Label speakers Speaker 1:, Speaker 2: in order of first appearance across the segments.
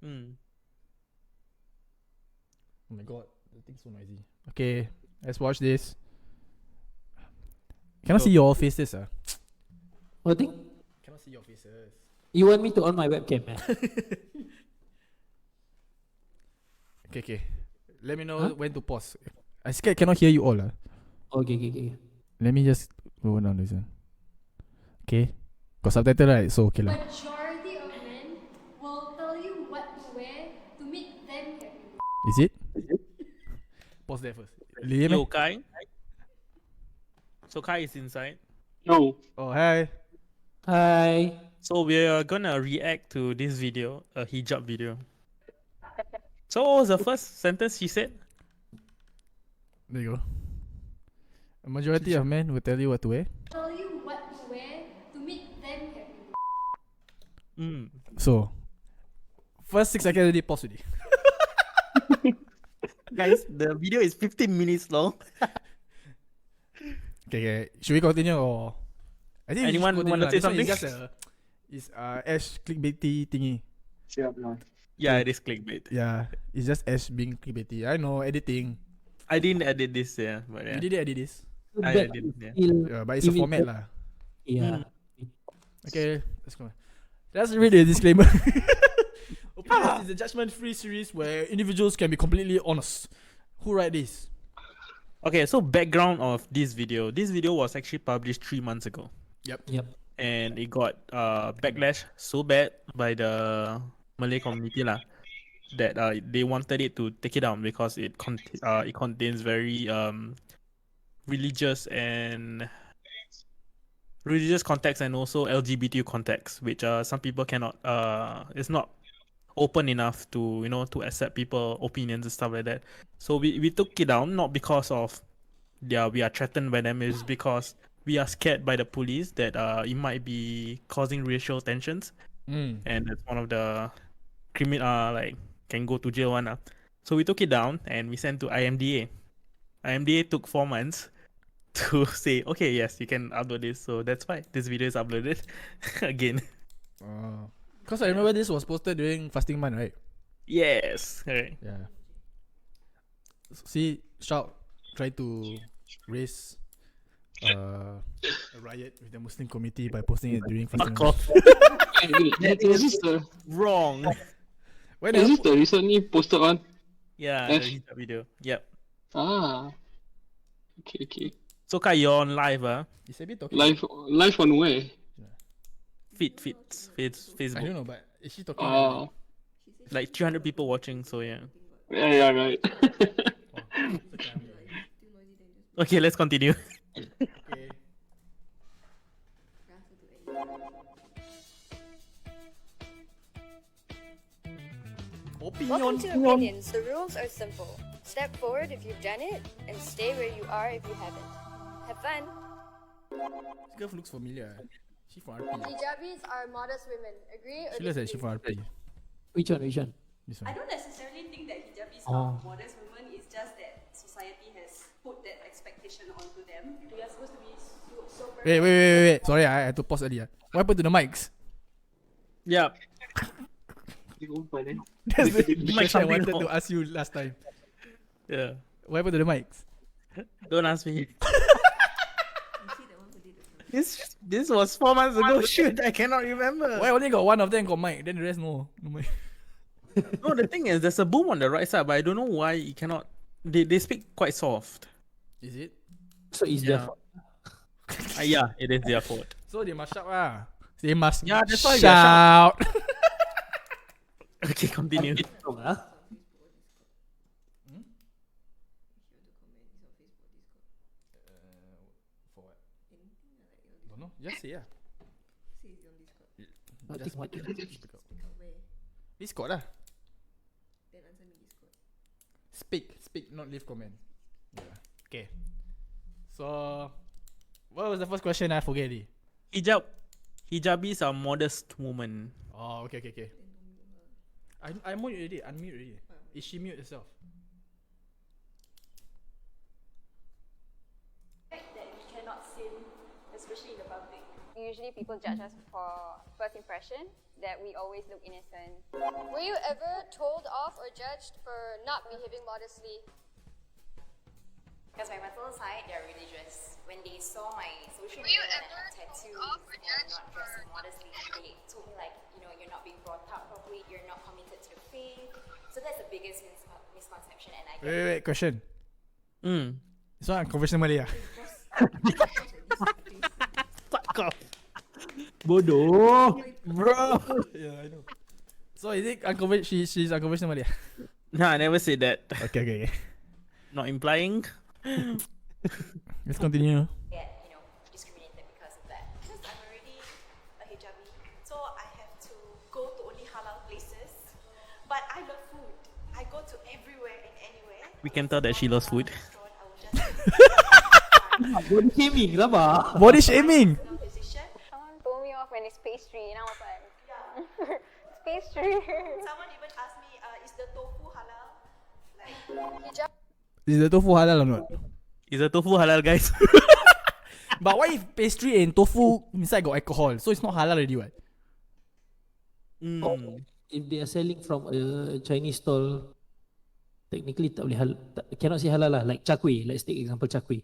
Speaker 1: Oh my god, the thing's so noisy. Okay, let's watch this. Cannot see your faces,
Speaker 2: What thing?
Speaker 1: Cannot see your faces.
Speaker 2: You want me to on my webcam, man?
Speaker 1: Okay. Let me know
Speaker 2: Huh?
Speaker 1: when to pause. I scared cannot hear you all.
Speaker 2: Okay.
Speaker 1: Let me just go down this one. Okay. Got subtitle right? So okay lah.
Speaker 3: Majority of men will tell you what to wear to make them happy.
Speaker 1: Is it? Pause there first. Liam,
Speaker 4: Yo, Kai. So Kai is inside.
Speaker 5: No.
Speaker 1: Oh, hi.
Speaker 2: Hi.
Speaker 4: So we're gonna react to this video, a hijab video. So what was the first sentence she said?
Speaker 1: There you go. A majority of men will tell you what to wear.
Speaker 3: Tell you what to wear to make them happy.
Speaker 1: So, first 6 seconds already pause already.
Speaker 4: Guys, the video is 15 minutes long.
Speaker 1: Okay. Should we continue or? I think
Speaker 4: Anyone
Speaker 1: we should
Speaker 4: wanna say
Speaker 1: continue lah.
Speaker 4: something?
Speaker 1: It's Ash clickbaity thingy.
Speaker 4: Yeah, it is clickbait.
Speaker 1: Yeah, it's just Ash being clickbaity. I know editing.
Speaker 4: I didn't edit this, yeah, but
Speaker 1: You
Speaker 4: yeah.
Speaker 1: did edit this.
Speaker 4: I did, yeah.
Speaker 1: Yeah, but it's a format lah.
Speaker 2: Yeah.
Speaker 1: Okay, let's go. Let's read the disclaimer. Opinions is a judgment-free series where individuals can be completely honest. Who write this?
Speaker 4: Okay, so background of this video. This video was actually published 3 months ago.
Speaker 2: Yep.
Speaker 4: And it got backlash so bad by the Malay community lah, that they wanted it to take it down because it contains very religious context and also LGBTQ context, which some people cannot it's not open enough to to accept people opinions and stuff like that. So we took it down, not because of we are threatened by them, it's because we are scared by the police that it might be causing racial tensions, and that's one of the like can go to jail one. So we took it down and we sent to IMDA. IMDA took 4 months to say, okay, yes, you can upload this. So that's why this video is uploaded again.
Speaker 1: Because I remember this was posted during fasting month, right?
Speaker 4: Yes, correct.
Speaker 1: Yeah. See, Shout tried to raise a riot with the Muslim community by posting it during fasting
Speaker 4: Fuck
Speaker 1: month.
Speaker 4: off.
Speaker 5: Is this the
Speaker 4: Wrong.
Speaker 1: When
Speaker 5: is this the recently posted one?
Speaker 4: Yeah,
Speaker 5: Eh?
Speaker 4: the hijab video. Yep.
Speaker 5: Ah. Okay.
Speaker 4: So Kai, you're on live,
Speaker 1: It's a bit talking.
Speaker 5: Live on where?
Speaker 4: Facebook.
Speaker 1: I don't know, but is she talking?
Speaker 5: Oh.
Speaker 4: Like 300 people watching, so yeah.
Speaker 5: Yeah, right.
Speaker 4: Okay, let's continue.
Speaker 1: Okay.
Speaker 6: Welcome to Opinions. The rules are simple. Step forward if you've done it, and stay where you are if you haven't. Have fun.
Speaker 1: This girl looks familiar. She from RP.
Speaker 3: Hijabis are modest women. Agree or
Speaker 1: She looks like she
Speaker 3: disagree?
Speaker 1: from RP.
Speaker 2: Which one?
Speaker 1: This
Speaker 7: I
Speaker 1: one.
Speaker 7: don't necessarily think that hijabis
Speaker 2: Oh.
Speaker 7: are modest women. It's just that society has put that expectation onto them. They are supposed to be so perfect.
Speaker 1: Wait. Sorry, I had to pause earlier. What happened to the mics?
Speaker 4: Yep.
Speaker 1: That's the
Speaker 4: mic
Speaker 1: question I
Speaker 4: something
Speaker 1: wanted to
Speaker 4: wrong.
Speaker 1: ask you last time.
Speaker 4: Yeah.
Speaker 1: What happened to the mics?
Speaker 4: Don't ask me. This was 4 months ago. Shoot, I cannot remember.
Speaker 1: Why only got one of them got mic, then the rest no mic.
Speaker 4: No, the thing is, there's a boom on the right side, but I don't know why it cannot. They speak quite soft.
Speaker 1: Is it?
Speaker 2: So it's
Speaker 4: Yeah.
Speaker 2: their fault.
Speaker 4: Yeah, it is their fault.
Speaker 1: So they must shout lah. They must
Speaker 4: Yeah, that's why they
Speaker 1: shout.
Speaker 4: Okay, continue.
Speaker 1: For what? Don't know. Just say yeah. Just
Speaker 2: What?
Speaker 1: Discord lah. Speak, not leave comment. Yeah. Okay. So, what was the first question? I forget it.
Speaker 4: Hijabis are modest women.
Speaker 1: Oh, okay. I unmute already. Is she mute herself?
Speaker 7: That we cannot sin, especially in the public.
Speaker 6: usually people judge us for first impression, that we always look innocent. Were you ever told off or judged for not behaving modestly?
Speaker 8: Because my maternal side, they're religious. When they saw my social
Speaker 6: Were you
Speaker 8: media and I
Speaker 6: ever
Speaker 8: had tattoos
Speaker 6: told off or
Speaker 8: or
Speaker 6: judged
Speaker 8: not dressing modestly, they told me like, you know, you're not being brought up properly, you're not committed to the faith. So that's the biggest misconception, and I get
Speaker 1: Wait, question.
Speaker 4: Mm.
Speaker 1: This one conversion Malay ah?
Speaker 4: Fuck off.
Speaker 2: Bodoh.
Speaker 1: Bro. Yeah, I know. So is it she's unconventional Malay?
Speaker 4: No, I never said that.
Speaker 1: Okay.
Speaker 4: Not implying.
Speaker 1: Let's continue.
Speaker 8: you know, discriminated because of that.
Speaker 7: Because I'm already a hijabi, so I have to go to only halal places. But I love food. I go to everywhere and anywhere.
Speaker 4: We can tell that she loves food.
Speaker 7: Restaurant, I will just
Speaker 2: Body shaming lah, bah.
Speaker 1: Body shaming.
Speaker 7: position.
Speaker 6: Someone told me off when it's pastry, and I was like, it's pastry.
Speaker 7: Someone even asked me, is the tofu halal? Like,
Speaker 6: Hijab
Speaker 1: Is the tofu halal or not?
Speaker 4: Is the tofu halal, guys?
Speaker 1: But why if pastry and tofu inside got alcohol? So it's not halal already, what?
Speaker 4: Mm.
Speaker 2: If they are selling from a Chinese stall, technically tak boleh cannot say halal lah. Like char kway, let's take example char kway.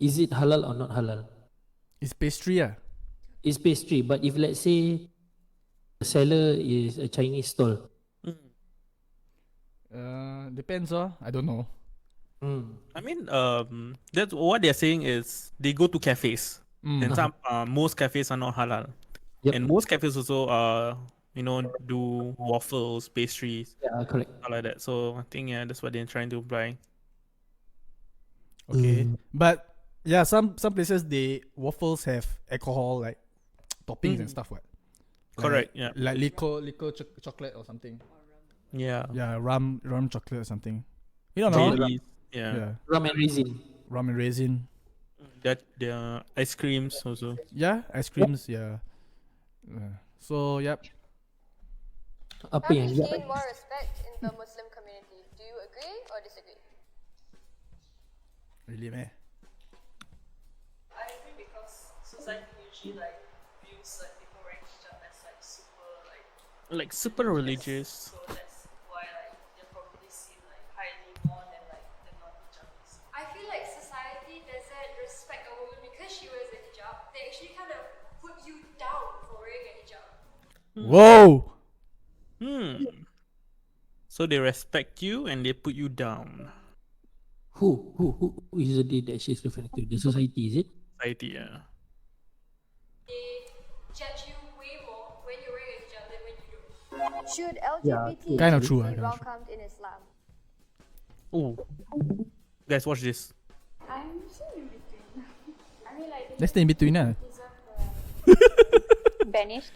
Speaker 2: Is it halal or not halal?
Speaker 1: It's pastry ah.
Speaker 2: It's pastry, but if let's say the seller is a Chinese stall,
Speaker 1: Depends I don't know.
Speaker 4: I mean, that's what they're saying is they go to cafes, and some most cafes are not halal,
Speaker 2: Yep.
Speaker 4: and most cafes also do waffles, pastries,
Speaker 2: yeah, correct.
Speaker 4: all like that. So I think that's what they're trying to imply.
Speaker 1: Okay. But yeah, some places waffles have alcohol like toppings and stuff, what?
Speaker 4: Correct.
Speaker 1: Like,
Speaker 4: Yeah.
Speaker 1: Like liquor chocolate or something.
Speaker 4: Yeah.
Speaker 1: Yeah, rum chocolate or something. You don't know.
Speaker 4: Jellies, yeah.
Speaker 2: Rum and raisin.
Speaker 1: Rum and raisin.
Speaker 4: That the ice creams also.
Speaker 1: Yeah, ice creams. Yeah. So yep.
Speaker 2: Apa
Speaker 6: Have
Speaker 2: yang
Speaker 6: you gained more respect in the Muslim community? Do you agree or disagree?
Speaker 1: Really, man.
Speaker 7: I agree because society usually like views like people wearing hijab as like super
Speaker 4: Super religious.
Speaker 7: So that's why like they're probably seen like highly more than like the non-hijabis.
Speaker 3: I feel like society doesn't respect a woman because she wears a hijab. They actually kind of put you down for wearing a hijab.
Speaker 1: Whoa.
Speaker 4: So they respect you and they put you down.
Speaker 2: Who is the day that she's referring to? The society, is it?
Speaker 4: Society, yeah.
Speaker 3: They judge you way more when you're wearing a hijab than when you don't.
Speaker 6: Should LGBTQ
Speaker 1: Kind of true,
Speaker 6: be
Speaker 1: kind of true.
Speaker 6: welcomed in Islam?
Speaker 4: Oh, guys, watch this.
Speaker 3: I'm still in between. I mean, like,
Speaker 1: Let's stay in between ah.
Speaker 6: Banished?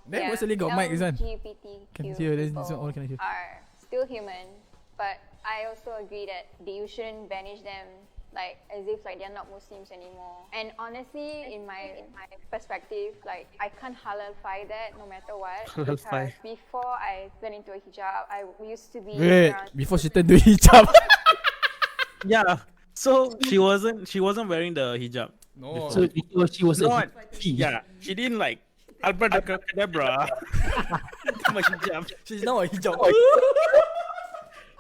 Speaker 1: Then what's the got mic this one?
Speaker 6: LGBTQ
Speaker 1: Can hear this
Speaker 6: people
Speaker 1: one all can hear.
Speaker 6: are still human, but I also agree that you shouldn't banish them like as if like they're not Muslims anymore. And honestly, in my perspective, like I can't halalify that no matter what.
Speaker 4: Halalify.
Speaker 6: Because before I turned into a hijab, I used to be
Speaker 1: Wait,
Speaker 6: surrounded
Speaker 1: before she turned to hijab.
Speaker 4: Yeah. So she wasn't wearing the hijab.
Speaker 1: No.
Speaker 2: So because she was
Speaker 4: Not.
Speaker 2: she.
Speaker 4: Yeah. She didn't like Abracadabra. My hijab.
Speaker 1: She's not a hijab.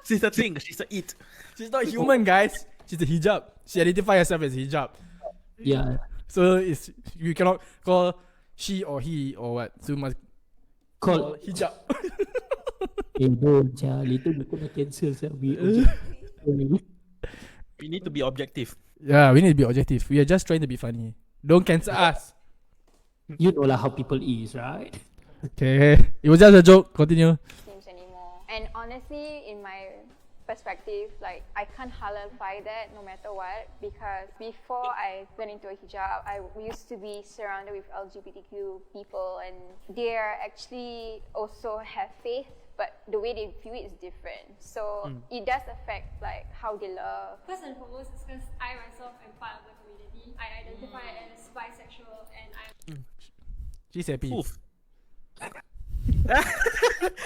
Speaker 4: She's a thing. She's a it.
Speaker 1: She's not human, guys. She's a hijab. She identifies herself as hijab.
Speaker 2: Yeah.
Speaker 1: So it's you cannot call she or he or what. So you must call
Speaker 2: Called.
Speaker 1: hijab.
Speaker 2: Don't, later we gonna cancel.
Speaker 4: We need to be objective.
Speaker 1: Yeah, we need to be objective. We are just trying to be funny. Don't cancel us.
Speaker 2: You know lah how people is, right?
Speaker 1: Okay. It was just a joke. Continue.
Speaker 6: Muslims anymore. And honestly, in my perspective, like I can't halalify that no matter what, because before I turned into a hijab, I used to be surrounded with LGBTQ people, and they are actually also have faith, but the way they view it is different. So it does affect like how they love.
Speaker 3: First and foremost, it's because I myself am part of the community. I identify as bisexual and I'm
Speaker 1: She's happy.
Speaker 4: Oof.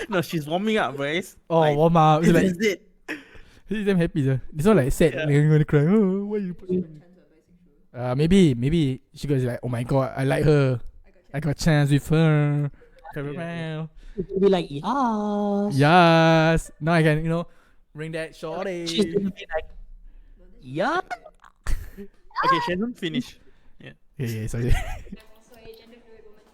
Speaker 4: No, she's warming up, guys.
Speaker 1: Oh,
Speaker 4: Like,
Speaker 1: warm up. It's
Speaker 4: this
Speaker 1: like
Speaker 4: is it.
Speaker 1: he's damn happy. Sir. This one like sad.
Speaker 4: Yeah.
Speaker 1: Like, I'm gonna cry. Oh, why you? maybe she goes like, oh my god, I like her. I got a chance with her.
Speaker 2: It can be like, yes.
Speaker 1: Yes. Now I can, bring that
Speaker 2: She's
Speaker 1: shorty.
Speaker 2: gonna be like, yeah.
Speaker 4: Okay, she hasn't finished.
Speaker 1: Yeah, sorry.
Speaker 3: I'm also a gender fluid woman.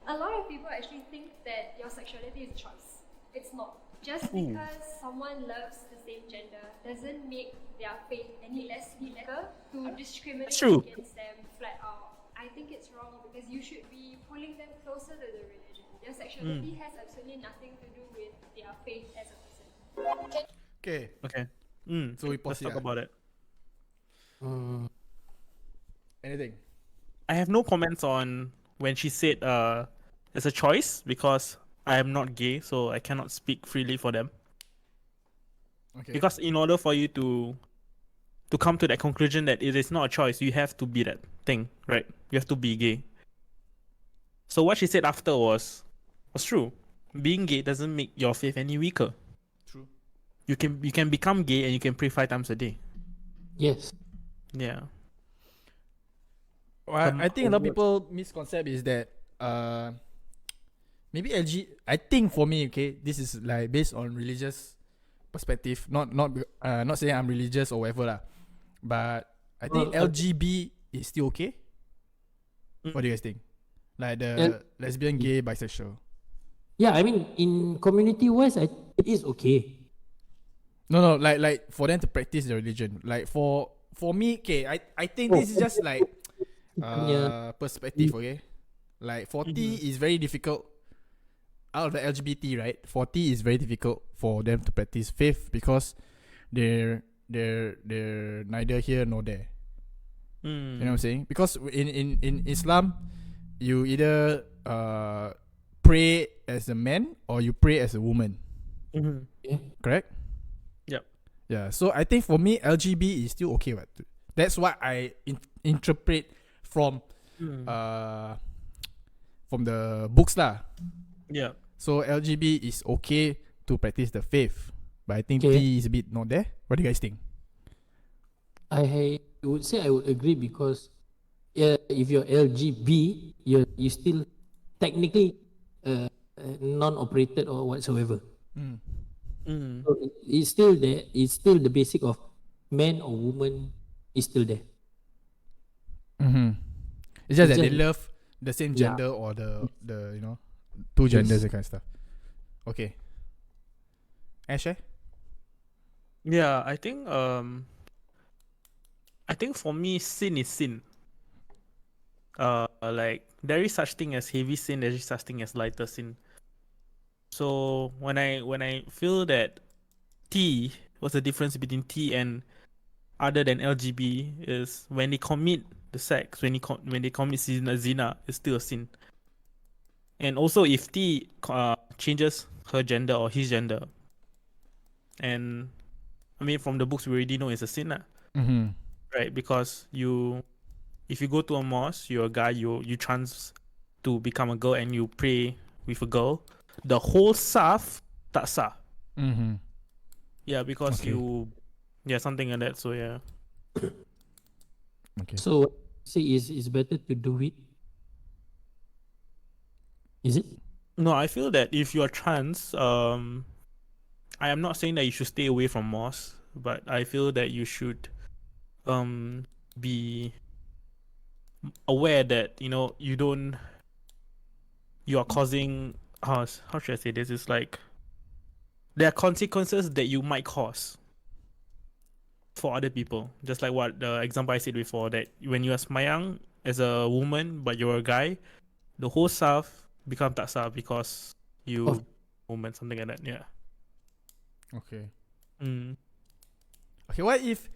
Speaker 3: A lot of people actually think that your sexuality is a choice. It's not. Just because someone loves the same gender doesn't make their faith any less legal to discriminate
Speaker 4: That's true.
Speaker 3: against them flat out. I think it's wrong because you should be pulling them closer to the religion. Their sexuality has absolutely nothing to do with their faith as a person.
Speaker 1: Okay.
Speaker 4: Okay.
Speaker 1: So we pause
Speaker 4: Let's talk
Speaker 1: here.
Speaker 4: about it.
Speaker 1: Anything?
Speaker 4: I have no comments on when she said it's a choice because I am not gay, so I cannot speak freely for them.
Speaker 1: Okay.
Speaker 4: Because in order for you to come to that conclusion that it is not a choice, you have to be that thing, right? You have to be gay. So what she said after was true. Being gay doesn't make your faith any weaker.
Speaker 1: True.
Speaker 4: You can become gay and you can pray 5 times a day.
Speaker 2: Yes.
Speaker 4: Yeah.
Speaker 1: Well, I think a lot of people misconcept is that maybe I think for me, okay, this is like based on religious perspective, not saying I'm religious or whatever lah, but I think
Speaker 2: Well,
Speaker 1: LGB is still okay. What do you guys think? Like the lesbian, gay, bisexual.
Speaker 2: Yeah, I mean, in community wise, it is okay.
Speaker 1: No, like for them to practice the religion. Like for me, okay, I think this is just like perspective, okay? Like 40 is very difficult. Out of the LGBT, right? 40 is very difficult for them to practice faith because they're neither here nor there. You know what I'm saying? Because in Islam, you either pray as a man or you pray as a woman. Correct?
Speaker 4: Yep.
Speaker 1: Yeah. So I think for me, LGB is still okay. Right? That's what I interpret from the books lah.
Speaker 4: Yeah.
Speaker 1: So LGB is okay to practice the faith, but I think
Speaker 2: Okay.
Speaker 1: T is a bit not there. What do you guys think?
Speaker 2: I would say I would agree because if you're LGB, you still technically non-operated or whatsoever. So it's still there. It's still the basic of man or woman is still there.
Speaker 1: It's just that
Speaker 2: It's
Speaker 1: they
Speaker 2: just-
Speaker 1: love the same gender or the two genders and kind of stuff. Okay. Ash,
Speaker 4: Yeah, I think for me sin is sin. Like there is such thing as heavy sin, there is such thing as lighter sin. So when I feel that T, what's the difference between T and other than LGB is when they commit the sex, when they commit zina, it's still a sin. And also if T changes her gender or his gender, and I mean from the books we already know it's a sin lah. Right? Because if you go to a mosque, you're a guy, you trans to become a girl and you pray with a girl, the whole saf tak sah. Yeah, because
Speaker 1: Okay.
Speaker 4: something like that. So yeah.
Speaker 1: Okay.
Speaker 2: So say is better to do it. Is it?
Speaker 4: No, I feel that if you're trans, I am not saying that you should stay away from mosque, but I feel that you should be aware that you are causing how should I say this? It's like there are consequences that you might cause for other people. Just like what the example I said before, that when you are smayang as a woman but you're a guy, the whole saf become tak sah because you
Speaker 2: Of-
Speaker 4: woman, something like that. Yeah.
Speaker 1: Okay.
Speaker 4: Mm.
Speaker 1: Okay. What if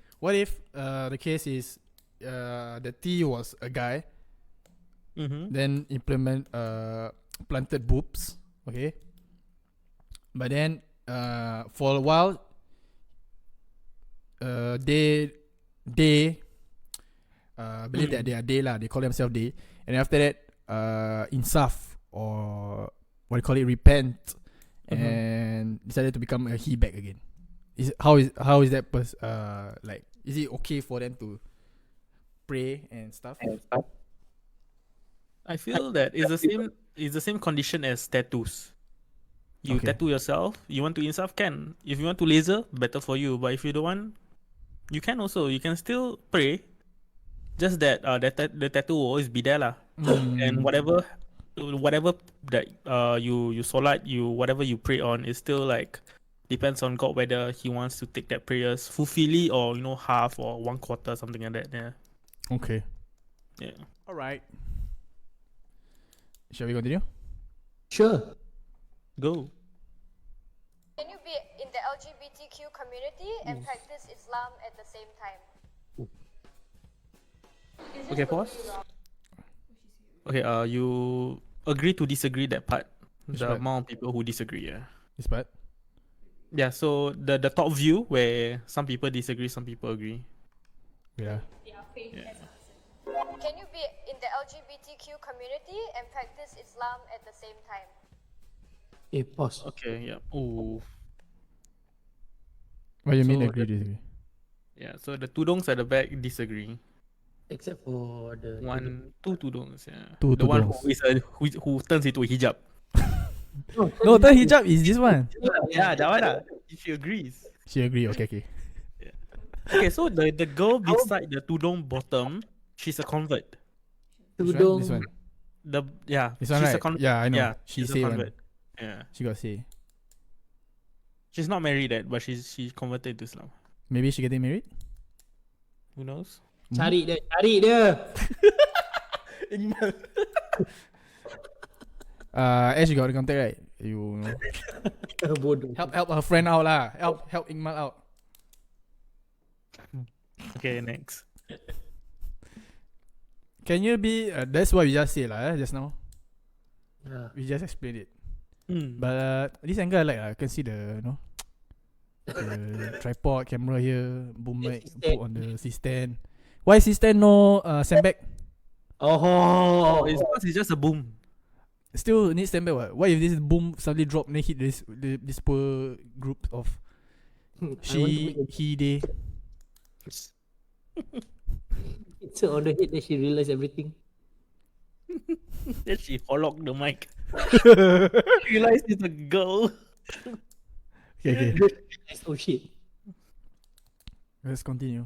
Speaker 1: the case is the T was a guy,
Speaker 4: Mm-hmm.
Speaker 1: then planted boobs, okay, but then for a while they believe that they are they lah, they call themselves they, and after that insaf or what do you call it, repent, and decided to become a he back again. How is that like, is it okay for them to pray and stuff?
Speaker 4: I feel that it's the same condition as tattoos. You
Speaker 1: Okay.
Speaker 4: tattoo yourself. You want to yourself can. If you want to laser, better for you. But if you don't want, you can also. You can still pray. Just that the tattoo will always be there lah. And whatever that you solat, whatever you pray on is still like depends on God whether He wants to take that prayers fully or half or 1/4, something like that. Yeah.
Speaker 1: Okay.
Speaker 4: Yeah.
Speaker 1: All right. Shall we continue?
Speaker 2: Sure.
Speaker 4: Go.
Speaker 9: Can you be in the LGBTQ community and practice Islam at the same time?
Speaker 4: Okay, pause. Okay, you agree to disagree that part.
Speaker 1: Which
Speaker 4: The
Speaker 1: part?
Speaker 4: amount of people who disagree, yeah.
Speaker 1: This part.
Speaker 4: Yeah, so the top view where some people disagree, some people agree.
Speaker 1: Yeah.
Speaker 3: Their faith
Speaker 4: Yeah.
Speaker 3: as a person.
Speaker 9: Can you be in the LGBTQ community and practice Islam at the same time?
Speaker 2: Pause.
Speaker 4: Okay, yeah. Ooh.
Speaker 1: What do you mean
Speaker 4: So
Speaker 1: agree, disagree?
Speaker 4: Yeah, so the tudongs at the back disagree.
Speaker 2: Except for the
Speaker 4: Two tudongs, yeah.
Speaker 1: Two
Speaker 4: the one
Speaker 1: tudongs.
Speaker 4: who is who turns into a hijab.
Speaker 1: No, the hijab is this one.
Speaker 4: Yeah, that one. She agrees.
Speaker 1: She agree. Okay, okay.
Speaker 4: Okay, so the girl beside the tudong bottom, she's a convert.
Speaker 1: This one?
Speaker 2: tudong.
Speaker 1: This one.
Speaker 4: She's
Speaker 1: This one,
Speaker 4: a
Speaker 1: right?
Speaker 4: convert.
Speaker 1: Yeah, I know.
Speaker 4: Yeah,
Speaker 1: She
Speaker 4: she's a
Speaker 1: say one.
Speaker 4: convert. Yeah,
Speaker 1: She got say.
Speaker 4: she's not married yet, but she converted to Islam.
Speaker 1: Maybe she getting married?
Speaker 4: Who knows?
Speaker 2: Cari dia.
Speaker 1: Ash, you got the contact, right? You know.
Speaker 2: Bodoh.
Speaker 1: help her friend out lah. Help Ingmal out.
Speaker 4: Okay, next.
Speaker 1: Can you be? That's what we just said lah. Just now.
Speaker 2: Yeah.
Speaker 1: We just explained it.
Speaker 4: Hmm.
Speaker 1: But this angle I like I can see the the tripod camera here, boom mic put on the C-stand. Why C-stand no sandbag?
Speaker 2: Oh,
Speaker 4: It's because it's just a boom.
Speaker 1: Still need sandbag what? What if this boom suddenly drop and then hit this poor group of he they?
Speaker 2: It's on the head that she realized everything.
Speaker 4: Then she hollocked the mic. Realized it's a girl.
Speaker 1: Okay.
Speaker 2: Oh shit.
Speaker 1: Let's continue.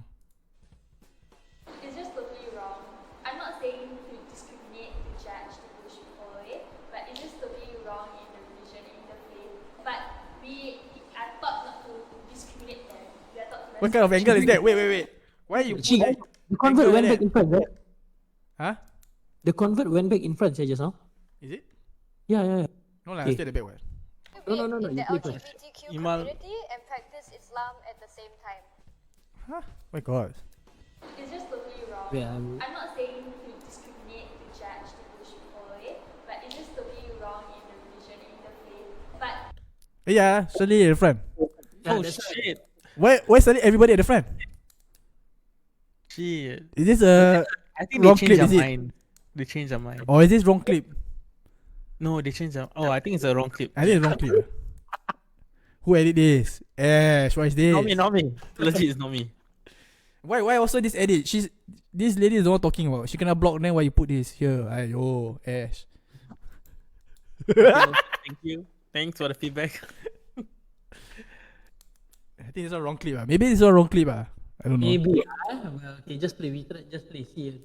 Speaker 3: It's just totally wrong. I'm not saying to discriminate, to judge, to push people away, but it's just totally wrong in the religion and in the faith. But we are taught not to discriminate them. We are taught to
Speaker 1: What kind of angle is that? Wait. Why you?
Speaker 2: The convert went back in front, right?
Speaker 1: Huh?
Speaker 2: The convert went back in front just now.
Speaker 1: Is it?
Speaker 2: Yeah.
Speaker 1: No lah,
Speaker 2: Okay.
Speaker 1: still at the back what?
Speaker 9: Can you
Speaker 2: No,
Speaker 9: be in
Speaker 2: you
Speaker 9: the
Speaker 2: play first.
Speaker 9: LGBTQ
Speaker 4: Imal-
Speaker 9: community and practice Islam at the same time?
Speaker 1: Huh? My God.
Speaker 3: It's just totally wrong.
Speaker 2: Yeah,
Speaker 3: I'm not saying to discriminate, to judge, to push people away, but it's just totally wrong in the religion and in the faith. But
Speaker 1: Yeah, suddenly at the front.
Speaker 4: Oh
Speaker 2: that's
Speaker 4: shit.
Speaker 1: Why suddenly everybody at the front?
Speaker 4: Shit.
Speaker 1: Is this a
Speaker 4: I think they
Speaker 1: wrong
Speaker 4: changed
Speaker 1: clip?
Speaker 4: their
Speaker 1: Is it?
Speaker 4: mind. They changed their mind.
Speaker 1: Or is this wrong clip?
Speaker 4: No, they changed their. Oh, I think it's a wrong clip.
Speaker 1: I think it's wrong clip. Who edit this? Ash, what is this?
Speaker 4: Not me. Legit, it's not me.
Speaker 1: Why also this edit? This lady is the one talking about. She cannot block then why you put this here? Ayo, Ash.
Speaker 4: Thank you. Thanks for the feedback.
Speaker 1: I think it's a wrong clip. Maybe it's a wrong clip. I don't know.
Speaker 2: maybe. Well, okay, just play. Just play. See.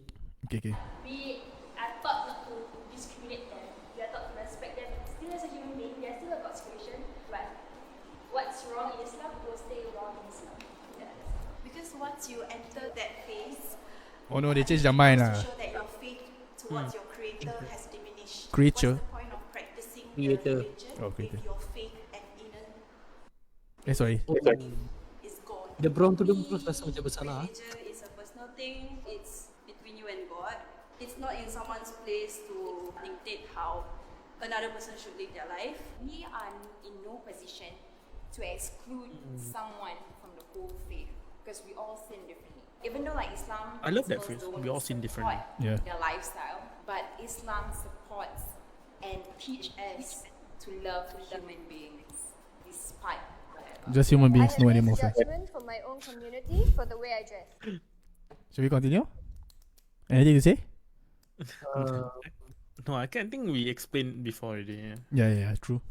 Speaker 1: Okay.
Speaker 3: we are taught not to discriminate them. We are taught to respect them still as a human being. They are still a God's creation. But what's wrong in Islam will stay wrong in Islam. Yeah.
Speaker 7: Because once you enter that phase,
Speaker 1: Oh no, they changed their mind
Speaker 7: to
Speaker 1: lah.
Speaker 7: show that your faith towards your creator has diminished.
Speaker 1: Creature?
Speaker 7: What's the point of practicing
Speaker 2: Creator.
Speaker 7: your religion
Speaker 1: Oh, creator.
Speaker 7: if your faith and inner
Speaker 1: Sorry.
Speaker 7: is gone?
Speaker 2: The brown tudung terus rasa macam bersalah.
Speaker 10: Religion is a personal thing. It's between you and God. It's not in someone's place to dictate how another person should live their life.
Speaker 8: We are in no position to exclude someone from the whole faith because we all sin differently. Even though like Islam,
Speaker 4: I love that
Speaker 8: principles
Speaker 4: phrase.
Speaker 8: don't
Speaker 4: We all sin differently.
Speaker 8: support
Speaker 1: Yeah.
Speaker 8: their lifestyle, but Islam supports and teach us to love human beings despite whatever.
Speaker 1: Just human
Speaker 9: I
Speaker 1: beings,
Speaker 9: have
Speaker 1: no
Speaker 9: made
Speaker 1: animals. Right?
Speaker 9: judgment for my own community for the way I dress.
Speaker 1: Shall we continue? Anything to say?
Speaker 4: No, I can't think we explained before already. Yeah.
Speaker 1: Yeah, true.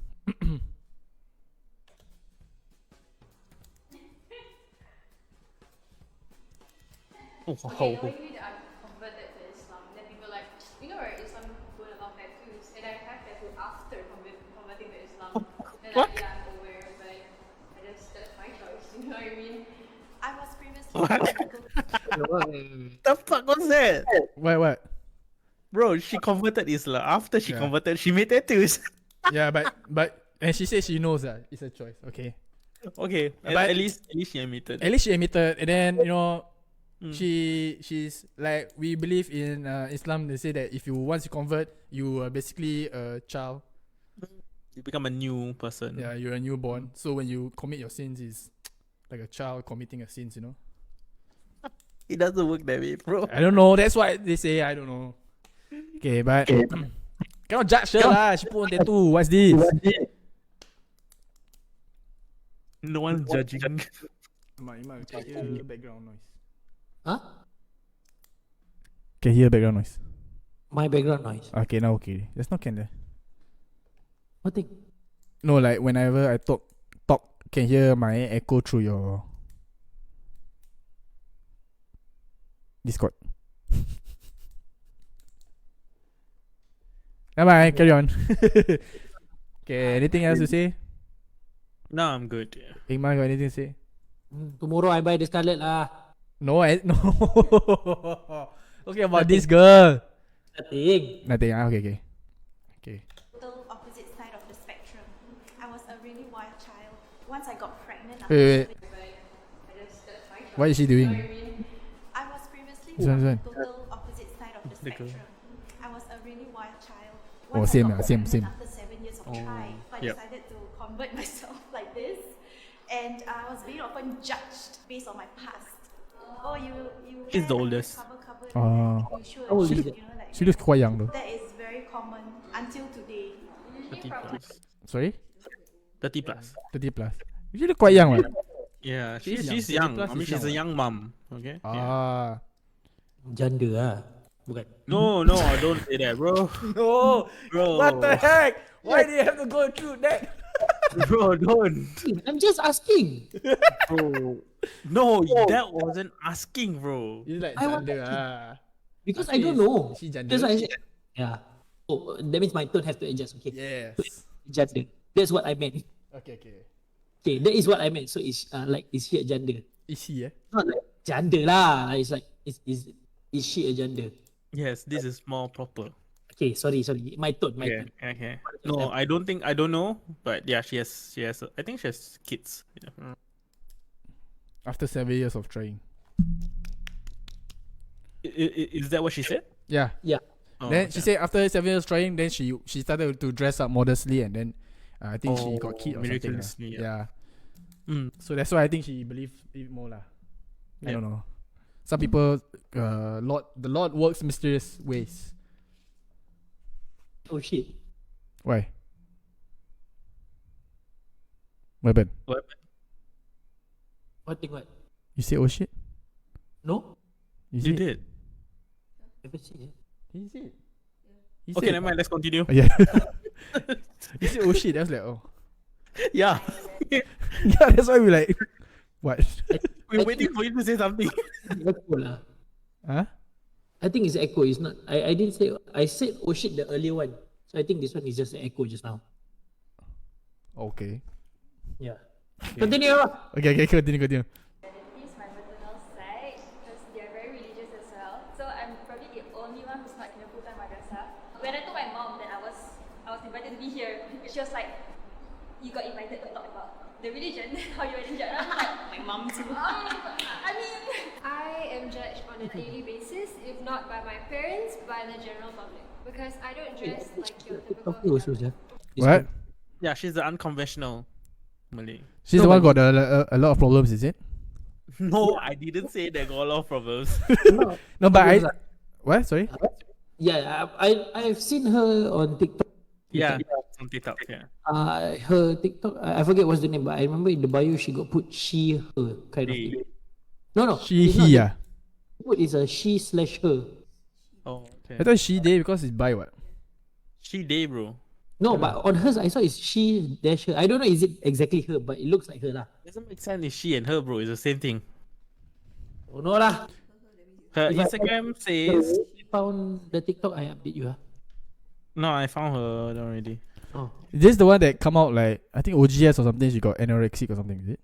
Speaker 4: Oh,
Speaker 10: Okay, knowing that I'm converted to Islam, then people like, you know, right, Islam don't allow tattoos, and I have tattoo after converting to Islam. Then
Speaker 4: What?
Speaker 10: yeah, I'm aware, but that's my choice. You know what I mean?
Speaker 7: I was previously
Speaker 4: What?
Speaker 7: told-
Speaker 4: The fuck was that?
Speaker 1: What?
Speaker 4: Bro, she converted Islam. After she
Speaker 1: Yeah.
Speaker 4: converted, she made tattoos.
Speaker 1: Yeah, but and she says she knows that it's a choice. Okay.
Speaker 4: Okay,
Speaker 1: But-
Speaker 4: at least she admitted.
Speaker 1: At least she admitted, and then
Speaker 4: Mm.
Speaker 1: she's like, we believe in Islam. They say that if you once you convert, you are basically a child.
Speaker 4: You become a new person.
Speaker 1: Yeah, you're a newborn. So when you commit your sins, is like a child committing a sins.
Speaker 4: It doesn't work that way, bro.
Speaker 1: I don't know. That's what they say. I don't know. Okay, but cannot judge her lah. She put on tattoo. What's this?
Speaker 4: No one's judging.
Speaker 1: Iman, can hear background noise.
Speaker 2: Huh?
Speaker 1: Can hear background noise.
Speaker 2: My background noise.
Speaker 1: Okay, now okay. There's no can there.
Speaker 2: What thing?
Speaker 1: No, like whenever I talk, can hear my echo through your Discord. Never mind, carry on. Okay, anything else to say?
Speaker 4: No, I'm good. Yeah.
Speaker 1: Iman, got anything to say?
Speaker 2: Tomorrow I buy the Scarlet lah.
Speaker 1: No. Okay, about this girl.
Speaker 2: Nothing.
Speaker 1: Nothing. Okay.
Speaker 7: total opposite side of the spectrum. I was a really wild child. Once I got pregnant,
Speaker 1: Wait.
Speaker 10: That's my choice.
Speaker 1: What is she doing?
Speaker 10: You know what I mean?
Speaker 7: I was previously
Speaker 1: This one,
Speaker 7: on
Speaker 1: this
Speaker 7: the total opposite side of the
Speaker 4: The girl.
Speaker 7: spectrum. I was a really wild child.
Speaker 1: Oh,
Speaker 7: Once
Speaker 1: same
Speaker 7: I got
Speaker 1: same.
Speaker 7: pregnant after 7 years of
Speaker 4: Oh,
Speaker 7: trying, I
Speaker 4: yep.
Speaker 7: decided to convert myself like this, and I was very often judged based on my past. Oh, you
Speaker 4: She's the
Speaker 7: wear
Speaker 4: oldest.
Speaker 7: cover,
Speaker 1: Oh.
Speaker 7: you should,
Speaker 2: How old is
Speaker 7: you
Speaker 2: it?
Speaker 7: know, like
Speaker 1: She looks quite young though.
Speaker 7: that is very common until today.
Speaker 4: 30 plus.
Speaker 1: Sorry?
Speaker 4: 30 plus.
Speaker 1: 30 plus. You look quite young, right?
Speaker 4: Yeah,
Speaker 1: She's
Speaker 4: she's
Speaker 1: young. 30
Speaker 4: young.
Speaker 1: plus
Speaker 4: I mean,
Speaker 1: is
Speaker 4: she's a
Speaker 1: young,
Speaker 4: young mom. Okay. Yeah.
Speaker 1: Ah.
Speaker 2: Janda lah. Bukan.
Speaker 4: No, don't say that, bro.
Speaker 1: No.
Speaker 4: Bro.
Speaker 1: What the heck? Why do you have to go through that?
Speaker 4: Bro, don't.
Speaker 2: I'm just asking.
Speaker 4: Bro. No, that wasn't asking, bro.
Speaker 1: It's like
Speaker 2: I want
Speaker 1: gender ah.
Speaker 2: Because I don't know.
Speaker 1: Is she gender?
Speaker 2: That's why I said. Yeah. Oh, that means my tone have to adjust. Okay.
Speaker 1: Yes.
Speaker 2: Gender. That's what I meant.
Speaker 1: Okay.
Speaker 2: Okay, that is what I meant. So it's like, is she a gender?
Speaker 1: Is she
Speaker 2: Not like gender lah. It's like, is she a gender?
Speaker 4: Yes, this is more proper.
Speaker 2: Okay, sorry. My tone.
Speaker 4: Okay. No, I don't know, but yeah, she has. I think she has kids. Yeah.
Speaker 1: After 7 years of trying.
Speaker 4: Is that what she said?
Speaker 1: Yeah.
Speaker 2: Yeah.
Speaker 4: Oh,
Speaker 1: Then
Speaker 4: okay.
Speaker 1: she said after 7 years trying, then she started to dress up modestly, and then I think she got kid or something.
Speaker 4: miraculously,
Speaker 1: Yeah.
Speaker 4: Mm.
Speaker 1: So that's why I think she believed it more lah. I
Speaker 4: Yeah.
Speaker 1: don't know. Some people, the Lord works mysterious ways.
Speaker 2: Oh shit.
Speaker 1: Why? What happened?
Speaker 4: What?
Speaker 2: What thing what?
Speaker 1: You say oh shit?
Speaker 2: No?
Speaker 4: You
Speaker 1: said-
Speaker 4: did.
Speaker 2: Never see.
Speaker 1: He said. He
Speaker 4: Okay,
Speaker 1: said-
Speaker 4: never mind. Let's continue.
Speaker 1: Oh, yeah. You said oh shit. I was like, oh.
Speaker 4: Yeah,
Speaker 1: Yeah, that's why we like, what?
Speaker 4: we're waiting for you to say something.
Speaker 2: Echo lah.
Speaker 1: Huh?
Speaker 2: I think it's echo. It's not. I didn't say. I said oh shit the earlier one. So I think this one is just an echo just now.
Speaker 1: Okay.
Speaker 2: Yeah. Continue lah.
Speaker 1: Okay, continue.
Speaker 3: It's my maternal side because they're very religious as well. So I'm probably the only one who's not in a full-time madrasah. When I told my mom that I was invited to be here, she was like, "You got invited to talk about the religion, how you religion." And I'm like,
Speaker 10: My mom too.
Speaker 3: I mean, I am judged on a daily basis, if not by my parents, by the general public, because I don't dress like your typical.
Speaker 2: Talk also,
Speaker 3: hijab.
Speaker 2: yeah.
Speaker 1: What?
Speaker 4: Yeah, she's the unconventional Malay.
Speaker 1: She's the one got a lot of problems, is it?
Speaker 4: No, I didn't say they got a lot of problems.
Speaker 1: No, but I. What? Sorry.
Speaker 2: Yeah, I've seen her on TikTok.
Speaker 4: Yeah, on TikTok. Yeah.
Speaker 2: Her TikTok, I forget what's the name, but I remember in the bio she got put she, her kind of
Speaker 4: She.
Speaker 2: thing. No,
Speaker 1: She,
Speaker 2: it's not
Speaker 1: he,
Speaker 2: that. Put is a she/her.
Speaker 4: Oh,
Speaker 1: I
Speaker 4: okay.
Speaker 1: thought she they because it's bi what?
Speaker 4: She day, bro.
Speaker 2: No, but on hers I saw is she dash her. I don't know is it exactly her, but it looks like her lah.
Speaker 4: Doesn't make sense if she and her, bro. It's the same thing.
Speaker 2: Oh no lah.
Speaker 4: Her
Speaker 2: If I
Speaker 4: Instagram says.
Speaker 2: found the TikTok, I update you.
Speaker 4: No, I found her already.
Speaker 2: Oh.
Speaker 1: Is this the one that come out like I think OGS or something? She got anorexic or something, is it?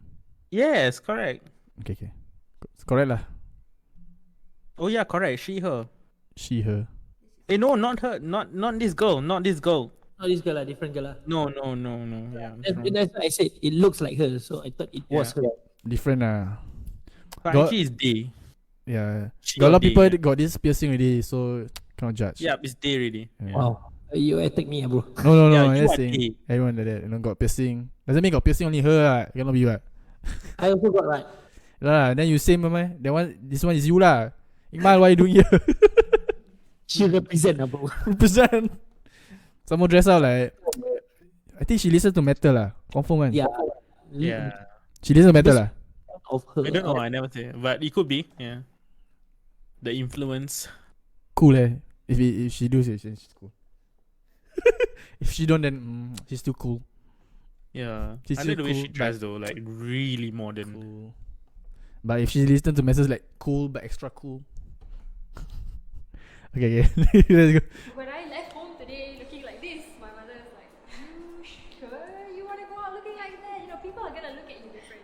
Speaker 4: Yes, correct.
Speaker 1: Okay. It's correct lah.
Speaker 4: Oh yeah, correct. She, her.
Speaker 1: She, her.
Speaker 4: Eh, no, not her. Not this girl. Not this girl.
Speaker 2: Not this girl lah, different girl lah.
Speaker 4: No. Yeah.
Speaker 2: That's why I said it looks like her, so I thought it was her.
Speaker 1: Different lah.
Speaker 4: But
Speaker 1: Got-
Speaker 4: actually, it's day.
Speaker 1: Yeah.
Speaker 4: She
Speaker 1: Got a lot of
Speaker 4: got
Speaker 1: people
Speaker 4: day,
Speaker 1: got this piercing already, so cannot judge.
Speaker 4: Yeah, it's day already.
Speaker 1: Yeah.
Speaker 2: Wow. You attack me, bro.
Speaker 1: No.
Speaker 4: Yeah,
Speaker 1: I'm
Speaker 4: you
Speaker 1: just
Speaker 4: are
Speaker 1: saying
Speaker 4: gay.
Speaker 1: everyone like that. You know, got piercing. Doesn't mean got piercing only her lah. Cannot be what.
Speaker 2: I also got right.
Speaker 1: Lah, then you say mama, that one, this one is you lah. Iqmal, what are you doing here?
Speaker 2: She represent, bro.
Speaker 1: Represent. Someone dress out like. I think she listens to metal lah. Confirm one.
Speaker 2: Yeah.
Speaker 4: Yeah.
Speaker 1: She listens to metal lah.
Speaker 2: Of her.
Speaker 4: I don't know. I never say, but it could be. Yeah. The influence.
Speaker 1: Cool eh. If she do, she's cool. If she don't, then she's still cool.
Speaker 4: Yeah.
Speaker 1: She's
Speaker 4: I like
Speaker 1: still
Speaker 4: the way
Speaker 1: cool,
Speaker 4: she dressed though, like really modern.
Speaker 1: Cool. But if she listens to messages like cool but extra cool. Okay. Let's go.
Speaker 3: When I left home today looking like this, my mother is like, "You sure you want to go out looking like that? You know, people are gonna look at you different."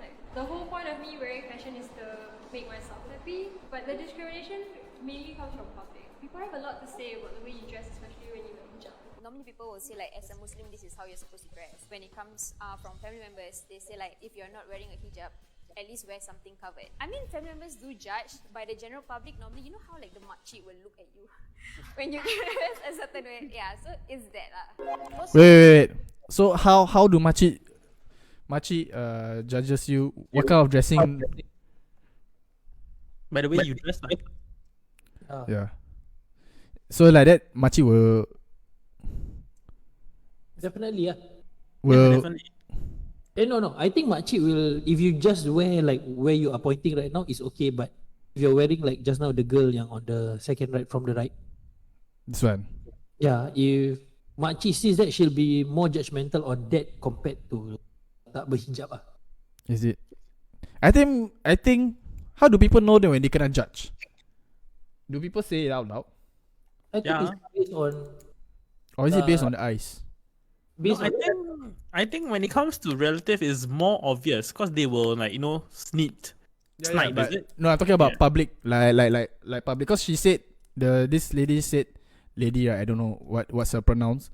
Speaker 3: Like the whole point of me wearing fashion is to make myself happy, but the discrimination mainly comes from public. People have a lot to say about the way you dress, especially when you wear hijab.
Speaker 9: Normally people will say like as a Muslim this is how you're supposed to dress. When it comes from family members, they say like if you're not wearing a hijab, at least wear something covered. I mean family members do judge, by the general public normally you know how like the makcik will look at you when you dress a certain way. Yeah, so it's that lah.
Speaker 1: Wait. So how do Makcik judges you? What kind of dressing?
Speaker 4: By the way, you dress like.
Speaker 1: Yeah. So like that, Makcik will
Speaker 2: Definitely, yeah.
Speaker 4: Definitely.
Speaker 2: No. I think makcik will, if you just wear like where you are pointing right now, it's okay. But if you're wearing like just now the girl yang on the second right from the right,
Speaker 1: this one.
Speaker 2: yeah, if makcik sees that, she'll be more judgmental on that compared to tak berhijab ah.
Speaker 1: Is it? I think. How do people know that when they cannot judge? Do people say it out loud,
Speaker 2: I think it's based on.
Speaker 1: or is it based on the eyes?
Speaker 2: Based
Speaker 4: No,
Speaker 2: on
Speaker 4: I think when it comes to relative, it's more obvious because they will like snipe,
Speaker 1: but,
Speaker 4: is it?
Speaker 1: No, I'm talking about public, like public. Because she said this lady said, lady, right? I don't know what's her pronouns.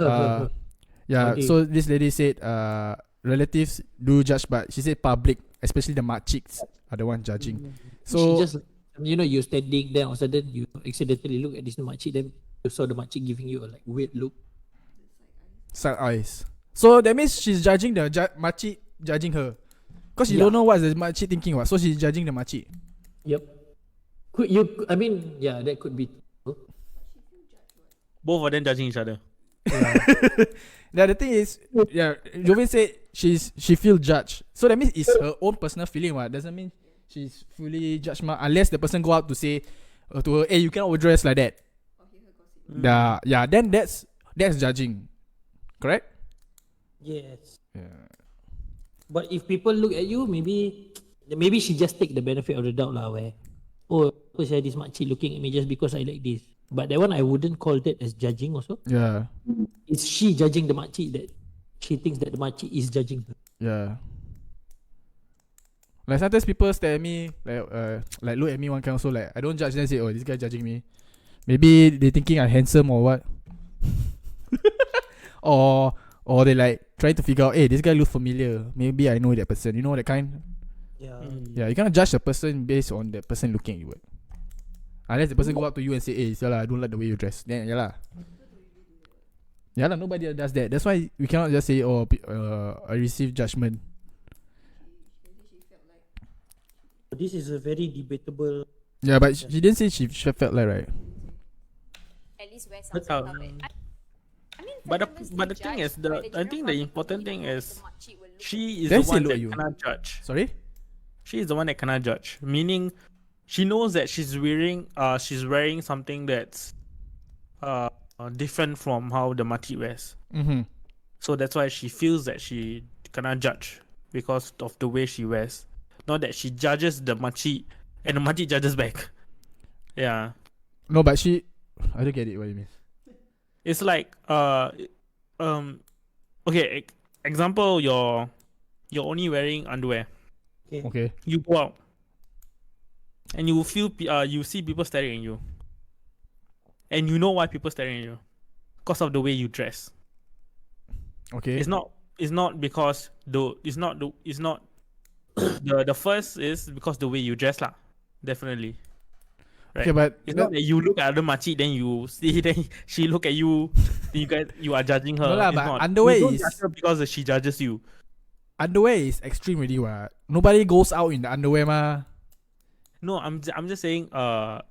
Speaker 1: Yeah.
Speaker 2: Okay.
Speaker 1: So this lady said, relatives do judge, but she said public, especially the makciks are the one judging.
Speaker 2: she
Speaker 1: So
Speaker 2: just you're standing there, all of a sudden you accidentally look at this makcik, then you saw the makcik giving you a like weird look.
Speaker 1: side eyes. So that means she's judging the makcik judging her, because she don't know what the makcik thinking. What? So she's judging the makcik.
Speaker 2: Yep. I mean, yeah, that could be.
Speaker 4: Both of them judging each other.
Speaker 1: Now the thing is, Jovin said she feel judged. So that means it's her own personal feeling. What doesn't mean she's fully judged, unless the person go out to say to her, "Hey, you cannot dress like that." Then that's judging, correct?
Speaker 2: Yes.
Speaker 1: Yeah.
Speaker 2: But if people look at you, maybe she just take the benefit of the doubt lah. Where, who's this makcik looking at me just because I like this? But that one I wouldn't call that as judging. Also,
Speaker 1: Yeah.
Speaker 2: it's she judging the makcik that she thinks that the makcik is judging her.
Speaker 1: Yeah. Like sometimes people stare at me like look at me one kind also, like I don't judge them, say, "Oh, this guy judging me." Maybe they thinking I'm handsome or what. or they like trying to figure out, "Hey, this guy looks familiar. Maybe I know that person." You know that kind?
Speaker 2: Yeah.
Speaker 1: Yeah, you cannot judge a person based on that person looking at you. Unless the person go up to you and say, "Hey, I don't like the way you dress." Then nobody does that. That's why we cannot just say, "Oh, I receive judgment."
Speaker 2: This is a very debatable.
Speaker 1: Yeah, but she didn't say she felt like, right?
Speaker 9: At least wear something
Speaker 4: how-
Speaker 9: covered. I mean,
Speaker 4: But
Speaker 9: family members
Speaker 4: the
Speaker 9: do
Speaker 4: thing
Speaker 9: judge,
Speaker 4: is,
Speaker 9: by
Speaker 4: I
Speaker 9: general
Speaker 4: think the
Speaker 9: public,
Speaker 4: important
Speaker 9: normally
Speaker 4: thing
Speaker 9: the
Speaker 4: is
Speaker 9: makcik will look
Speaker 4: she is
Speaker 1: Then
Speaker 4: the
Speaker 1: say
Speaker 4: one
Speaker 1: look
Speaker 4: that
Speaker 1: at you.
Speaker 4: cannot judge.
Speaker 1: Sorry?
Speaker 4: She is the one that cannot judge. Meaning, she knows that she's wearing something that's different from how the makcik wears.
Speaker 1: Mm-hmm.
Speaker 4: So that's why she feels that she cannot judge because of the way she wears. Not that she judges the makcik and the makcik judges back. Yeah.
Speaker 1: No, but I don't get it. What you mean?
Speaker 4: It's like okay, example, you're only wearing underwear.
Speaker 1: Okay.
Speaker 4: You go out and you see people staring at you. And you know why people staring at you. Because of the way you dress.
Speaker 1: Okay.
Speaker 4: It's not because the first is because the way you dress lah. Definitely. Right.
Speaker 1: Okay, but
Speaker 4: it's not that you look at the makcik, then you see, then she look at you, then you are judging her.
Speaker 1: No lah,
Speaker 4: It's
Speaker 1: but
Speaker 4: not.
Speaker 1: underwear
Speaker 4: You don't
Speaker 1: is-
Speaker 4: judge her because she judges you.
Speaker 1: Underwear is extreme already, what? Nobody goes out in the underwear, ma.
Speaker 4: No, I'm just saying,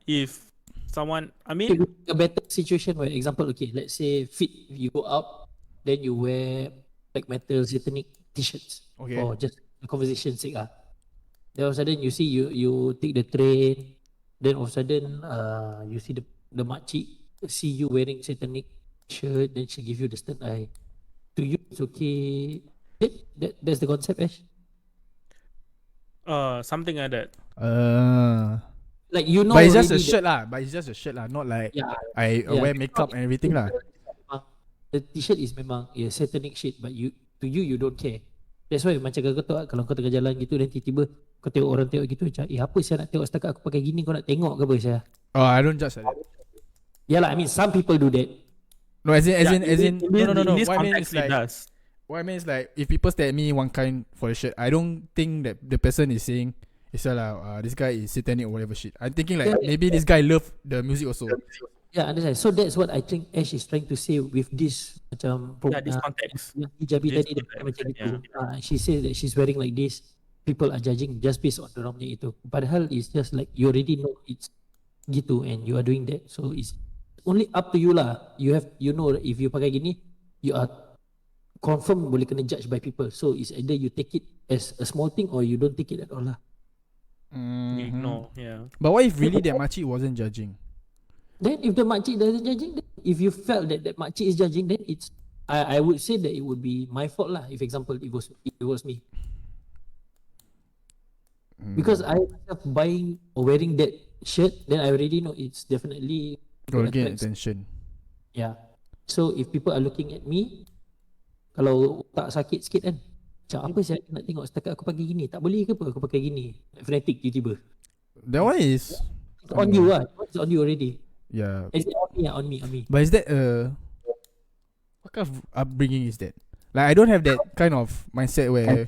Speaker 4: if someone, I
Speaker 2: Okay,
Speaker 4: mean,
Speaker 2: a better situation where, example, okay, let's say fit, you go out, then you wear black metal satanic t-shirts
Speaker 1: Okay.
Speaker 2: for just the conversation sake ah. Then all of a sudden you see you take the train, then all of a sudden you see the makcik see you wearing satanic shirt, then she give you the stern eye. To you it's okay. That's the concept, Ash.
Speaker 4: something like that.
Speaker 2: Like you know,
Speaker 1: But it's just a
Speaker 2: already
Speaker 1: shirt lah. But it's just a shirt lah. Not like
Speaker 2: Yeah.
Speaker 1: I
Speaker 2: Yeah.
Speaker 1: wear makeup and everything lah.
Speaker 2: The t-shirt is memang satanic shit, but you don't care. That's why macam kau tahu kalau kau tengah jalan gitu dan tiba-tiba kau tengok orang tengok gitu macam apa saya nak tengok setakat aku pakai gini, kau nak tengok ke apa saya?
Speaker 1: Oh, I don't judge like that.
Speaker 2: Yeah lah, I mean some people do that.
Speaker 1: No, as in,
Speaker 4: In
Speaker 1: no.
Speaker 4: this
Speaker 1: What I mean
Speaker 4: context,
Speaker 1: is like,
Speaker 4: it does.
Speaker 1: what I mean is like, if people stare at me one kind for a shirt, I don't think that the person is saying, it's this guy is satanic or whatever shit. I'm thinking like, maybe this guy love the music also.
Speaker 2: Yeah, understand. So that's what I think Ash is trying to say with this macam
Speaker 4: This context.
Speaker 2: yang hijabi
Speaker 4: This
Speaker 2: tadi dia
Speaker 4: context,
Speaker 2: macam gitu.
Speaker 4: yeah.
Speaker 2: She says that she's wearing like this. People are judging just based on dorang punya itu. Padahal it's just like you already know it's gitu and you are doing that. So it's only up to you lah. You know if you pakai gini, you are confirm boleh kena judge by people. So it's either you take it as a small thing or you don't take it at all lah.
Speaker 1: Mhm.
Speaker 4: No, yeah.
Speaker 1: But what if really that makcik wasn't judging?
Speaker 2: Then if the makcik doesn't judging, then if you felt that makcik is judging, then it's I would say that it would be my fault lah. If example it was me. Because I myself buying or wearing that shirt, then I already know it's definitely
Speaker 1: Gonna get
Speaker 2: attracts.
Speaker 1: attention.
Speaker 2: Yeah. So if people are looking at me, kalau tak sakit sikit kan, macam apa saya nak tengok setakat aku pakai gini, tak boleh ke apa aku pakai gini, fanatic tiba-tiba.
Speaker 1: That one is
Speaker 2: It's on you lah. It's on you already.
Speaker 1: yeah.
Speaker 2: Is it on me? Yeah, on me.
Speaker 1: But is that what kind of upbringing is that? Like I don't have that kind of mindset where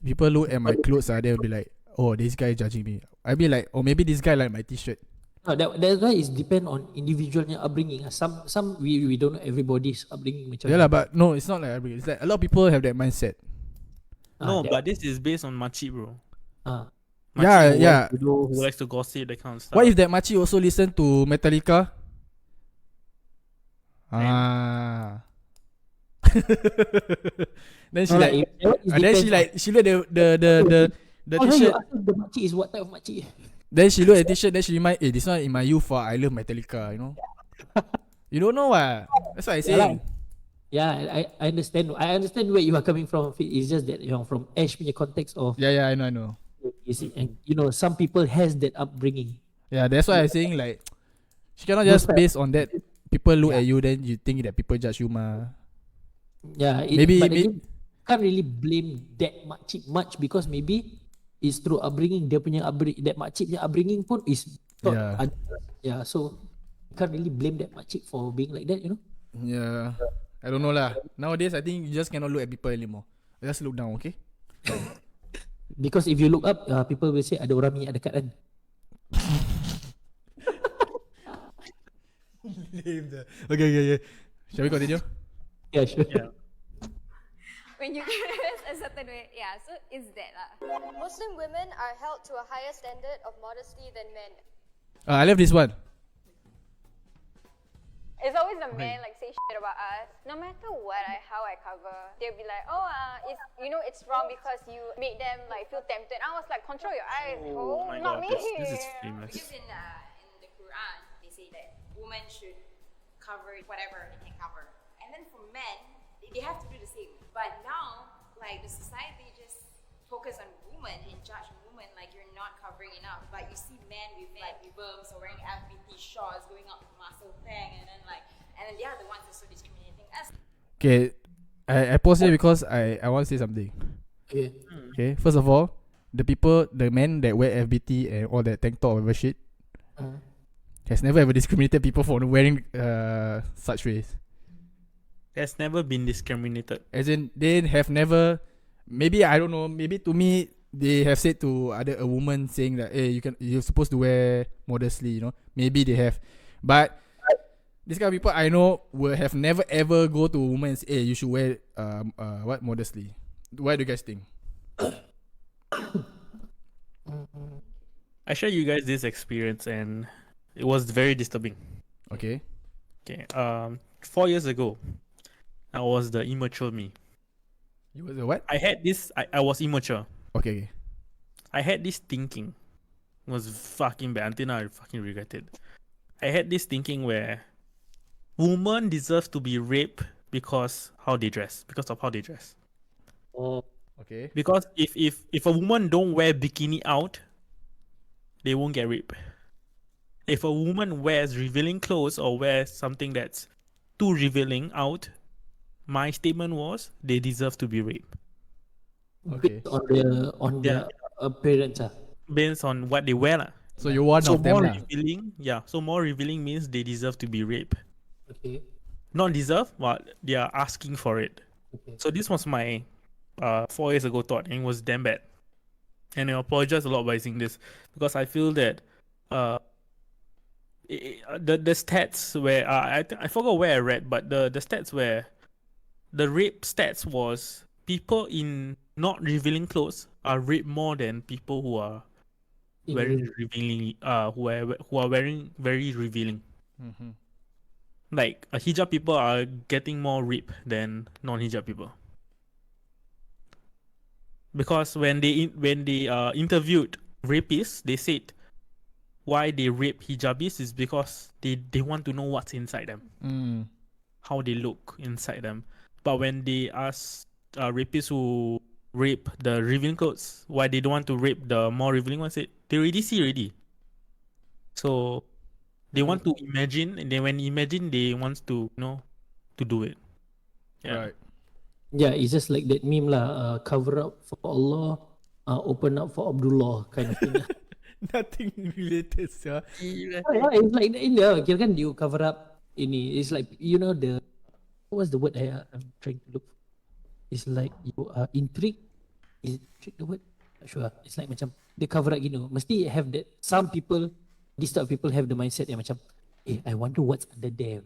Speaker 1: people look at my clothes they'll be like, oh, this guy judging me. I be like, oh, maybe this guy like my t-shirt.
Speaker 2: No, that's why it's depend on individualnya upbringing. Some we don't know everybody's upbringing macam.
Speaker 1: Yeah lah, but no, it's not like upbringing. It's like a lot of people have that mindset.
Speaker 4: No, but this is based on makcik, bro.
Speaker 1: Yeah,
Speaker 4: Makcik
Speaker 1: yeah.
Speaker 4: who likes to gossip, that kind of stuff.
Speaker 1: What if that makcik also listen to Metallica? Then she
Speaker 2: No,
Speaker 1: like,
Speaker 2: like, it
Speaker 1: then she
Speaker 2: depends
Speaker 1: like, she look at the
Speaker 2: Oh, no, you
Speaker 1: t-shirt.
Speaker 2: ask the makcik is what type of makcik?
Speaker 1: Then she look at the t-shirt. Then she remind, this one in my youth, I love Metallica. You know. You don't know what? That's what I say.
Speaker 2: Yeah, I understand. I understand where you are coming from. It's just that from Ash punya context of
Speaker 1: Yeah, I know.
Speaker 2: you see, and some people has that upbringing.
Speaker 1: Yeah, that's why I'm saying like, she cannot just based on that. People look at you, then you think that people judge you, ma.
Speaker 2: Yeah,
Speaker 1: Maybe-
Speaker 2: but again, can't really blame that makcik much because maybe it's through upbringing. Dia punya that makcik punya upbringing pun is
Speaker 1: Yeah.
Speaker 2: Yeah, so can't really blame that makcik for being like that, you know.
Speaker 1: Yeah, I don't know lah. Nowadays, I think you just cannot look at people anymore. Just look down, okay?
Speaker 2: Because if you look up, people will say ada orang minyak dekat kan.
Speaker 1: Okay. Shall we continue?
Speaker 2: Yeah, sure.
Speaker 4: Yeah.
Speaker 9: When you dress a certain way, yeah, so it's that lah.
Speaker 3: Muslim women are held to a higher standard of modesty than men.
Speaker 1: I love this one.
Speaker 6: It's always the men like say shit about us. No matter what, how I cover, they'll be like, oh, it's wrong because you made them like feel tempted. I was like, control your eyes,
Speaker 4: Oh my
Speaker 6: not
Speaker 4: god,
Speaker 6: me.
Speaker 4: this is famous.
Speaker 8: Because in the Quran, they say that women should cover whatever they can cover. And then for men, they have to do the same. But now, like the society just focus on women and judge women like you're not covering enough. But you see men with like berms or wearing FBT shorts going up with muscle thing, and then they are the ones that's so discriminating us.
Speaker 1: Okay, I pause here because I want to say something.
Speaker 2: Okay.
Speaker 1: Okay, first of all, the men that wear FBT and all that tank top or whatever shit has never ever discriminated people for wearing such ways.
Speaker 4: Has never been discriminated.
Speaker 1: As in, they have never. Maybe I don't know. Maybe to me, they have said to a woman saying that, hey, you're supposed to wear modestly. You know, maybe they have, but this kind of people I know will have never ever go to a woman and say, hey, you should wear modestly. What do you guys think?
Speaker 4: I share you guys this experience and it was very disturbing.
Speaker 1: Okay.
Speaker 4: 4 years ago, I was the immature me.
Speaker 1: You was the what?
Speaker 4: I had this. I was immature.
Speaker 1: Okay.
Speaker 4: I had this thinking. It was fucking bad. Until now, I fucking regret it. I had this thinking where women deserve to be raped because of how they dress.
Speaker 2: Oh.
Speaker 1: Okay.
Speaker 4: Because if a woman don't wear bikini out, they won't get raped. If a woman wears revealing clothes or wears something that's too revealing out, my statement was they deserve to be raped.
Speaker 1: Okay.
Speaker 2: On their appearance.
Speaker 4: Based on what they wear. lah.
Speaker 1: So you're one of them.
Speaker 4: More
Speaker 1: lah.
Speaker 4: revealing, so more revealing means they deserve to be raped.
Speaker 2: Okay.
Speaker 4: Not deserve, but they are asking for it.
Speaker 2: Okay.
Speaker 4: So this was my 4 years ago thought, and it was damn bad. And I apologize a lot by saying this because I feel that the stats where I forgot where I read, but the stats where the rape stats was people in not revealing clothes are raped more than people who are wearing revealing who are wearing very revealing.
Speaker 1: Mm-hmm.
Speaker 4: Like hijab people are getting more rape than non-hijab people. Because when they interviewed rapists, they said why they rape hijabis is because they want to know what's inside them, how they look inside them. But when they ask rapists who rape the revealing clothes why they don't want to rape the more revealing ones, they already see already. So they want to imagine, and then when imagine, they want to to do it. Yeah.
Speaker 1: Right.
Speaker 2: Yeah, it's just like that meme lah. Cover up for Allah, open up for Abdullah kind of thing.
Speaker 1: Nothing related, sir.
Speaker 2: It's like in there. Kira kan you cover up ini. It's like the what's the word I'm trying to look for? It's like you are intrigued. Is intrigued the word? Not sure. It's like macam they cover up Mesti have that. Some people, this type of people have the mindset yang macam, I wonder what's under there.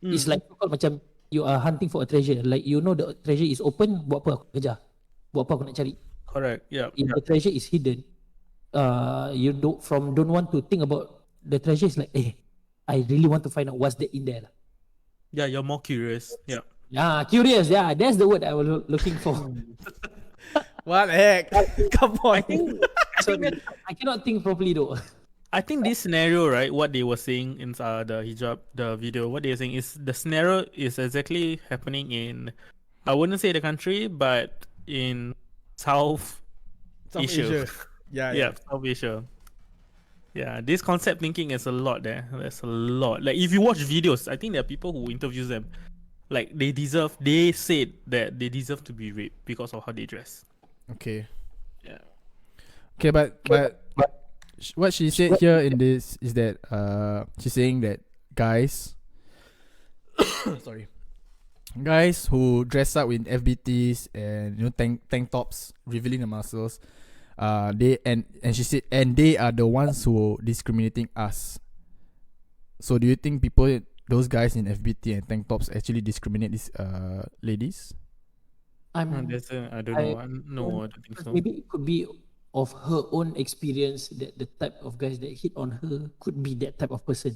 Speaker 2: It's like macam you are hunting for a treasure. Like the treasure is open. Buat apa aku kejar? Buat apa aku nak cari?
Speaker 4: Correct. Yeah.
Speaker 2: If the treasure is hidden, you don't want to think about the treasure. Is like, I really want to find out what's there in there.
Speaker 4: Yeah, you're more curious. Yeah.
Speaker 2: Yeah, curious. Yeah, that's the word I was looking for.
Speaker 1: What the heck? Come on.
Speaker 2: I cannot think properly though.
Speaker 4: I think this scenario, right, what they were saying in the hijab, the video, what they were saying is the scenario is exactly happening in, I wouldn't say the country, but in South Asia. Yeah, South Asia. Yeah, this concept thinking is a lot there. There's a lot. Like if you watch videos, I think there are people who interviews them. Like they said that they deserve to be raped because of how they dress.
Speaker 1: Okay.
Speaker 4: Yeah.
Speaker 1: Okay, but what she said here in this is that she's saying that guys guys who dress up in FBTs and tank tops revealing the muscles, and she said they are the ones who discriminating us. So do you think those guys in FBT and tank tops actually discriminate these ladies?
Speaker 4: I don't know. No, I don't think so.
Speaker 2: Maybe it could be of her own experience that the type of guys that hit on her could be that type of person.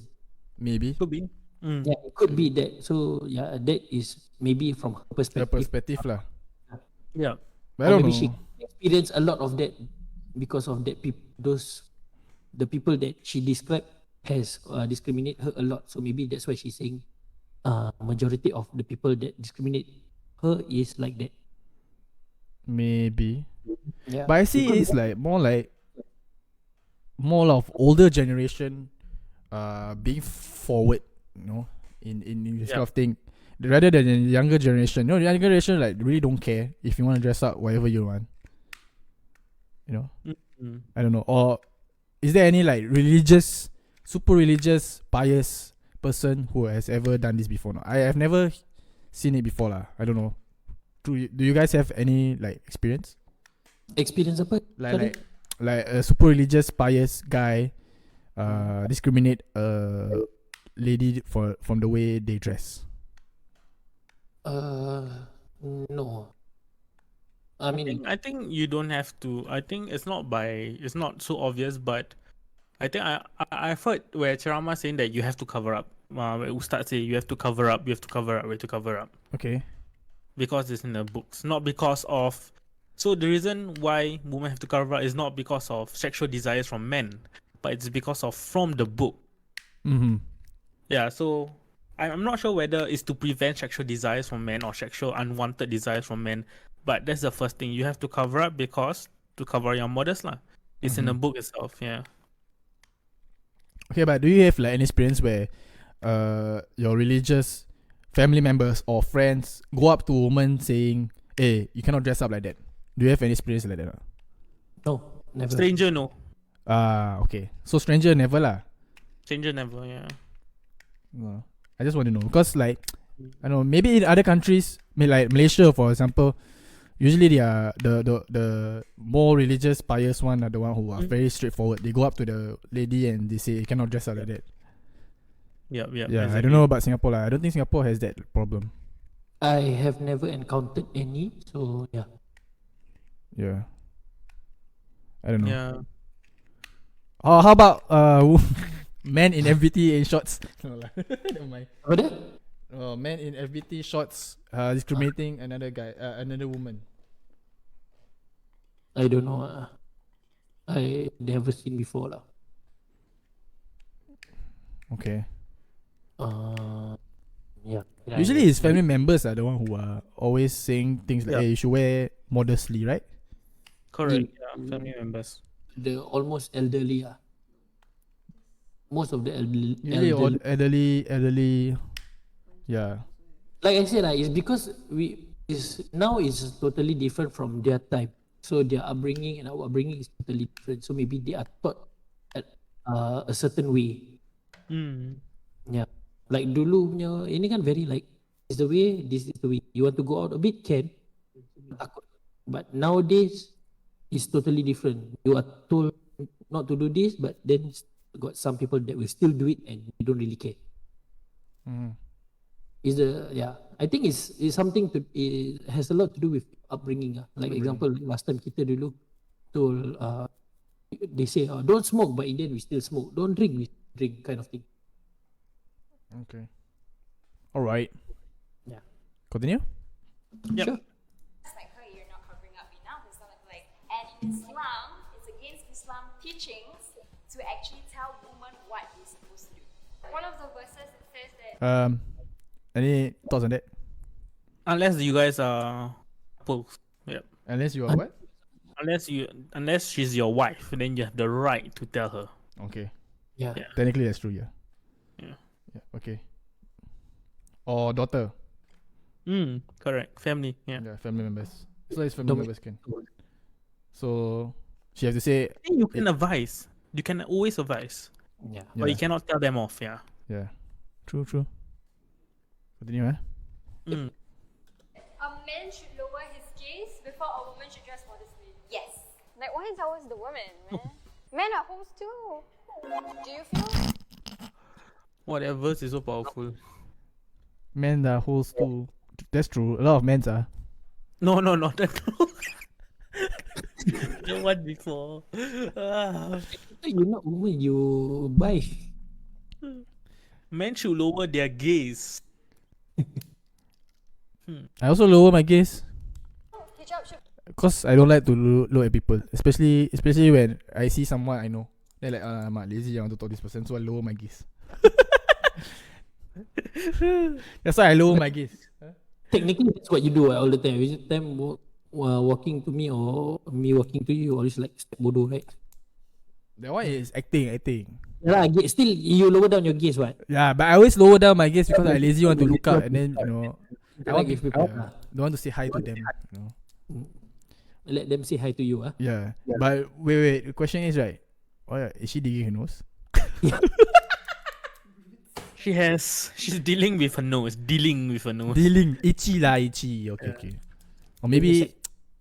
Speaker 1: Maybe.
Speaker 4: Could be.
Speaker 2: Yeah, it could be that. So yeah, that is maybe from her
Speaker 1: The
Speaker 2: perspective.
Speaker 1: perspective lah.
Speaker 4: Yeah.
Speaker 1: But I
Speaker 2: Or
Speaker 1: don't
Speaker 2: maybe she
Speaker 1: know.
Speaker 2: experienced a lot of that because of that. The people that she described has discriminate her a lot. So maybe that's why she's saying, majority of the people that discriminate her is like that.
Speaker 1: Maybe.
Speaker 2: Yeah.
Speaker 1: But I see it's like more of older generation being forward, you know, in this kind of thing, rather than the younger generation. You know, the younger generation like really don't care if you want to dress up whatever you want. You know, I don't know. Or is there any like super religious, pious person who has ever done this before? No, I have never seen it before lah. I don't know. Do you guys have any like experience?
Speaker 2: Experience apa? Sorry?
Speaker 1: Like a super religious, pious guy discriminate a lady from the way they dress?
Speaker 2: No.
Speaker 4: I think you don't have to. I think it's not so obvious, but I think I've heard where Ceramah saying that you have to cover up. Ustad say you have to cover up, you have to cover up.
Speaker 1: Okay.
Speaker 4: Because it's in the books, not because of. So the reason why women have to cover up is not because of sexual desires from men, but it's because of from the book.
Speaker 1: Mm-hmm.
Speaker 4: Yeah, so I'm not sure whether it's to prevent sexual desires from men or sexual unwanted desires from men, but that's the first thing. You have to cover up because to cover your modest lah. It's in the book itself, yeah.
Speaker 1: Okay, but do you have like any experience where your religious family members or friends go up to a woman saying, "Hey, you cannot dress up like that"? Do you have any experience like that?
Speaker 2: No, never.
Speaker 4: Stranger, no.
Speaker 1: Okay. So stranger never lah.
Speaker 4: Stranger never, yeah.
Speaker 1: No. I just want to know because like I don't know, maybe in other countries, like Malaysia for example, usually they are the more religious, pious one are the one who are very straightforward. They go up to the lady and they say you cannot dress up like that.
Speaker 4: Yeah.
Speaker 1: Yeah,
Speaker 4: Exactly.
Speaker 1: I don't know about Singapore lah. I don't think Singapore has that problem.
Speaker 2: I have never encountered any. So yeah.
Speaker 1: Yeah. I don't know.
Speaker 4: Yeah.
Speaker 1: How about men in FBT in shorts? No lah. Never mind.
Speaker 2: What that?
Speaker 1: Men in FBT shorts discriminating another guy, another woman.
Speaker 2: I don't know. I never seen before lah.
Speaker 1: Okay.
Speaker 2: Yeah.
Speaker 1: Usually his family members are the one who are always saying things like, "Hey, you should wear modestly," right?
Speaker 4: Correct. Yeah, family members.
Speaker 2: The almost elderly most of the elderly.
Speaker 1: Elderly. Yeah.
Speaker 2: Like I said, it's because now is totally different from their time. So their upbringing and our upbringing is totally different. So maybe they are taught at a certain way. Yeah. Like dulu punya ini kan very like this is the way. You want to go out a bit can. Takut. But nowadays it's totally different. You are told not to do this, but then got some people that will still do it and they don't really care. I think it's something it has a lot to do with upbringing. Like example, last time kita dulu told they say don't smoke, but in the end we still smoke. Don't drink, we drink, kind of thing.
Speaker 1: Okay. All right.
Speaker 2: Yeah.
Speaker 1: Continue.
Speaker 4: Yep.
Speaker 2: Sure.
Speaker 8: It's like her, you're not covering up enough. It's not like, and in Islam, it's against Islam teachings to actually tell women what you're supposed to do.
Speaker 3: One of the verses it says that
Speaker 1: Any thoughts on that?
Speaker 4: Unless you guys are couples. Yep.
Speaker 1: Unless you are what?
Speaker 4: Unless she's your wife, then you have the right to tell her.
Speaker 1: Okay.
Speaker 2: Yeah.
Speaker 1: Technically that's true, yeah.
Speaker 4: Yeah.
Speaker 1: Okay. Or daughter.
Speaker 4: Correct. Family. Yeah.
Speaker 1: Yeah, family members. So it's family members can. So she has to say
Speaker 4: You can advise. You can always advise.
Speaker 2: Yeah.
Speaker 4: But you cannot tell them off, yeah.
Speaker 1: Yeah. True. Continue,
Speaker 3: a man should lower his gaze before a woman should dress modestly.
Speaker 8: Yes.
Speaker 6: Like, why is always the woman, man? Men are hoes too. Do you feel?
Speaker 4: What, that verse is so powerful.
Speaker 1: Men are hoes too. That's true. A lot of men are.
Speaker 4: No, not that. The one before.
Speaker 2: You're not woman, you buy.
Speaker 4: Men should lower their gaze.
Speaker 1: I also lower my gaze
Speaker 9: Hijab should
Speaker 1: because I don't like to look at people, especially when I see someone I know. They're like, I'm lazy, I want to talk to this person, so I lower my gaze. That's why I lower my gaze.
Speaker 2: Technically, that's what you do all the time. Every time walking to me or me walking to you, always like step bodoh, right?
Speaker 1: That one is acting.
Speaker 2: Yeah, still you lower down your gaze, what?
Speaker 1: Yeah, but I always lower down my gaze because I lazy want to look up and then I want
Speaker 2: Like if
Speaker 1: to,
Speaker 2: people
Speaker 1: don't want to say hi to them.
Speaker 2: let them say hi to you, ah.
Speaker 1: Yeah. But wait. The question is right. Is she digging her nose?
Speaker 4: She's dealing with her nose. Dealing.
Speaker 1: Itchy. Okay. Or maybe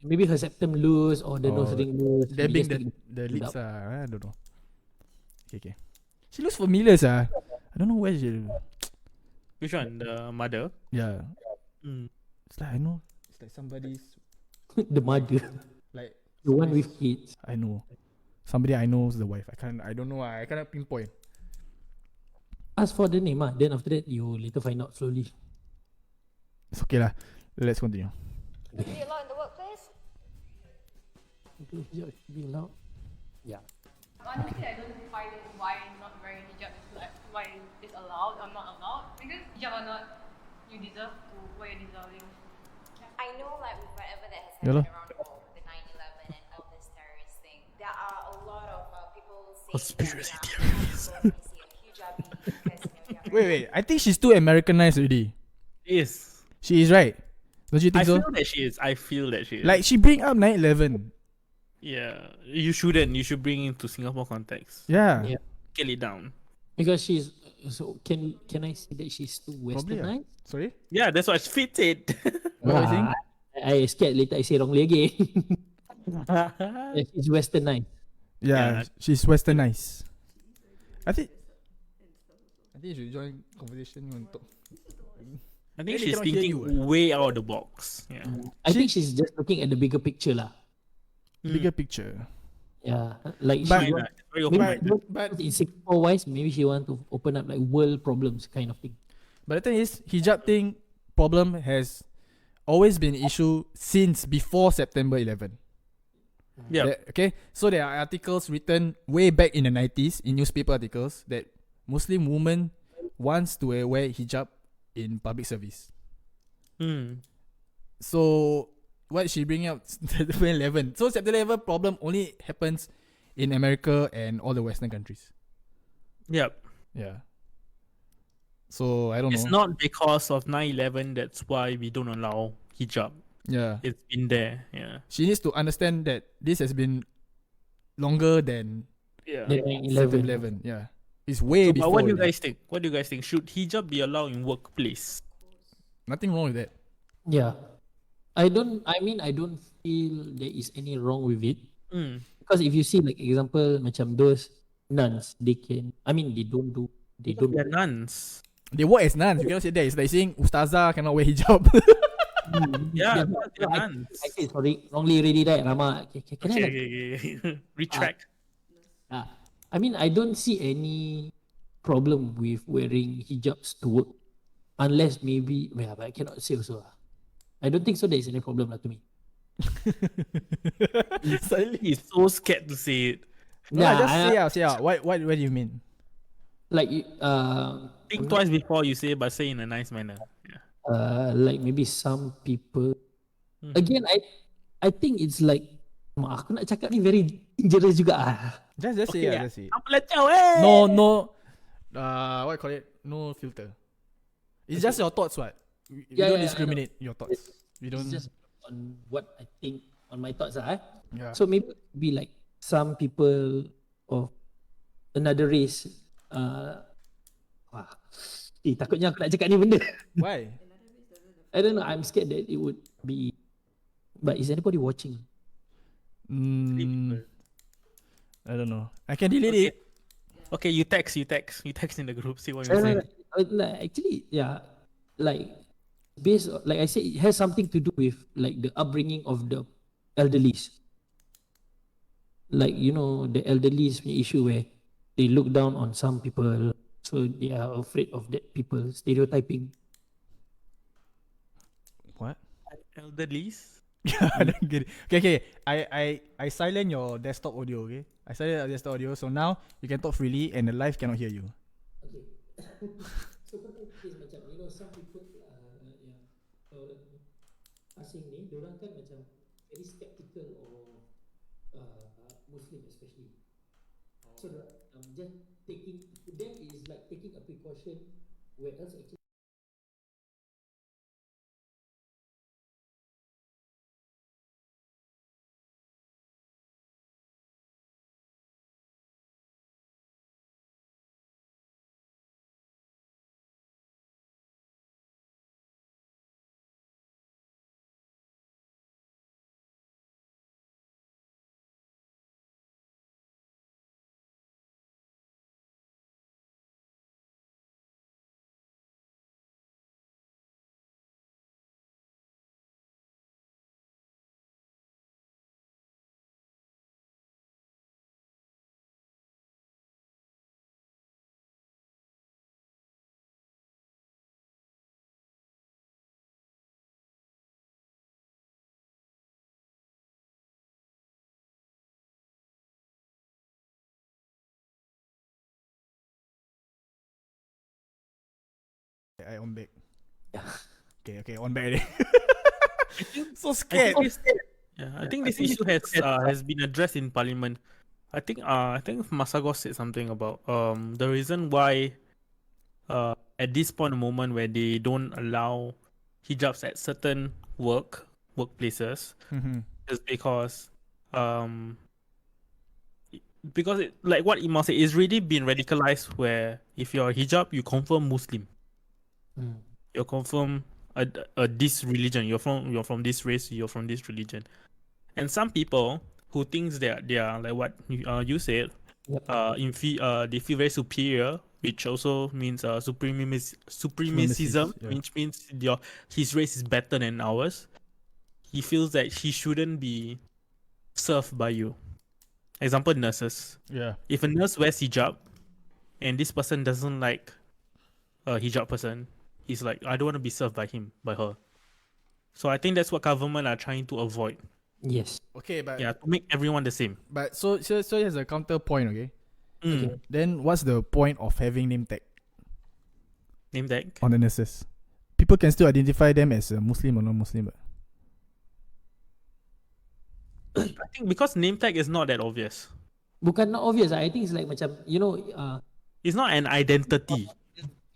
Speaker 2: Maybe her septum loose or the nose ring loose.
Speaker 1: dabbing the lips. I don't know. Okay. She looks familiar, sir. I don't know where she.
Speaker 4: Which one? The mother?
Speaker 1: Yeah.
Speaker 4: Mm.
Speaker 1: It's like I know. It's like somebody's
Speaker 2: the mother,
Speaker 1: like
Speaker 2: the one with kids.
Speaker 1: I know. Somebody I know is the wife. I don't know. I cannot pinpoint.
Speaker 2: Ask for the name, then after that you later find out slowly.
Speaker 1: It's okay lah. Let's continue.
Speaker 9: be allowed in the workplace.
Speaker 2: Hijab should be allowed. Yeah.
Speaker 3: Honestly, I don't find it why not wearing hijab is like why it's allowed or not allowed, because hijab or not, you deserve to what you're deserving.
Speaker 8: I know, like, with whatever that has
Speaker 1: Yeah
Speaker 8: happened
Speaker 1: lah.
Speaker 8: around the world, the 9/11 and all this terrorist thing, there are a lot of people saying
Speaker 1: Conspiracy
Speaker 8: that they are hijabi because, they are very
Speaker 1: Wait. I think she's too Americanized already.
Speaker 4: Yes.
Speaker 1: She is right. Don't you think
Speaker 4: I
Speaker 1: so?
Speaker 4: feel that she is.
Speaker 1: Like she bring up 9/11.
Speaker 4: Yeah. You shouldn't. You should bring it to Singapore context.
Speaker 1: Yeah.
Speaker 2: Yeah.
Speaker 4: Scale it down.
Speaker 2: Because she's so can I say that she's too
Speaker 1: Probably,
Speaker 2: westernized?
Speaker 1: Sorry.
Speaker 4: Yeah, that's what fits it.
Speaker 1: What are you saying?
Speaker 2: I scared later I say wrongly again. Yeah, she's westernized.
Speaker 1: Yeah, she's westernized. I think you should join conversation on top.
Speaker 4: I think
Speaker 1: They
Speaker 4: she's
Speaker 1: cannot hear
Speaker 4: thinking
Speaker 1: you.
Speaker 4: way out of the box. Yeah.
Speaker 2: I think she's just looking at the bigger picture lah.
Speaker 1: Bigger picture.
Speaker 2: Yeah, like
Speaker 1: But-
Speaker 2: she want,
Speaker 4: Very
Speaker 2: maybe
Speaker 4: open-minded.
Speaker 1: But
Speaker 2: in Singapore wise, maybe she want to open up like world problems kind of thing.
Speaker 1: the thing is, hijab thing problem has always been an issue since before September 11.
Speaker 4: Yeah.
Speaker 1: Okay, so there are articles written way back in the 90s in newspaper articles that Muslim woman wants to wear hijab in public service. So what she bringing up September 11? So September 11 problem only happens in America and all the Western countries.
Speaker 4: Yep.
Speaker 1: Yeah. So I don't
Speaker 4: It's
Speaker 1: know.
Speaker 4: not because of 9/11 that's why we don't allow hijab.
Speaker 1: Yeah.
Speaker 4: It's been there. Yeah.
Speaker 1: She needs to understand that this has been longer than
Speaker 4: Yeah.
Speaker 2: The
Speaker 1: September
Speaker 2: 9/11.
Speaker 1: 11. Yeah. It's way
Speaker 4: But
Speaker 1: before.
Speaker 4: what do you
Speaker 1: already.
Speaker 4: guys think? What do you guys think? Should hijab be allowed in workplace?
Speaker 1: Nothing wrong with that.
Speaker 2: Yeah, I don't feel there is any wrong with it. Because if you see like example macam those nuns, they don't
Speaker 4: They're nuns.
Speaker 1: They work as nuns. You cannot say that. It's like saying Ustazah cannot wear hijab.
Speaker 4: Yeah,
Speaker 2: but
Speaker 4: they're nuns.
Speaker 2: I say sorry, wrongly already right, Rama. Can I like,
Speaker 4: Okay. Retract.
Speaker 2: I don't see any problem with wearing hijabs to work, unless maybe but I cannot say also. I don't think so. There is any problem to me.
Speaker 1: Suddenly.
Speaker 4: He's so scared to say it.
Speaker 1: No, just say out. What do you mean?
Speaker 2: Like
Speaker 4: Think twice before you say, but say in a nice manner. Yeah.
Speaker 2: like maybe some people. Again, I think it's like aku nak cakap ni very dangerous juga.
Speaker 1: Just say
Speaker 4: Okay,
Speaker 1: just say.
Speaker 4: Apa lecau, eh?
Speaker 1: No. What you call it? No filter. It's just your thoughts. What? We don't discriminate your thoughts. We don't.
Speaker 2: It's just on what I think on my thoughts
Speaker 1: Yeah.
Speaker 2: So maybe be like some people of another race. Takutnya aku nak cakap ni benda.
Speaker 1: Why?
Speaker 2: I don't know. I'm scared that it would be. But is anybody watching?
Speaker 1: I don't know. I can delete it.
Speaker 4: Okay, you text in the group. See what you
Speaker 2: No,
Speaker 4: say.
Speaker 2: actually, yeah, like based like I said, it has something to do with like the upbringing of the elderlies. Like the elderlies punya issue where they look down on some people, so so they are afraid of that people stereotyping.
Speaker 1: What?
Speaker 4: Elderlies.
Speaker 1: I don't get it. Okay. I silent your desktop audio. Okay. I silent your desktop audio. So now you can talk freely, and the live cannot hear you.
Speaker 2: Okay. So case macam some people yang orang asing ni, diorang kan macam very skeptical of Muslim especially. So just taking to them is like taking a precaution, where else actually.
Speaker 1: I on back. Okay, on back. So scared.
Speaker 4: I think this issue has been addressed in Parliament. I think Masagos said something about the reason why at this point in moment where they don't allow hijabs at certain workplaces is because it, like what Imam said, it's really been radicalized where if you're a hijab, you confirm Muslim. You're confirm a this religion. You're from this race. You're from this religion. And some people who thinks they are like what you said, they feel very superior, which also means supremacism,
Speaker 1: yeah.
Speaker 4: which means his race is better than ours. He feels that he shouldn't be served by you. Example, nurses.
Speaker 1: Yeah.
Speaker 4: If a nurse wears hijab, and this person doesn't like a hijab person, he's like, I don't want to be served by her. So I think that's what government are trying to avoid.
Speaker 2: Yes.
Speaker 1: Okay, but
Speaker 4: Yeah, to make everyone the same.
Speaker 1: but so here's a counterpoint. Okay.
Speaker 4: Okay.
Speaker 1: Then what's the point of having name tag
Speaker 4: Name tag.
Speaker 1: on the nurses? People can still identify them as a Muslim or non-Muslim.
Speaker 4: I think because name tag is not that obvious.
Speaker 2: Bukan not obvious. I think it's like macam
Speaker 4: It's not an identity.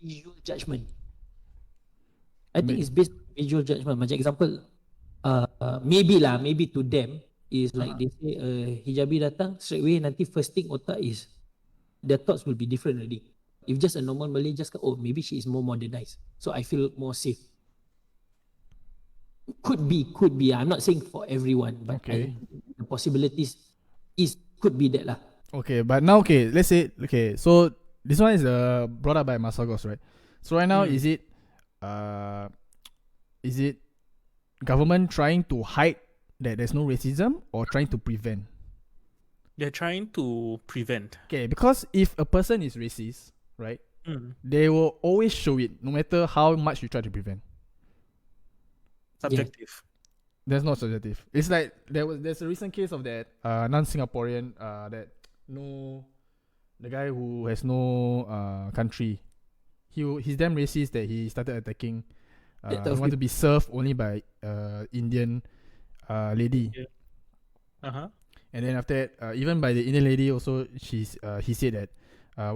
Speaker 2: visual judgment. I think it's based on visual judgment. Macam example, maybe to them is like they say hijabi datang straight away, nanti first thing otak is their thoughts will be different already. If just a normal Malay just maybe she is more modernized, so I feel more safe. Could be. I'm not saying for everyone, but
Speaker 1: Okay.
Speaker 2: the possibilities could be that lah.
Speaker 1: Okay, but now let's say so this one is brought up by Masagos, right? So right now is it government trying to hide that there's no racism or trying to prevent?
Speaker 4: They're trying to prevent.
Speaker 1: Okay, because if a person is racist, right, they will always show it, no matter how much you try to prevent.
Speaker 4: Subjective.
Speaker 1: That's not subjective. It's like there's a recent case of that non-Singaporean the guy who has no country. He's damn racist that he started attacking. He want to be served only by Indian lady.
Speaker 4: Yeah.
Speaker 1: And then after that, even by the Indian lady also, he said that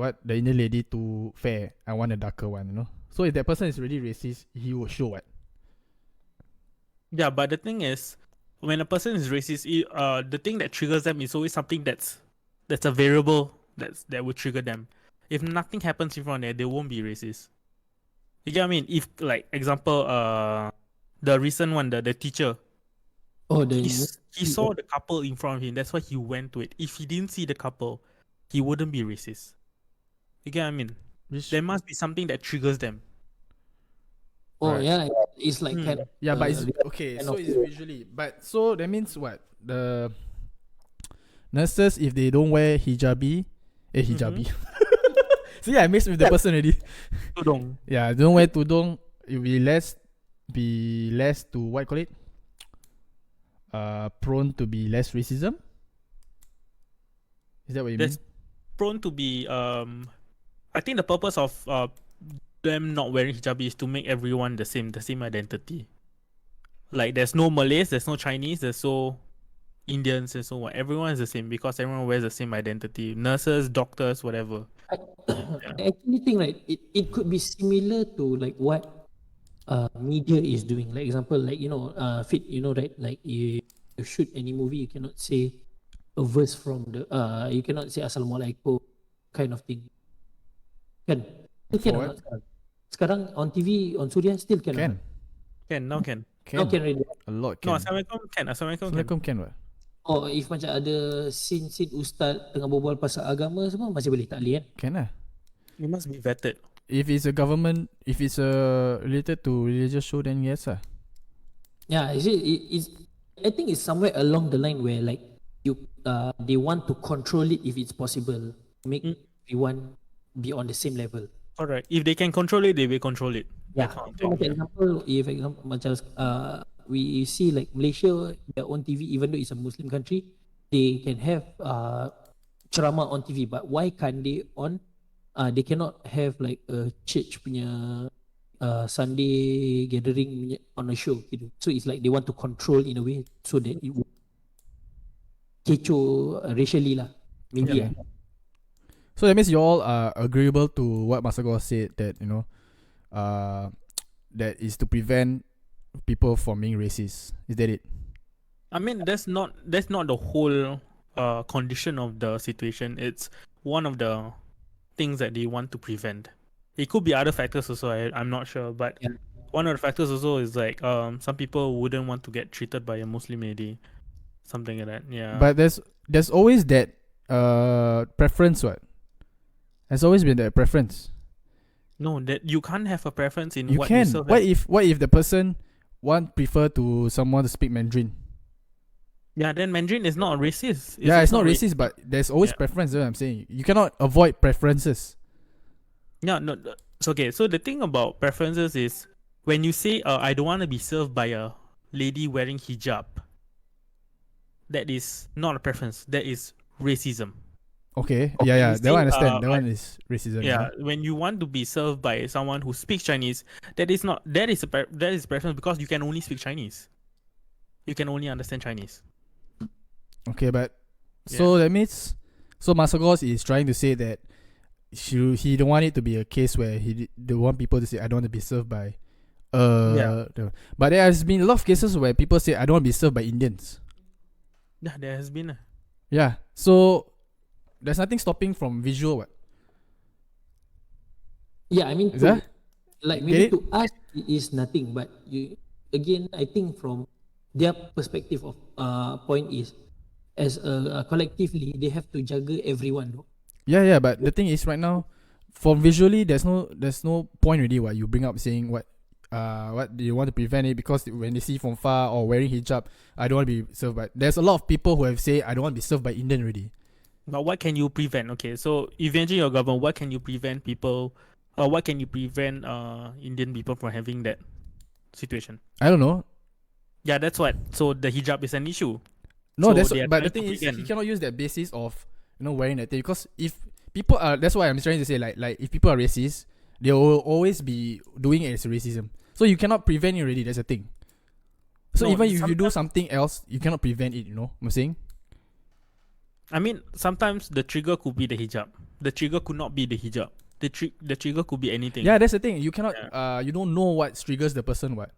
Speaker 1: what the Indian lady too fair. I want a darker one, you know. So if that person is really racist, he will show what.
Speaker 4: Yeah, but the thing is, when a person is racist, the thing that triggers them is always something that's a variable that would trigger them. If nothing happens in front of them, they won't be racist. You get what I mean? If, like, example, the recent one, the teacher, he saw the couple in front of him. That's why he went to it. If he didn't see the couple, he wouldn't be racist. You get what I mean? There must be something that triggers them.
Speaker 2: Oh yeah, it's like kind of,
Speaker 1: yeah, but it's okay. So it's visually, but so that means what? The nurses, if they don't wear hijabi, See, I mixed with the person already.
Speaker 4: Tudung.
Speaker 1: Yeah, don't wear tudung. You'll be less to what call it? Prone to be less racism. Is that what you mean?
Speaker 4: That's prone to be I think the purpose of them not wearing hijab is to make everyone the same identity. Like there's no Malays, there's no Chinese, there's no Indians, and so on. Everyone is the same because everyone wears the same identity. Nurses, doctors, whatever.
Speaker 2: I actually think it could be similar to like what media is doing. Like example, like Fit, right? Like you shoot any movie, you cannot say a verse from the you cannot say Assalamualaikum kind of thing. Can still can or not sekarang? Sekarang on TV on Suria still can.
Speaker 1: Can.
Speaker 4: Now can.
Speaker 2: Now can already.
Speaker 1: A lot
Speaker 4: No,
Speaker 1: can.
Speaker 4: Assalamualaikum can.
Speaker 1: What?
Speaker 2: Oh, if macam ada scene ustaz tengah berbual pasal agama semua masih boleh, tak boleh kan?
Speaker 1: Can lah.
Speaker 4: You must be vetted.
Speaker 1: If it's related to religious show, then yes lah.
Speaker 2: Yeah, I think it's somewhere along the line where like they want to control it if it's possible, make everyone be on the same level.
Speaker 4: Alright, if they can control it, they will control it.
Speaker 2: Yeah. So, for example, macam we see like Malaysia, their own TV, even though it's a Muslim country, they can have ceramah on TV. But why can't they they cannot have like a church punya Sunday gathering on a show gitu. So it's like they want to control in a way so that it will kecoh racially lah. Maybe.
Speaker 1: Yeah. So that means you all are agreeable to what Masagos said, that that is to prevent people from being racist. Is that it?
Speaker 4: I mean, that's not the whole condition of the situation. It's one of the things that they want to prevent. It could be other factors also. I'm not sure, but one of the factors also is like some people wouldn't want to get treated by a Muslim lady, something like that. Yeah.
Speaker 1: But there's always that preference. What? There's always been that preference.
Speaker 4: No, that you can't have a preference in
Speaker 1: You
Speaker 4: what
Speaker 1: can.
Speaker 4: you serve.
Speaker 1: What if the person prefer to someone to speak Mandarin?
Speaker 4: Yeah, then Mandarin is not racist.
Speaker 1: It's not racist, but there's always preference. That's what I'm saying. You cannot avoid preferences.
Speaker 4: Yeah, no. It's okay. So the thing about preferences is when you say, "I don't want to be served by a lady wearing hijab," that is not a preference. That is racism.
Speaker 1: Okay. Yeah. That one I understand. That one is racism.
Speaker 4: Yeah, when you want to be served by someone who speaks Chinese, that is preference because you can only speak Chinese. You can only understand Chinese.
Speaker 1: Okay, but so that means Masagos is trying to say that he don't want it to be a case where he don't want people to say I don't want to be served by but there has been a lot of cases where people say I don't want to be served by Indians.
Speaker 4: Yeah, there has been.
Speaker 1: Yeah. So there's nothing stopping from visual what?
Speaker 2: Yeah, I mean like maybe to us it is nothing, but again I think from their perspective of point is as a collectively they have to juggle everyone though.
Speaker 1: Yeah, but the thing is right now from visually there's no point really what you bring up saying what do you want to prevent it because when they see from far or wearing hijab I don't want to be served by. There's a lot of people who have said I don't want to be served by Indian already.
Speaker 4: But what can you prevent? Okay, so eventually your government, what can you prevent people? What can you prevent Indian people from having that situation?
Speaker 1: I don't know.
Speaker 4: Yeah, that's what. So the hijab is an issue.
Speaker 1: No,
Speaker 4: so
Speaker 1: but the thing is, he cannot use that basis of wearing that thing because if people are, that's why I'm trying to say like if people are racist, they will always be doing it as racism. So you cannot prevent it already. That's the thing. So even if you do something else, you cannot prevent it. You know what I'm saying?
Speaker 4: I mean, sometimes the trigger could be the hijab. The trigger could not be the hijab. The trigger could be anything.
Speaker 1: Yeah, that's the thing. You cannot. You don't know what triggers the person. What?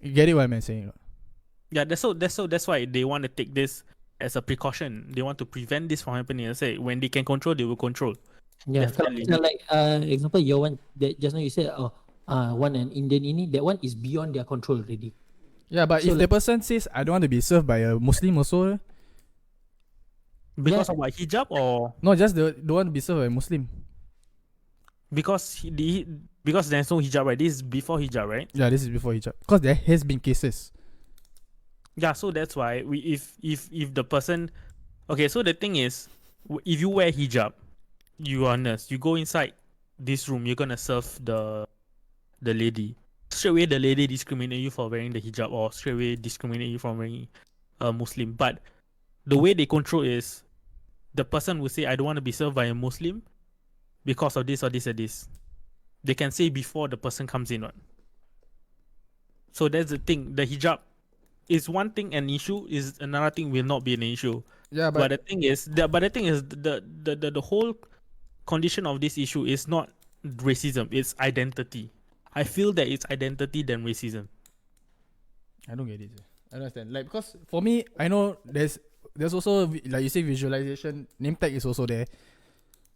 Speaker 1: You get it? What I'm saying?
Speaker 4: Yeah, that's why they want to take this as a precaution. They want to prevent this from happening. I say when they can control, they will control.
Speaker 2: Yeah,
Speaker 4: definitely.
Speaker 2: So like example, your one that just now you said, one an Indian ini, that one is beyond their control already.
Speaker 1: Yeah, but so if the person says I don't want to be served by a Muslim also.
Speaker 4: Because of what, hijab or
Speaker 1: no? Just don't want to be served by a Muslim.
Speaker 4: Because because there's no hijab, right? This is before hijab, right?
Speaker 1: Yeah, this is before hijab. Because there has been cases.
Speaker 4: Yeah, so that's why if the person, okay, so the thing is, if you wear hijab, you are a nurse. You go inside this room. You're gonna serve the lady. Straight away, the lady discriminate you for wearing the hijab, or straight away discriminate you for wearing a Muslim. But the way they control is the person will say, "I don't want to be served by a Muslim because of this or this or this." They can say before the person comes in. Right? So that's the thing. The hijab is one thing, an issue is another thing will not be an issue.
Speaker 1: Yeah,
Speaker 4: But
Speaker 1: but
Speaker 4: the thing is, the whole condition of this issue is not racism. It's identity. I feel that it's identity than racism.
Speaker 1: I don't get it. I don't understand. Like, because for me, I know there's also like you say visualization. Name tag is also there.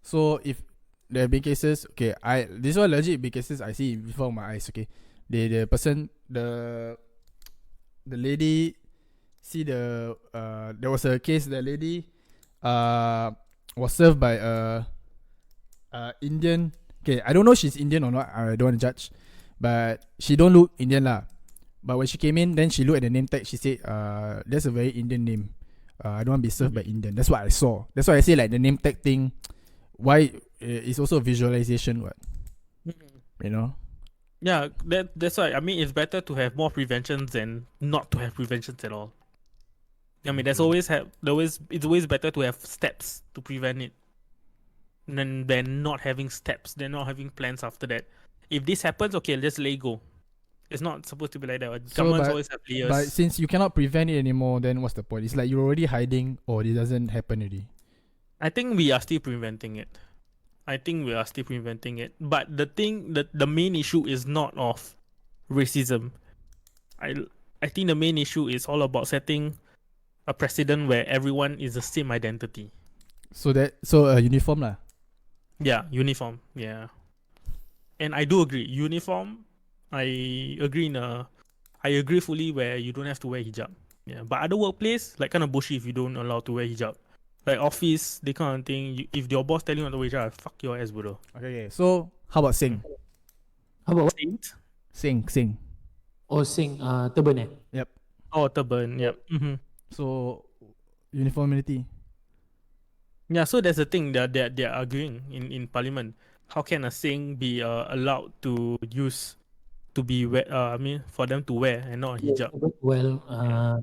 Speaker 1: So if there have been cases, okay, this one legit big cases I see before my eyes. Okay, the person the lady see there was a case, the lady was served by a Indian. Okay, I don't know she's Indian or not. I don't want to judge, but she don't look Indian lah. But when she came in, then she looked at the name tag. She said, "That's a very Indian name. I don't want to be served by Indian." That's what I saw. That's why I say like the name tag thing. Why it's also a visualization, what you know?
Speaker 4: Yeah, that's why. I mean, it's better to have more preventions than not to have preventions at all. I mean, it's always better to have steps to prevent it than not having steps, than not having plans after that. If this happens, okay, just let it go. It's not supposed to be like that. Governments always have layers.
Speaker 1: But since you cannot prevent it anymore, then what's the point? It's like you're already hiding, or it doesn't happen already.
Speaker 4: I think we are still preventing it. But the thing, the main issue is not of racism. I think the main issue is all about setting a precedent where everyone is the same identity.
Speaker 1: So uniform lah.
Speaker 4: Yeah, uniform. Yeah, and I do agree. Uniform, I agree fully where you don't have to wear hijab. Yeah, but other workplace, like kind of bushy if you don't allow to wear hijab. Like office, they kind of thing. If your boss telling you not to wear hijab, fuck your ass, bro.
Speaker 1: Okay. So how about sing?
Speaker 2: How about what?
Speaker 1: Sing.
Speaker 2: Oh, sing turban eh?
Speaker 1: Yep.
Speaker 4: Oh, turban. Yep. Mm-hmm.
Speaker 1: So uniformity.
Speaker 4: Yeah, so that's the thing that they're arguing in parliament. How can a sing be allowed to use to be for them to wear and not a hijab?
Speaker 2: Well,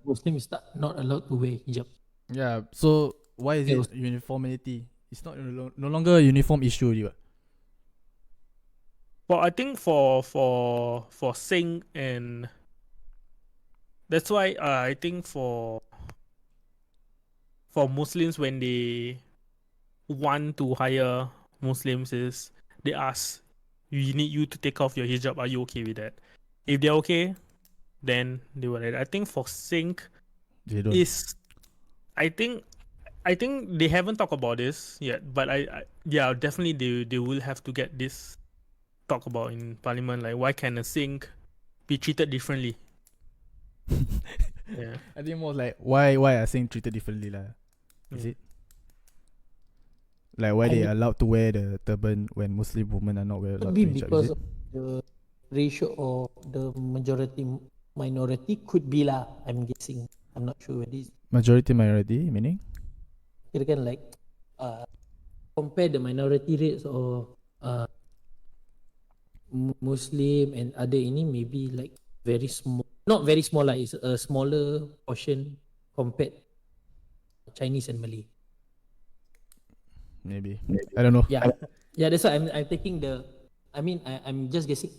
Speaker 2: Muslims not allowed to wear hijab.
Speaker 1: Yeah. So why is it uniformity? It's not no longer a uniform issue already.
Speaker 4: Well, I think for sing, and that's why I think for Muslims, when they want to hire Muslims, is they ask, "We need you to take off your hijab. Are you okay with that?" If they're okay, then they will. I think for sing
Speaker 1: They don't.
Speaker 4: I think they haven't talked about this yet, but yeah, definitely they will have to get this talk about in parliament. Like, why can a sing be treated differently? Yeah,
Speaker 1: I think more like why are sing treated differently lah? Is it? Like why they are allowed to wear the turban when Muslim women are not allowed to
Speaker 2: Could be
Speaker 1: hijab?
Speaker 2: because of the ratio or the majority minority. Could be lah. I'm guessing. I'm not sure whether it's
Speaker 1: Majority minority meaning?
Speaker 2: kira kan like compare the minority rates or Muslim and other ini maybe like very small, not very small lah, it's a smaller portion compared Chinese and Malay.
Speaker 1: Maybe. I don't know.
Speaker 2: Yeah, that's why I'm taking I'm just guessing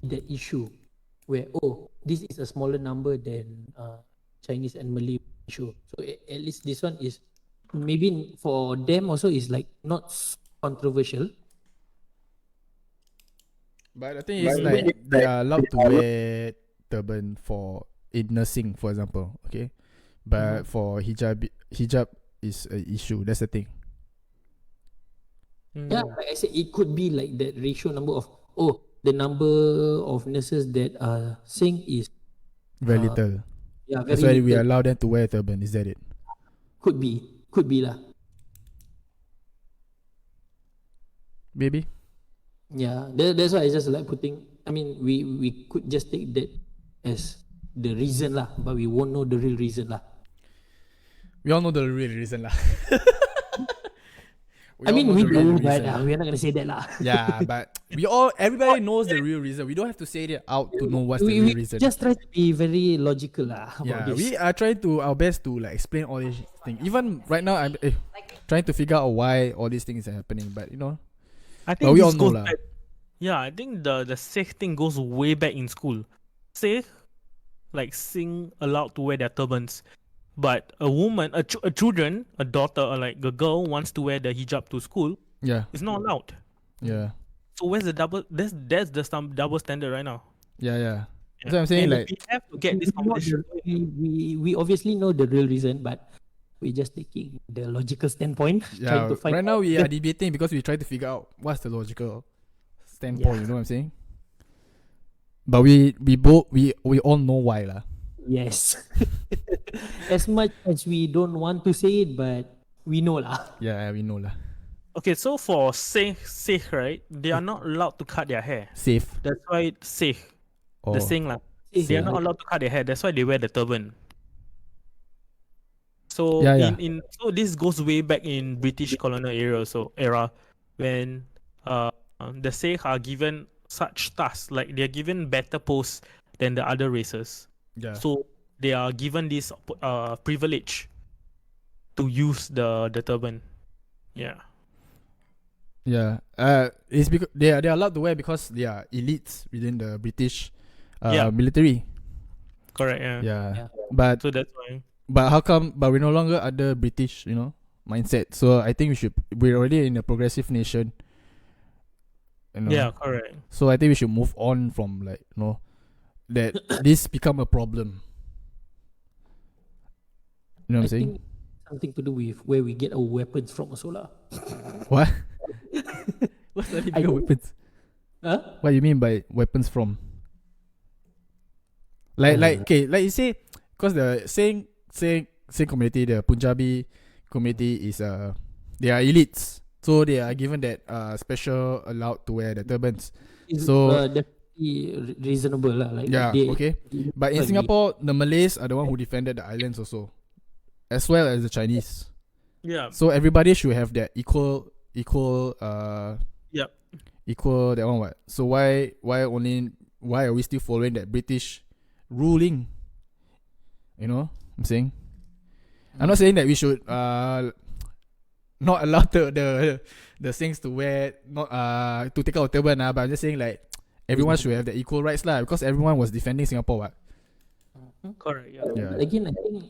Speaker 2: the issue where this is a smaller number than Chinese and Malay issue. So at least this one is maybe for them also is like not controversial.
Speaker 1: But the thing is like they are allowed to wear turban for in nursing, for example. Okay. But for hijab is an issue. That's the thing.
Speaker 2: Yeah, like I said, it could be like that ratio number of the number of nurses that are saying is
Speaker 1: Very little.
Speaker 2: yeah,
Speaker 1: That's
Speaker 2: very
Speaker 1: why we
Speaker 2: little.
Speaker 1: allow them to wear turban. Is that it?
Speaker 2: Could be lah.
Speaker 1: Maybe.
Speaker 2: Yeah, that's why I just like putting. I mean, we could just take that as the reason lah, but we won't know the real reason lah.
Speaker 1: We all know the real reason lah.
Speaker 2: I mean,
Speaker 1: all
Speaker 2: we
Speaker 1: know the real
Speaker 2: do, but
Speaker 1: reason.
Speaker 2: we're not gonna say that lah.
Speaker 1: Yeah, but everybody knows the real reason. We don't have to say it out to know what's the
Speaker 2: we
Speaker 1: real reason.
Speaker 2: just try to be very logical lah about
Speaker 1: Yeah,
Speaker 2: this.
Speaker 1: we are trying to our best to like explain all these things. Even right now, I'm trying to figure out why all these things are happening. But
Speaker 4: I think
Speaker 1: but we
Speaker 4: this
Speaker 1: all know
Speaker 4: goes
Speaker 1: lah.
Speaker 4: back. Yeah, I think the Sikh thing goes way back in school. Sikh, like Singh allowed to wear their turbans, but a woman, a children, a daughter, or like a girl wants to wear the hijab to school,
Speaker 1: Yeah,
Speaker 4: it's not allowed.
Speaker 1: yeah,
Speaker 4: So where's the double? That's the double standard right now.
Speaker 1: yeah. That's what I'm saying.
Speaker 4: And
Speaker 1: Like,
Speaker 4: we have to get this conversation.
Speaker 2: We obviously know the real reason, but we're just taking the logical standpoint,
Speaker 1: yeah.
Speaker 2: trying to find
Speaker 1: Right now
Speaker 2: out
Speaker 1: we are debating because we try to figure out what's the logical standpoint.
Speaker 2: Yeah.
Speaker 1: You know what I'm saying? But we all know why lah.
Speaker 2: Yes. As much as we don't want to say it, but we know lah.
Speaker 1: Yeah, we know lah.
Speaker 4: Okay, so for Sikh, right, they are not allowed to cut their hair.
Speaker 1: Safe.
Speaker 4: That's why Sikh,
Speaker 1: Oh.
Speaker 4: the Singh lah, they are not allowed to cut their hair. That's why they wear the turban. So
Speaker 1: Yeah.
Speaker 4: so this goes way back in British colonial era when the Sikh are given such tasks, like they are given better posts than the other races.
Speaker 1: Yeah.
Speaker 4: So they are given this privilege to use the turban. Yeah.
Speaker 1: Yeah. It's because they are allowed to wear because they are elites within the British military.
Speaker 4: Correct. Yeah.
Speaker 1: Yeah. But
Speaker 4: So that's why.
Speaker 1: how come? But we're no longer under British, mindset. So I think we're already in a progressive nation.
Speaker 4: Yeah. Correct.
Speaker 1: So I think we should move on from that this become a problem. You know what I'm saying?
Speaker 2: think something to do with where we get our weapons from also lah.
Speaker 1: What? What's the illegal weapons?
Speaker 2: Huh?
Speaker 1: What do you mean by weapons from? Like you say, because the same community, the Punjabi community is they are elites, so they are given that special allowed to wear the turbans. So
Speaker 2: definitely reasonable lah. Like
Speaker 1: yeah, okay. But in Singapore, the Malays are the one who defended the islands also, as well as the Chinese.
Speaker 4: Yeah.
Speaker 1: So everybody should have that equal
Speaker 4: Yep.
Speaker 1: equal that one what? So why are we still following that British ruling? You know what I'm saying? I'm not saying that we should not allow the things to wear not to take out a turban but I'm just saying like everyone should have the equal rights lah, because everyone was defending Singapore what?
Speaker 4: Correct. Yeah.
Speaker 1: Yeah.
Speaker 2: Again, I think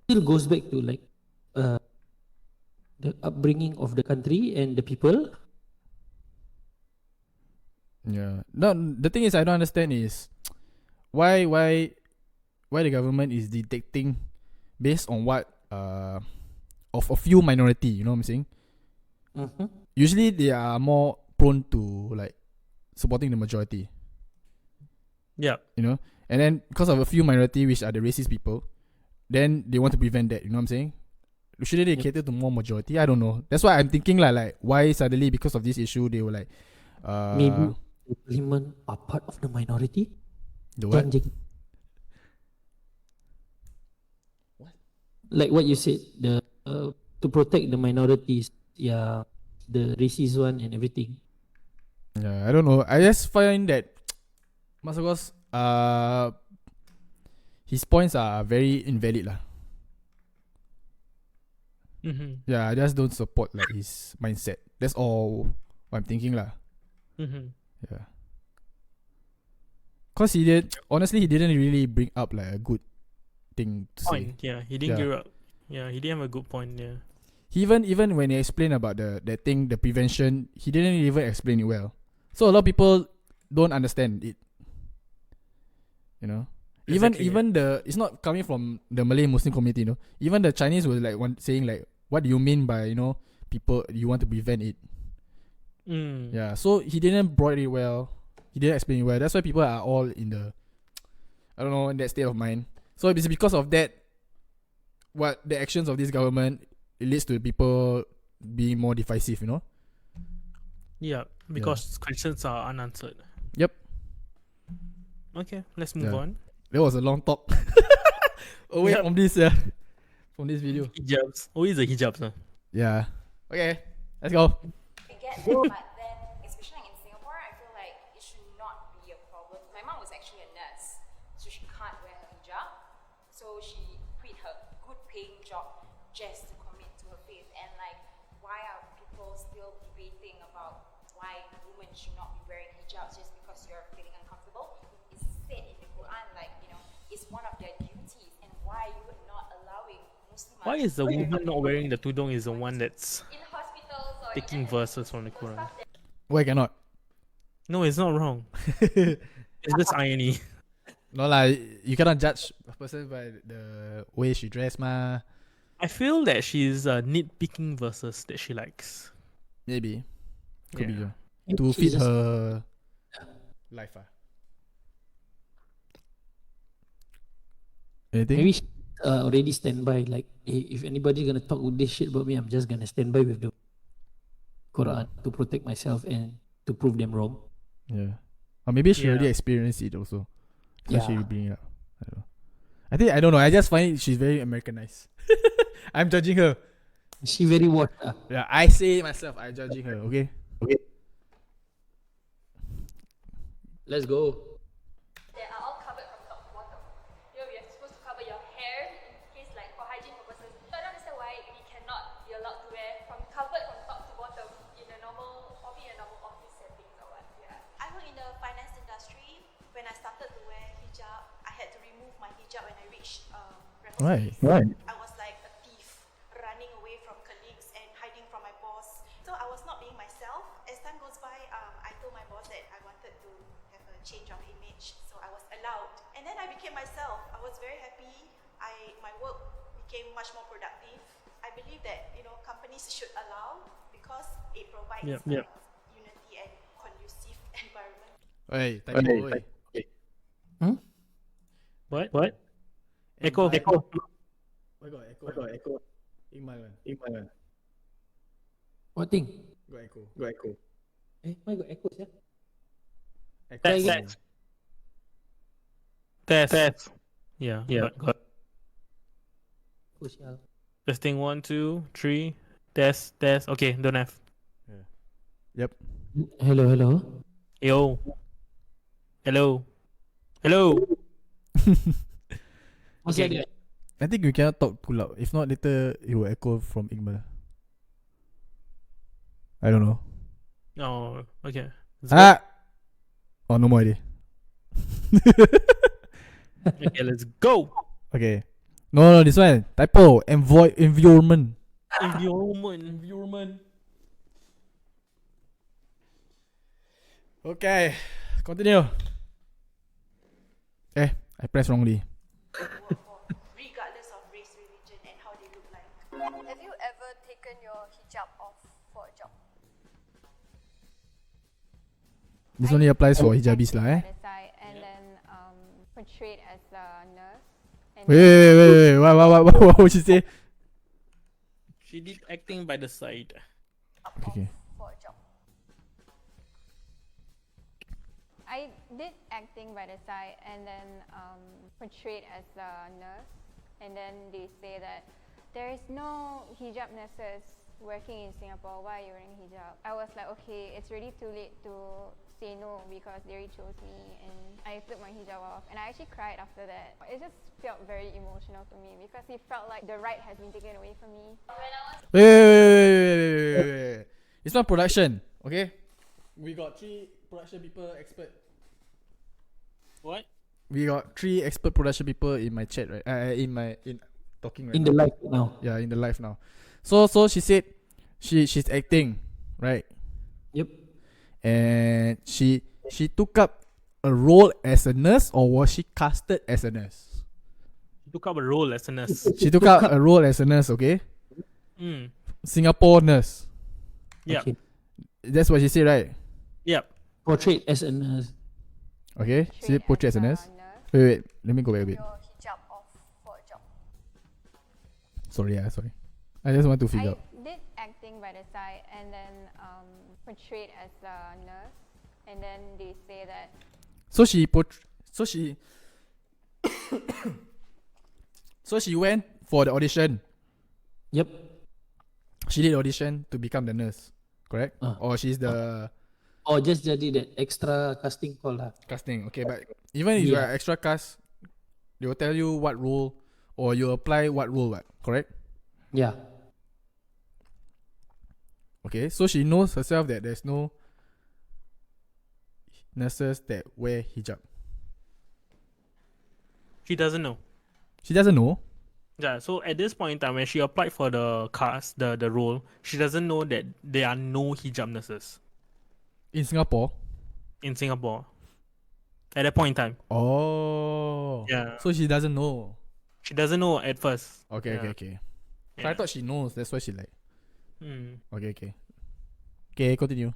Speaker 2: still goes back to like the upbringing of the country and the people.
Speaker 1: Yeah. No, the thing is I don't understand is why the government is detecting based on what of a few minority, you know what I'm saying?
Speaker 2: Mm-hmm.
Speaker 1: Usually they are more prone to like supporting the majority,
Speaker 4: Yeah.
Speaker 1: you know? And then because of a few minority which are the racist people, then they want to prevent that, you know what I'm saying? Shouldn't they cater to more majority? I don't know. That's why I'm thinking like why suddenly because of this issue they were like
Speaker 2: Maybe the women are part of the minority.
Speaker 1: the what?
Speaker 2: Like what you said, the to protect the minorities, yeah, the racist one and everything.
Speaker 1: Yeah, I don't know. I just find that Masagos his points are very invalid lah.
Speaker 4: Mm-hmm.
Speaker 1: Yeah, I just don't support like his mindset. That's all what I'm thinking lah.
Speaker 4: Mm-hmm.
Speaker 1: Yeah. Cause he didn't really bring up like a good thing to say.
Speaker 4: Point. Yeah. He didn't
Speaker 1: Yeah.
Speaker 4: give up. Yeah. He didn't have a good point. Yeah.
Speaker 1: He even when he explained about that thing, the prevention, he didn't even explain it well. So a lot of people don't understand it. You know?
Speaker 4: Exactly,
Speaker 1: Even it's not coming from the Malay Muslim community, you know. Even the Chinese was like saying like, what do you mean by, people you want to prevent it?
Speaker 4: Mm.
Speaker 1: Yeah. So he didn't brought it well. He didn't explain it well. That's why people are all in in that state of mind. So it's because of that, what the actions of this government, it leads to people being more divisive, you know?
Speaker 4: Yeah. Because questions are unanswered.
Speaker 1: Yep.
Speaker 4: Okay. Let's move
Speaker 1: Yeah.
Speaker 4: on.
Speaker 1: That was a long talk. Away
Speaker 4: Yep.
Speaker 1: from this video.
Speaker 4: Hijabs. Always the hijabs. Huh?
Speaker 1: Yeah. Okay. Let's go.
Speaker 8: I get that, but then, especially in Singapore, I feel like it should not be a problem. My mom was actually a nurse, so she can't wear her hijab. So she quit her good paying job just to commit to her faith. And like, why are people still debating about why women should not be wearing hijabs just because you're feeling uncomfortable? It's said in the Quran, like, you know, it's one of their duties. And why are you not allowing Muslims?
Speaker 4: Why is the woman not wearing the tudung is the one that's
Speaker 3: In hospitals or
Speaker 4: taking verses from the Quran?
Speaker 1: Why cannot?
Speaker 4: No, it's not wrong. It's just irony.
Speaker 1: No lah, you cannot judge a person by the way she dress ma.
Speaker 4: I feel that she's nitpicking verses that she likes.
Speaker 1: Maybe. Could be
Speaker 4: Yeah.
Speaker 1: yeah. To fit her life. Anything?
Speaker 2: Maybe she already stand by, like, hey, if anybody gonna talk this shit about me, I'm just gonna stand by with the Quran to protect myself and to prove them wrong.
Speaker 1: Yeah. Or maybe she already
Speaker 4: Yeah.
Speaker 1: experienced it also. So she
Speaker 2: Yeah.
Speaker 1: will bring it up. I don't know. I don't know. I just find she's very Americanized. I'm judging her.
Speaker 2: She very what?
Speaker 1: Yeah, I say it myself. I'm judging her. Okay.
Speaker 2: Let's go.
Speaker 3: They are all covered from top to bottom. You know, we are supposed to cover your hair in case like for hygiene purposes. So I don't understand why we cannot be allowed to wear from covered from top to bottom in a normal, probably in a normal office setting or what. Yeah.
Speaker 7: I work in the finance industry. When I started to wear hijab, I had to remove my hijab when I reached
Speaker 1: Why?
Speaker 7: premises. I was like a thief, running away from colleagues and hiding from my boss. So I was not being myself. As time goes by, I told my boss that I wanted to have a change of image, so I was allowed. And then I became myself. I was very happy. My work became much more productive. I believe that companies should allow because it provides unity and conducive environment.
Speaker 1: Hey, typo, oi.
Speaker 4: What? Echo.
Speaker 1: Why got echo? Iqmal man.
Speaker 2: What thing?
Speaker 1: Got echo.
Speaker 2: Why got echo, yeah?
Speaker 1: Echo.
Speaker 4: Test. Yeah. Got.
Speaker 2: Oh, sial.
Speaker 4: Testing 1, 2, 3. Test. Okay, don't have.
Speaker 1: Yep.
Speaker 2: Hello.
Speaker 4: Yo. Hello.
Speaker 2: What's
Speaker 4: Okay,
Speaker 2: that?
Speaker 1: I think we cannot talk too loud. If not, later it will echo from Iqmal. I don't know.
Speaker 4: Oh, okay.
Speaker 1: Oh, no more idea.
Speaker 4: Okay, let's go.
Speaker 1: Okay. No, this one. Typo. Environment.
Speaker 4: Environment.
Speaker 1: Okay. Continue. I pressed wrongly.
Speaker 7: Regardless of race, religion, and how they look like.
Speaker 3: Have you ever taken your hijab off for a job?
Speaker 1: This only applies for hijabis lah, eh?
Speaker 6: And then portrayed as a nurse. And
Speaker 1: Wait. What would you say?
Speaker 4: She did acting by the side.
Speaker 1: Okay.
Speaker 3: For a job.
Speaker 6: I did acting by the side and then portrayed as a nurse. And then they say that there is no hijab nurses working in Singapore. Why are you wearing hijab? I was like, okay, it's really too late to say no because they already chose me, and I took my hijab off, and I actually cried after that. It just felt very emotional to me because it felt like the right has been taken away from me.
Speaker 1: Wait. It's not production, okay? We got 3 production people expert.
Speaker 4: What?
Speaker 1: We got 3 expert production people in my chat, right? In talking right
Speaker 2: In
Speaker 1: now.
Speaker 2: the live now.
Speaker 1: Yeah, in the live now. So she said she's acting, right?
Speaker 2: Yep.
Speaker 1: And she took up a role as a nurse, or was she casted as a nurse?
Speaker 4: She took up a role as a nurse.
Speaker 1: She took up a role as a nurse, okay? Singapore nurse.
Speaker 4: Yeah.
Speaker 2: Okay.
Speaker 1: That's what she said, right?
Speaker 4: Yep.
Speaker 2: Portrayed as a nurse.
Speaker 1: Okay. She said portrait as a nurse.
Speaker 6: nurse.
Speaker 1: Wait. Let me go back a bit.
Speaker 3: Your hijab off for a job.
Speaker 1: Sorry. I just want to figure out.
Speaker 6: I did acting by the side and then portrayed as a nurse, and then they say that
Speaker 1: So she went for the audition.
Speaker 2: Yep.
Speaker 1: She did audition to become the nurse. correct? Or she's the
Speaker 2: Or just jadi that extra casting call lah.
Speaker 1: casting. Okay, but even if you are extra cast, they will tell you what role or you apply what role, what, correct?
Speaker 2: Yeah.
Speaker 1: Okay, so she knows herself that there's no nurses that wear hijab.
Speaker 4: She doesn't know.
Speaker 1: She doesn't know.
Speaker 4: Yeah, so at this point in time, when she applied for the cast, the role, she doesn't know that there are no hijab nurses
Speaker 1: In Singapore.
Speaker 4: in Singapore. At that point in time.
Speaker 1: Oh.
Speaker 4: Yeah.
Speaker 1: So she doesn't know.
Speaker 4: She doesn't know at first.
Speaker 1: Okay,
Speaker 4: Yeah.
Speaker 1: okay. So I thought she knows. That's why she like.
Speaker 4: Hmm.
Speaker 1: Okay. Okay, continue.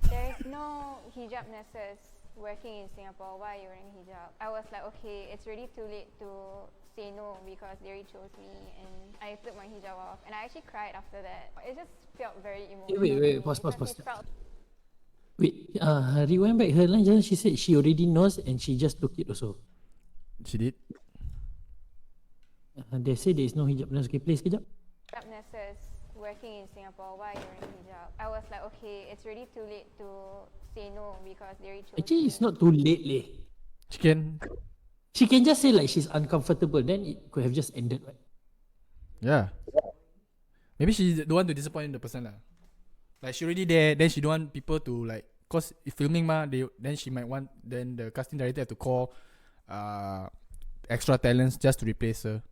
Speaker 6: There's no hijab nurses working in Singapore. Why are you wearing hijab? I was like, okay, it's really too late to say no because they already chose me, and I took my hijab off, and I actually cried after that. It just felt very emotional.
Speaker 2: Wait,
Speaker 6: to me
Speaker 2: pause.
Speaker 6: because it felt
Speaker 2: Wait, rewind back her line. Just she said she already knows and she just took it also.
Speaker 1: She did.
Speaker 2: They say there is no hijab nurse. Okay, please hijab.
Speaker 6: hijab nurses working in Singapore. Why are you wearing hijab? I was like, okay, it's really too late to say no because they already chose
Speaker 2: Actually,
Speaker 6: me.
Speaker 2: it's not too late, leh.
Speaker 1: She can.
Speaker 2: just say like she's uncomfortable. Then it could have just ended, right?
Speaker 1: Yeah. Maybe she don't want to disappoint the person lah. Like she already there, then she don't want people to like, cause if filming then she might want, then the casting director have to call extra talents just to replace her.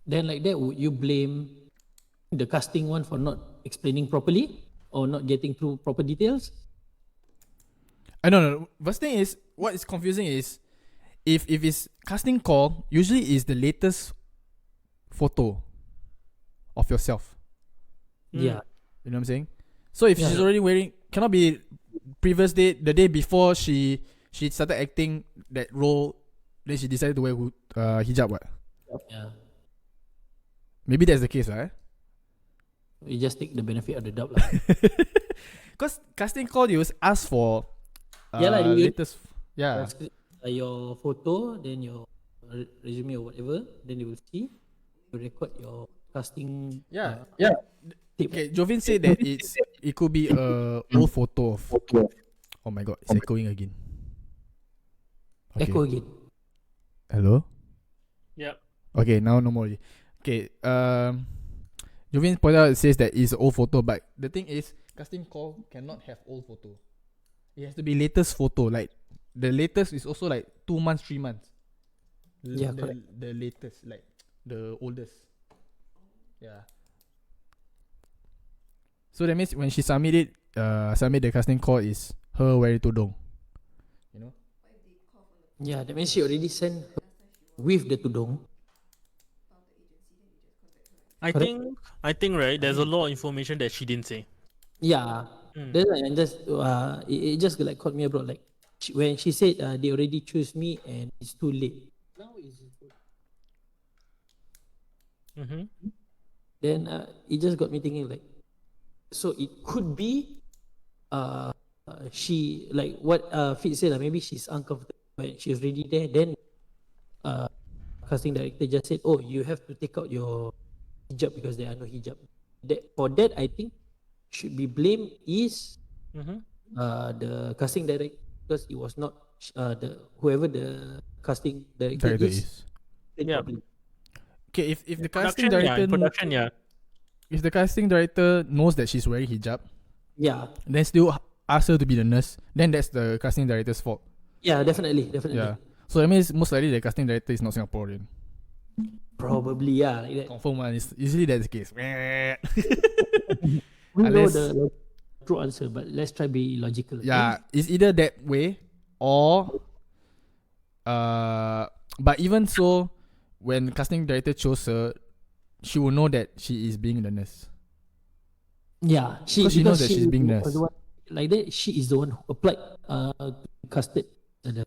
Speaker 2: Then like that, would you blame the casting one for not explaining properly or not getting through proper details?
Speaker 1: I don't know. First thing is, what is confusing is, if it's casting call, usually is the latest photo of yourself.
Speaker 2: Yeah.
Speaker 1: You know what I'm saying? So if she's already wearing, cannot be previous day, the day before she started acting that role, then she decided to wear hijab. What?
Speaker 2: Yeah.
Speaker 1: Maybe that's the case, right?
Speaker 2: We just take the benefit of the doubt lah.
Speaker 1: Because casting call, you ask for
Speaker 2: latest.
Speaker 1: Yeah.
Speaker 2: Your photo, then your resume or whatever, then they will see. You record your casting.
Speaker 1: Yeah.
Speaker 2: Tape.
Speaker 1: Okay, Jovin said that it could be a old photo of. Oh my god, it's echoing again. Okay.
Speaker 2: Echo again.
Speaker 1: Hello?
Speaker 4: Yep.
Speaker 1: Okay, now no more already. Okay, Jovin pointed out, it says that it's an old photo, but the thing is, casting call cannot have old photo. It has to be latest photo. Like the latest is also like 2 months, 3 months.
Speaker 2: Correct.
Speaker 1: The latest, like the oldest. Yeah. So that means when she submit the casting call is her wearing tudung. You know?
Speaker 2: Yeah, that means she already sent with the tudung.
Speaker 4: I think right, there's a lot of information that she didn't say.
Speaker 2: Yeah. That's why, and just it just like caught me abroad. Like when she said they already choose me and it's too late. Now is
Speaker 4: Mm-hmm.
Speaker 2: then it just got me thinking like, so it could be she like what Fit said, maybe she's uncomfortable when she's already there. Then casting director just said, oh, you have to take out your hijab because there are no hijab. For that, I think should be blamed is the casting director, because it was not whoever the casting director is.
Speaker 4: Yeah.
Speaker 1: Okay, if the casting director if the casting director knows that she's wearing hijab, then still ask her to be the nurse, then that's the casting director's fault.
Speaker 2: Yeah, definitely.
Speaker 1: Yeah. So that means most likely the casting director is not Singaporean.
Speaker 2: Probably, yeah, like that.
Speaker 1: Confirm one. Usually that's the case.
Speaker 2: We know the true answer, but let's try be logical.
Speaker 1: Yeah, it's either that way or but even so, when casting director chose her, she will know that she is being the nurse.
Speaker 2: Yeah,
Speaker 1: she knows that she's being nurse.
Speaker 2: Like that, she is the one who applied casted the nurse.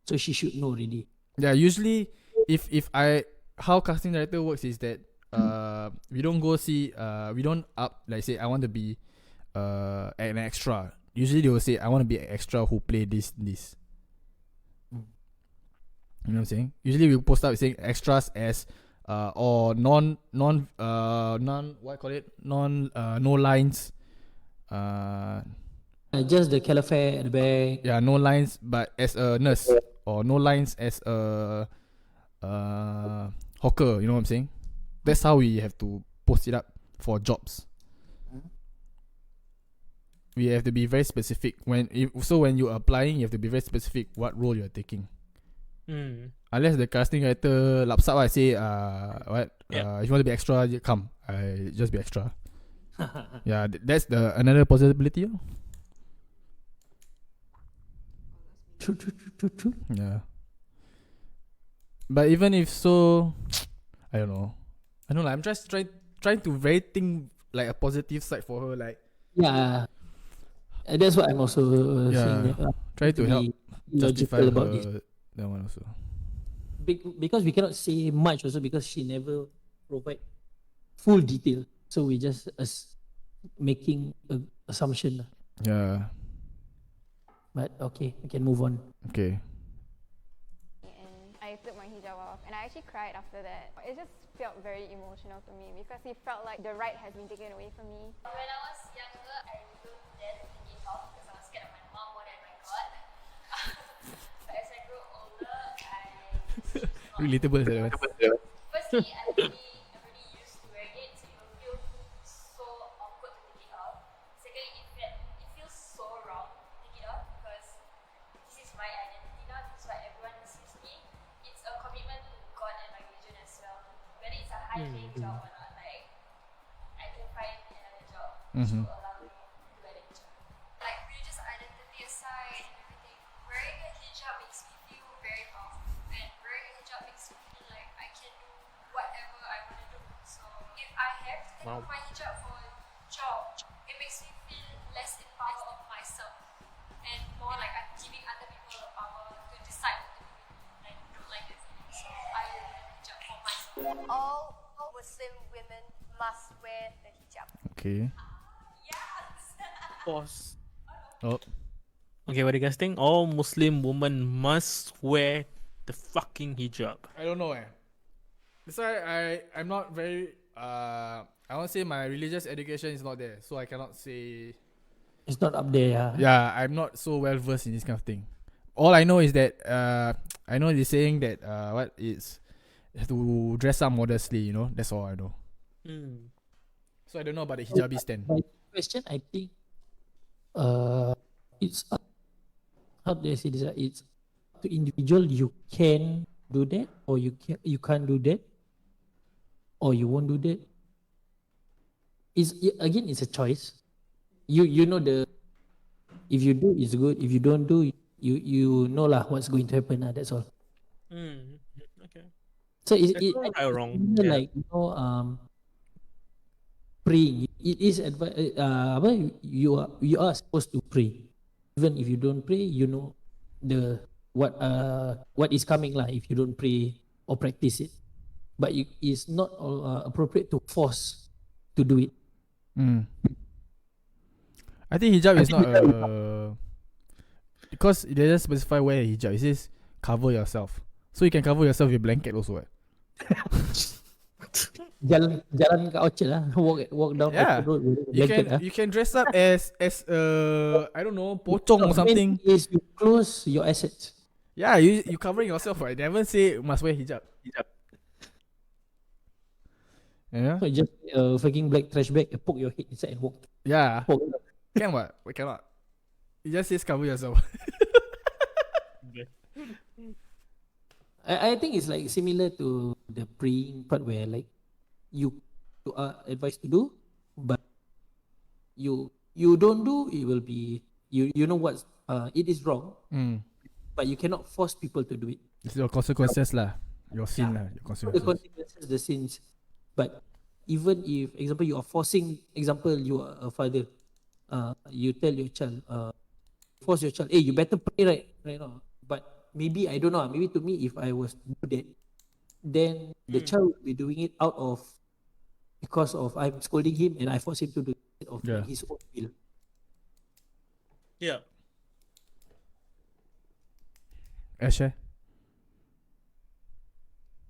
Speaker 2: So she should know already.
Speaker 1: Yeah, usually how casting director works is that we don't go see we don't like say I want to be an extra. Usually they will say I want to be an extra who play this. You know what I'm saying? Usually we post up saying extras as or no lines,
Speaker 2: Just the caliphate at the back.
Speaker 1: yeah, no lines, but as a nurse, or no lines as a hawker. You know what I'm saying? That's how we have to post it up for jobs. We have to be very specific when you're applying, you have to be very specific what role you're taking. Unless the casting writer lapsap, I say if you want to be extra, you come. I just be extra. Yeah, that's the another possibility.
Speaker 2: True.
Speaker 1: Yeah. But even if so, I don't know. I'm just trying to very think like a positive side for her. Like,
Speaker 2: Yeah. That's what I'm also saying. That,
Speaker 1: try to help
Speaker 2: be
Speaker 1: justify
Speaker 2: logical about this.
Speaker 1: that one also.
Speaker 2: Because we cannot say much also because she never provide full detail. So we just making a assumption.
Speaker 1: Yeah.
Speaker 2: But okay, we can move on.
Speaker 1: Okay.
Speaker 6: And I took my hijab off, and I actually cried after that. It just felt very emotional to me because it felt like the right has been taken away from me.
Speaker 9: When I was younger, I don't dare to take it off because I was scared of my mom more than my God. But as I grew older,
Speaker 1: Relatable.
Speaker 9: Firstly, I'm already used to wearing it, so it will feel so awkward to take it off. Secondly, it feels so wrong to take it off because this is my identity now, this is what everyone sees me. It's a commitment to God and my religion as well. Whether it's a high paying job or not, like I can find another job which will allow me to wear the hijab. Like religious identity aside and everything, wearing a hijab makes me feel very powerful. And wearing a hijab makes me feel like I can do whatever I want to do. So if I have to take off my hijab for a job, it makes me feel less in power of myself and more like I'm giving other people the power to decide what to do. And I don't like that feeling. So I will wear the hijab for myself.
Speaker 3: All Muslim women must wear the hijab.
Speaker 1: Okay.
Speaker 3: Yes!
Speaker 4: Pause.
Speaker 1: Oh.
Speaker 4: Okay, what do you guys think? All Muslim women must wear the fucking hijab.
Speaker 1: I don't know. That's why I'm not very I won't say my religious education is not there, so I cannot say.
Speaker 2: It's not up there.
Speaker 1: Yeah, I'm not so well versed in this kind of thing. All I know is that I know they're saying that it's to dress up modestly. You know, that's all I know. So I don't know about the hijabi stand.
Speaker 2: My question, I think, it's how do I say this? It's up to individual. You can do that, or you can't do that, or you won't do that. It's a choice. You know if you do, it's good. If you don't do, you know lah what's going to happen. That's all.
Speaker 4: Okay.
Speaker 2: So
Speaker 4: Right or wrong? Yeah.
Speaker 2: like praying. It is you are supposed to pray. Even if you don't pray, you know what is coming lah if you don't pray or practice it. But it's not appropriate to force to do it.
Speaker 1: I think hijab is not because it doesn't specify where hijab. It says cover yourself, so you can cover yourself with blanket also.
Speaker 2: Jalan kat Orchard lah. Walk down
Speaker 1: Yeah,
Speaker 2: Orchard Road with a blanket.
Speaker 1: you can dress up as I don't know, pocong or something.
Speaker 2: Is you close your assets.
Speaker 1: Yeah, you covering yourself, right? They never say must wear hijab. Yeah.
Speaker 2: So just fucking black trash bag, poke your head inside and walk.
Speaker 1: Yeah.
Speaker 2: Walk.
Speaker 1: Can what? We cannot. It just says cover yourself.
Speaker 2: I think it's like similar to the praying part where like you are advised to do, but you don't do, it will be you know what it is wrong, but you cannot force people to do it.
Speaker 1: It's your consequences lah. Your sin lah. Your
Speaker 2: The
Speaker 1: consequences.
Speaker 2: consequences, the sins. But even if, example, you are forcing, example, you are a father, you tell your child, force your child, hey, you better pray right now. But maybe, I don't know, maybe to me, if I was to do that, then the child will be doing it out of, because of I'm scolding him and I force him to do it of his own will.
Speaker 4: Yeah.
Speaker 1: Asha?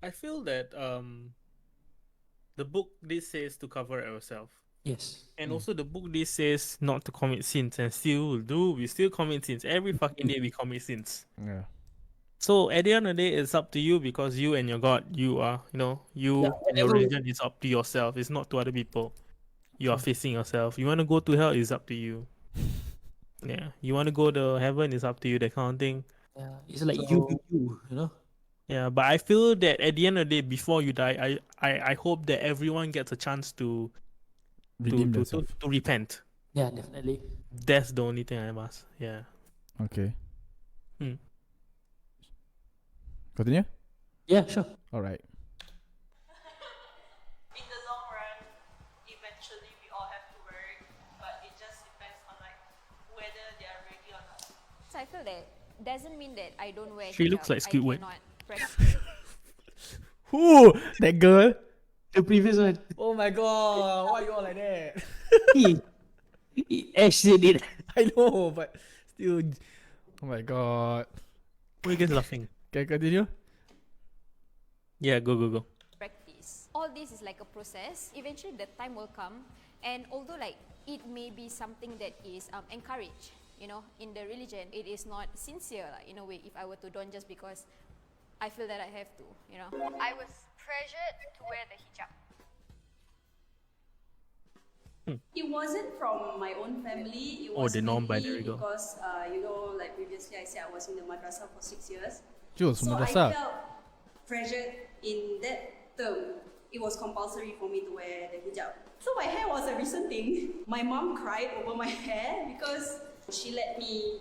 Speaker 4: I feel that the book this says to cover ourselves.
Speaker 2: Yes.
Speaker 4: And also the book this says not to commit sins, and we still commit sins. Every fucking day we commit sins.
Speaker 1: Yeah.
Speaker 4: So at the end of the day, it's up to you, because you and your God, you are, you
Speaker 2: Yeah,
Speaker 4: and your
Speaker 2: whatever.
Speaker 4: religion is up to yourself. It's not to other people. You are facing yourself. You want to go to hell, it's up to you. Yeah. You want to go to heaven, it's up to you, that kind of thing.
Speaker 2: Yeah, it's like
Speaker 4: So-
Speaker 2: you know.
Speaker 4: Yeah, but I feel that at the end of the day, before you die, I hope that everyone gets a chance to
Speaker 1: Redeem
Speaker 4: to
Speaker 1: themselves.
Speaker 4: repent.
Speaker 2: Yeah, definitely.
Speaker 4: That's the only thing I ask. Yeah.
Speaker 1: Okay.
Speaker 4: Hmm.
Speaker 1: Continue.
Speaker 2: Yeah, sure.
Speaker 1: All right.
Speaker 7: In the long run, eventually we all have to work, but it just depends on like whether they are ready or not.
Speaker 9: So I feel that doesn't mean that I don't wear
Speaker 4: She
Speaker 9: hijab.
Speaker 4: looks like Squidward.
Speaker 9: I cannot press.
Speaker 1: Who? That girl?
Speaker 2: The previous one.
Speaker 1: Oh my god! Why you all like that?
Speaker 2: Ash said it.
Speaker 1: I know, but still. Oh my god.
Speaker 4: Why are you guys laughing?
Speaker 1: Can I continue?
Speaker 4: Yeah, go.
Speaker 9: Practice. All this is like a process. Eventually, the time will come, and although like it may be something that is encouraged, in the religion, it is not sincere, like, in a way. If I were to don just because I feel that I have to,
Speaker 6: I was pressured to wear the hijab.
Speaker 10: It wasn't from my own family. It
Speaker 4: Oh,
Speaker 10: was
Speaker 4: the non-binary
Speaker 10: mainly
Speaker 4: girl.
Speaker 10: because, like previously I said, I was in the madrasah for 6 years.
Speaker 1: Jules,
Speaker 10: So I
Speaker 1: madrasah.
Speaker 10: felt pressured in that term. It was compulsory for me to wear the hijab. So my hair was a recent thing. My mom cried over my hair because she let me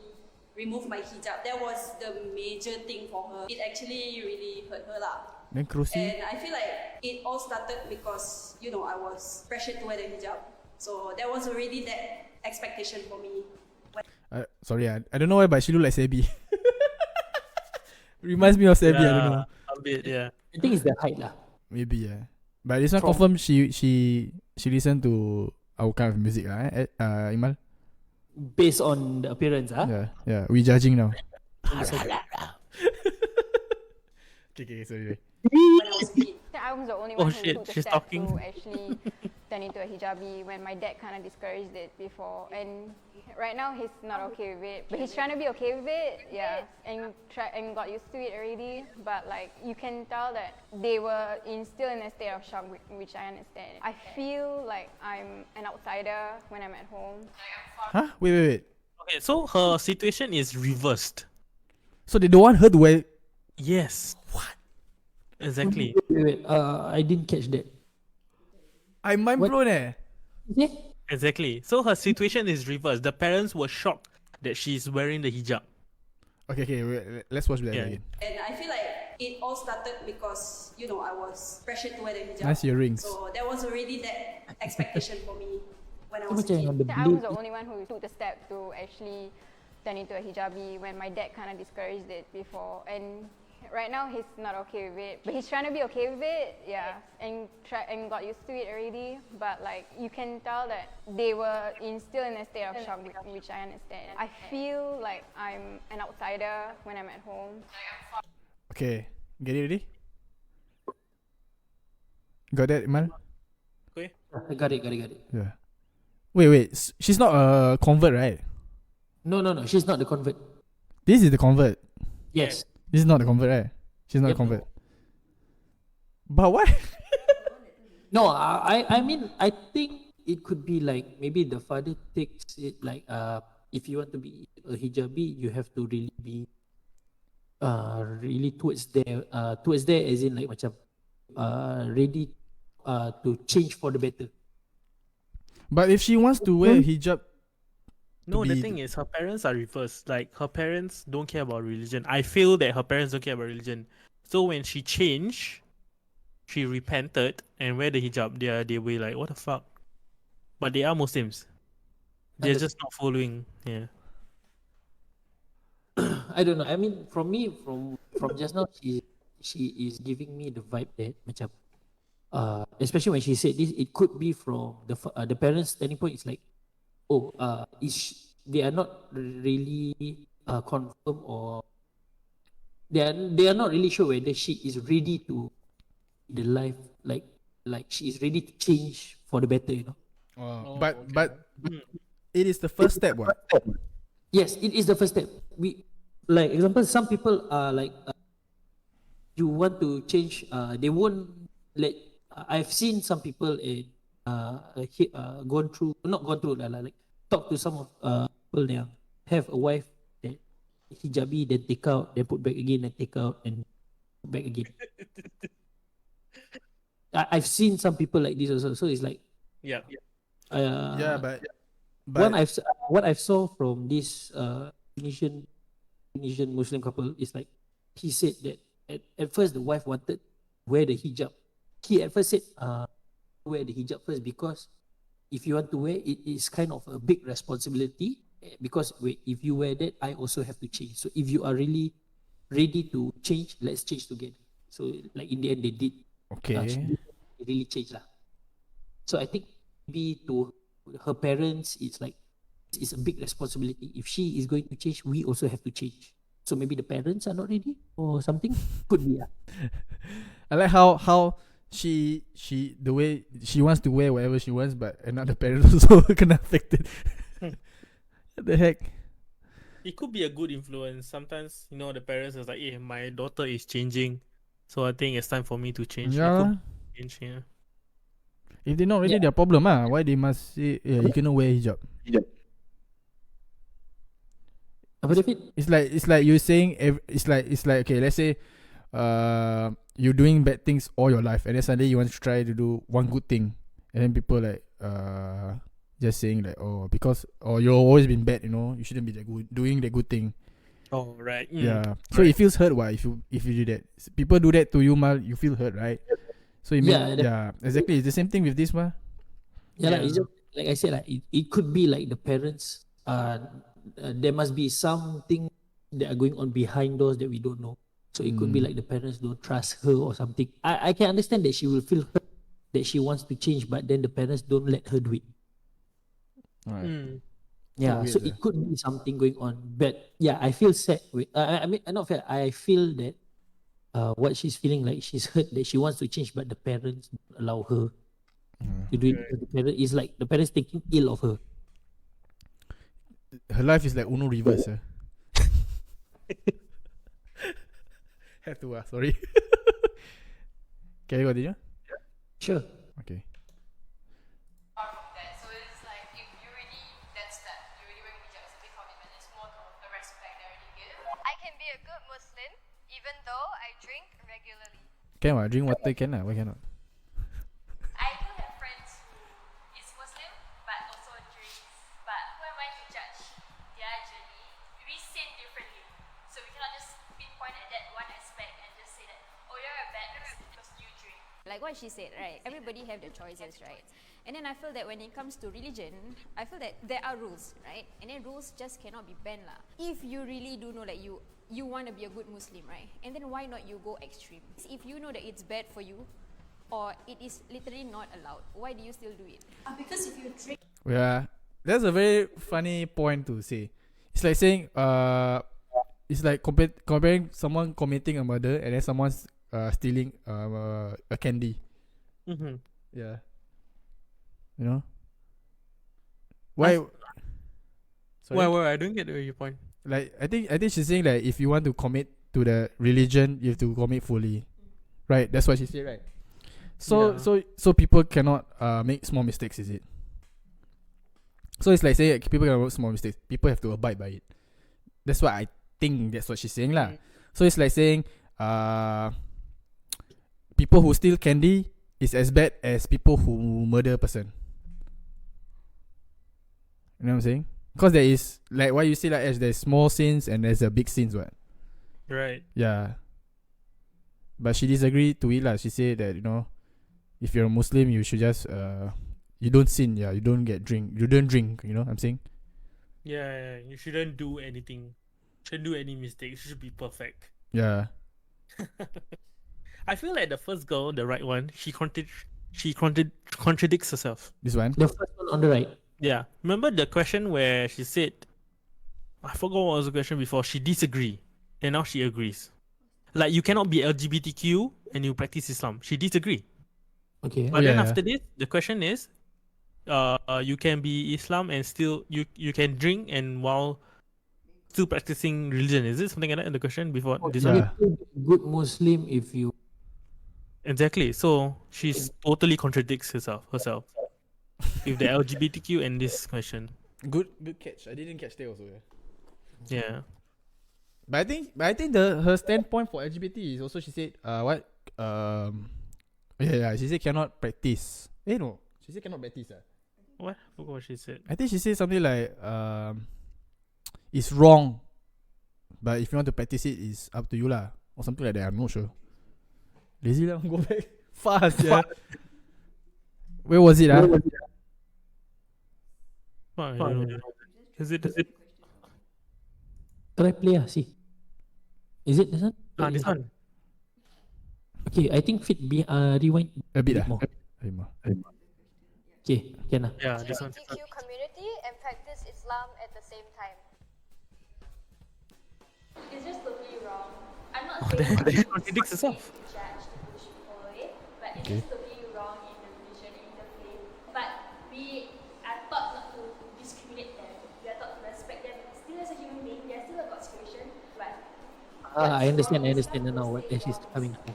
Speaker 10: remove my hijab. That was the major thing for her. It actually really hurt her lah.
Speaker 1: Then kerusi.
Speaker 10: And I feel like it all started because, I was pressured to wear the hijab. So there was already that expectation for me.
Speaker 1: Sorry, I don't know why, but she look like Sebi. Reminds me of Sebi. I don't know.
Speaker 4: A bit, yeah.
Speaker 2: I think it's the height lah.
Speaker 1: Maybe yeah. But this one
Speaker 2: From-
Speaker 1: confirm she listen to our kind of music lah. Imal.
Speaker 2: Based on the appearance,
Speaker 1: Yeah. We judging now. Okay, sorry.
Speaker 10: When I was a kid.
Speaker 6: I was the only
Speaker 4: Oh
Speaker 6: one
Speaker 4: shit,
Speaker 6: who took the
Speaker 4: she's
Speaker 6: step
Speaker 4: talking.
Speaker 6: to actually turn into a hijabi when my dad kind of discouraged it before. And right now he's not okay with it, but he's trying to be okay with it. Yeah, and got used to it already. But like you can tell that they were still in a state of shock, which I understand. I feel like I'm an outsider when I'm at home.
Speaker 1: Huh? Wait.
Speaker 4: Okay, so her situation is reversed.
Speaker 1: So they don't want her to wear.
Speaker 4: Yes. What? Exactly.
Speaker 2: Wait, I didn't catch that.
Speaker 1: I'm mind
Speaker 2: What?
Speaker 1: blown eh.
Speaker 2: Yeah.
Speaker 4: Exactly. So her situation is reversed. The parents were shocked that she's wearing the hijab.
Speaker 1: Okay. Wait, let's watch that
Speaker 4: Yeah.
Speaker 1: again.
Speaker 10: And I feel like it all started because, I was pressured to wear the hijab.
Speaker 1: Nice earrings.
Speaker 10: So there was already that expectation for me when I
Speaker 2: How
Speaker 10: was
Speaker 2: much
Speaker 10: a kid.
Speaker 2: on the
Speaker 6: I was
Speaker 2: blade?
Speaker 6: the only one who took the step to actually turn into a hijabi when my dad kind of discouraged it before. And right now he's not okay with it, but he's trying to be okay with it. Yeah, and got used to it already. But like you can tell that they were still in a state of shock, which I understand. I feel like I'm an outsider when I'm at home.
Speaker 1: Okay, get it ready? Got that, Imal?
Speaker 4: Okay.
Speaker 2: I got it.
Speaker 1: Yeah. Wait. She's not a convert, right?
Speaker 2: No. She's not the convert.
Speaker 1: This is the convert.
Speaker 2: Yes.
Speaker 1: This is not the convert, right? She's not a
Speaker 2: Yep.
Speaker 1: convert. But what?
Speaker 2: No, I mean, I think it could be like maybe the father takes it like if you want to be a hijabi, you have to really be really towards there as in like macam ready to change for the better.
Speaker 1: But if she wants to wear hijab,
Speaker 4: No,
Speaker 1: to
Speaker 4: the
Speaker 1: be-
Speaker 4: thing is, her parents are reversed. Like, her parents don't care about religion. I feel that her parents don't care about religion. So when she changed, she repented and wear the hijab. They were like, what the fuck? But they are Muslims. They're just not following. Yeah.
Speaker 2: I don't know. I mean, from just now, she is giving me the vibe that macam, especially when she said this, it could be from the parents' standing point. It's like, they are not really confirmed, or they are not really sure whether she is ready to the life, like she is ready to change for the better.
Speaker 1: But it is the first step. What?
Speaker 2: Yes, it is the first step. We, like example, some people are like, you want to change. They won't let. I've seen some people gone through, not gone through, like talk to some of people there, have a wife that hijabi, then take out, then put back again, then take out, and put back again. I've seen some people like this also. So it's like,
Speaker 4: Yeah.
Speaker 1: But
Speaker 2: what I've saw from this Indonesian Muslim couple is like, he said that at first the wife wanted wear the hijab. He at first said wear the hijab first, because if you want to wear it, is kind of a big responsibility, because if you wear that, I also have to change. So if you are really ready to change, let's change together. So like in the end they did.
Speaker 1: Okay.
Speaker 2: It really changed lah. So I think maybe to her parents, it's like, it's a big responsibility. If she is going to change, we also have to change. So maybe the parents are not ready or something. Could be.
Speaker 1: I like how she the way she wants to wear whatever she wants, but another parent also gonna affect it. What the heck?
Speaker 4: It could be a good influence. Sometimes, you know, the parents is like, "Hey, my daughter is changing, so I think it's time for me to change."
Speaker 1: Yeah.
Speaker 4: Change, yeah.
Speaker 1: If they're not ready, their problem. Why they must say, yeah, you cannot wear hijab? It's like you're saying. It's like okay. Let's say, you're doing bad things all your life, and then suddenly you want to try to do one good thing, and then people like just saying like, oh, because you've always been bad, you know, you shouldn't be that good doing the good thing.
Speaker 4: Oh, right.
Speaker 1: Yeah. So it feels hurt. Why if you do that? People do that to you, mal, you feel hurt, right? So exactly. It's the same thing with this, ma.
Speaker 2: Like, it's just, like I said, like, it could be like the parents. There must be something that are going on behind doors that we don't know. So it could be like the parents don't trust her or something. I can understand that she will feel hurt, that she wants to change, but then the parents don't let her do it.
Speaker 1: Right.
Speaker 2: Yeah, so it could be something going on. But yeah, I feel sad. I mean, not fair. I feel that what she's feeling, like she's hurt, that she wants to change, but the parents don't allow her to do it. Because the parent is like, the parents taking ill of her.
Speaker 1: Her life is like Uno reverse. Have to sorry. Can you continue?
Speaker 2: Sure.
Speaker 1: Okay.
Speaker 9: So it's like, if you really, that's that, you really wearing hijab, it's a big commitment, it's more to the respect they already give.
Speaker 3: I can be a good Muslim even though I drink regularly.
Speaker 1: Can what? Drink water can lah. Why cannot?
Speaker 9: I do have friends who is Muslim but also drinks. But who am I to judge their journey? We sin differently, so we cannot just pinpoint at that one aspect and just say that, oh, you're a bad person because you drink.
Speaker 11: Like what she said, right? Everybody have their choices, right? And then I feel that when it comes to religion, I feel that there are rules, right? And then rules just cannot be banned lah. If you really do know that you want to be a good Muslim, right? And then why not you go extreme? If you know that it's bad for you, or it is literally not allowed, why do you still do it?
Speaker 10: Because if you drink,
Speaker 1: Yeah, that's a very funny point to say. It's like saying, it's like comparing someone committing a murder and then someone's stealing a candy.
Speaker 4: Mm-hmm.
Speaker 1: Yeah. You know? Why? Sorry?
Speaker 4: Why? I don't get your point.
Speaker 1: Like I think she's saying that if you want to commit to the religion, you have to commit fully, right? That's what she said, right? So so people cannot make small mistakes, is it? So it's like saying people can make small mistakes. People have to abide by it. That's what I think. That's what she's saying, lah. So it's like saying people who steal candy is as bad as people who murder a person. You know what I'm saying? Because there is, like what you say, like as there's small sins and there's a big sins, what?
Speaker 4: Right.
Speaker 1: Yeah. But she disagreed to it, lah. She said that, you know, if you're a Muslim, you should just you don't sin, yeah. You don't drink. You know what I'm saying?
Speaker 4: Yeah. You shouldn't do anything. Shouldn't do any mistakes. You should be perfect.
Speaker 1: Yeah.
Speaker 4: I feel like the first girl, the right one, she contradicts herself.
Speaker 1: This one?
Speaker 2: The first one on the right.
Speaker 4: Yeah. Remember the question where she said, I forgot what was the question before. She disagreed, and now she agrees. Like, you cannot be LGBTQ and you practice Islam. She disagreed.
Speaker 2: Okay.
Speaker 4: But then after this, the question is, you can be Islam and still you can drink and while still practicing religion. Is it something like that in the question before this one?
Speaker 1: Yeah.
Speaker 2: Good Muslim if you
Speaker 4: Exactly. So she's totally contradicts herself with the LGBTQ and this question.
Speaker 1: Good catch. I didn't catch that also. Yeah.
Speaker 4: Yeah.
Speaker 1: But I think her standpoint for LGBT is also, she said what she said cannot practice. No, she said cannot practice.
Speaker 4: What? I forgot what she said.
Speaker 1: I think she said something like it's wrong, but if you want to practice it, it's up to you lah, or something like that. I'm not sure. Lazy lah, go back fast. Yeah. Where was it?
Speaker 4: Fuck, I don't know. Is it?
Speaker 2: try play see. Is it this one?
Speaker 4: This one.
Speaker 2: Okay, I think rewind
Speaker 1: A bit
Speaker 2: more. Okay, can lah.
Speaker 4: Yeah, this one.
Speaker 3: LGBTQ community and practice Islam at the same time. It's just totally wrong. I'm not saying
Speaker 4: That contradicts herself.
Speaker 3: judge the push people away, but it's
Speaker 1: Okay.
Speaker 3: just totally wrong in the religion and in the faith. But we are taught not to discriminate them. We are taught to respect them still as a human being. They are still a God's creation, but
Speaker 2: I understand now what she's coming from.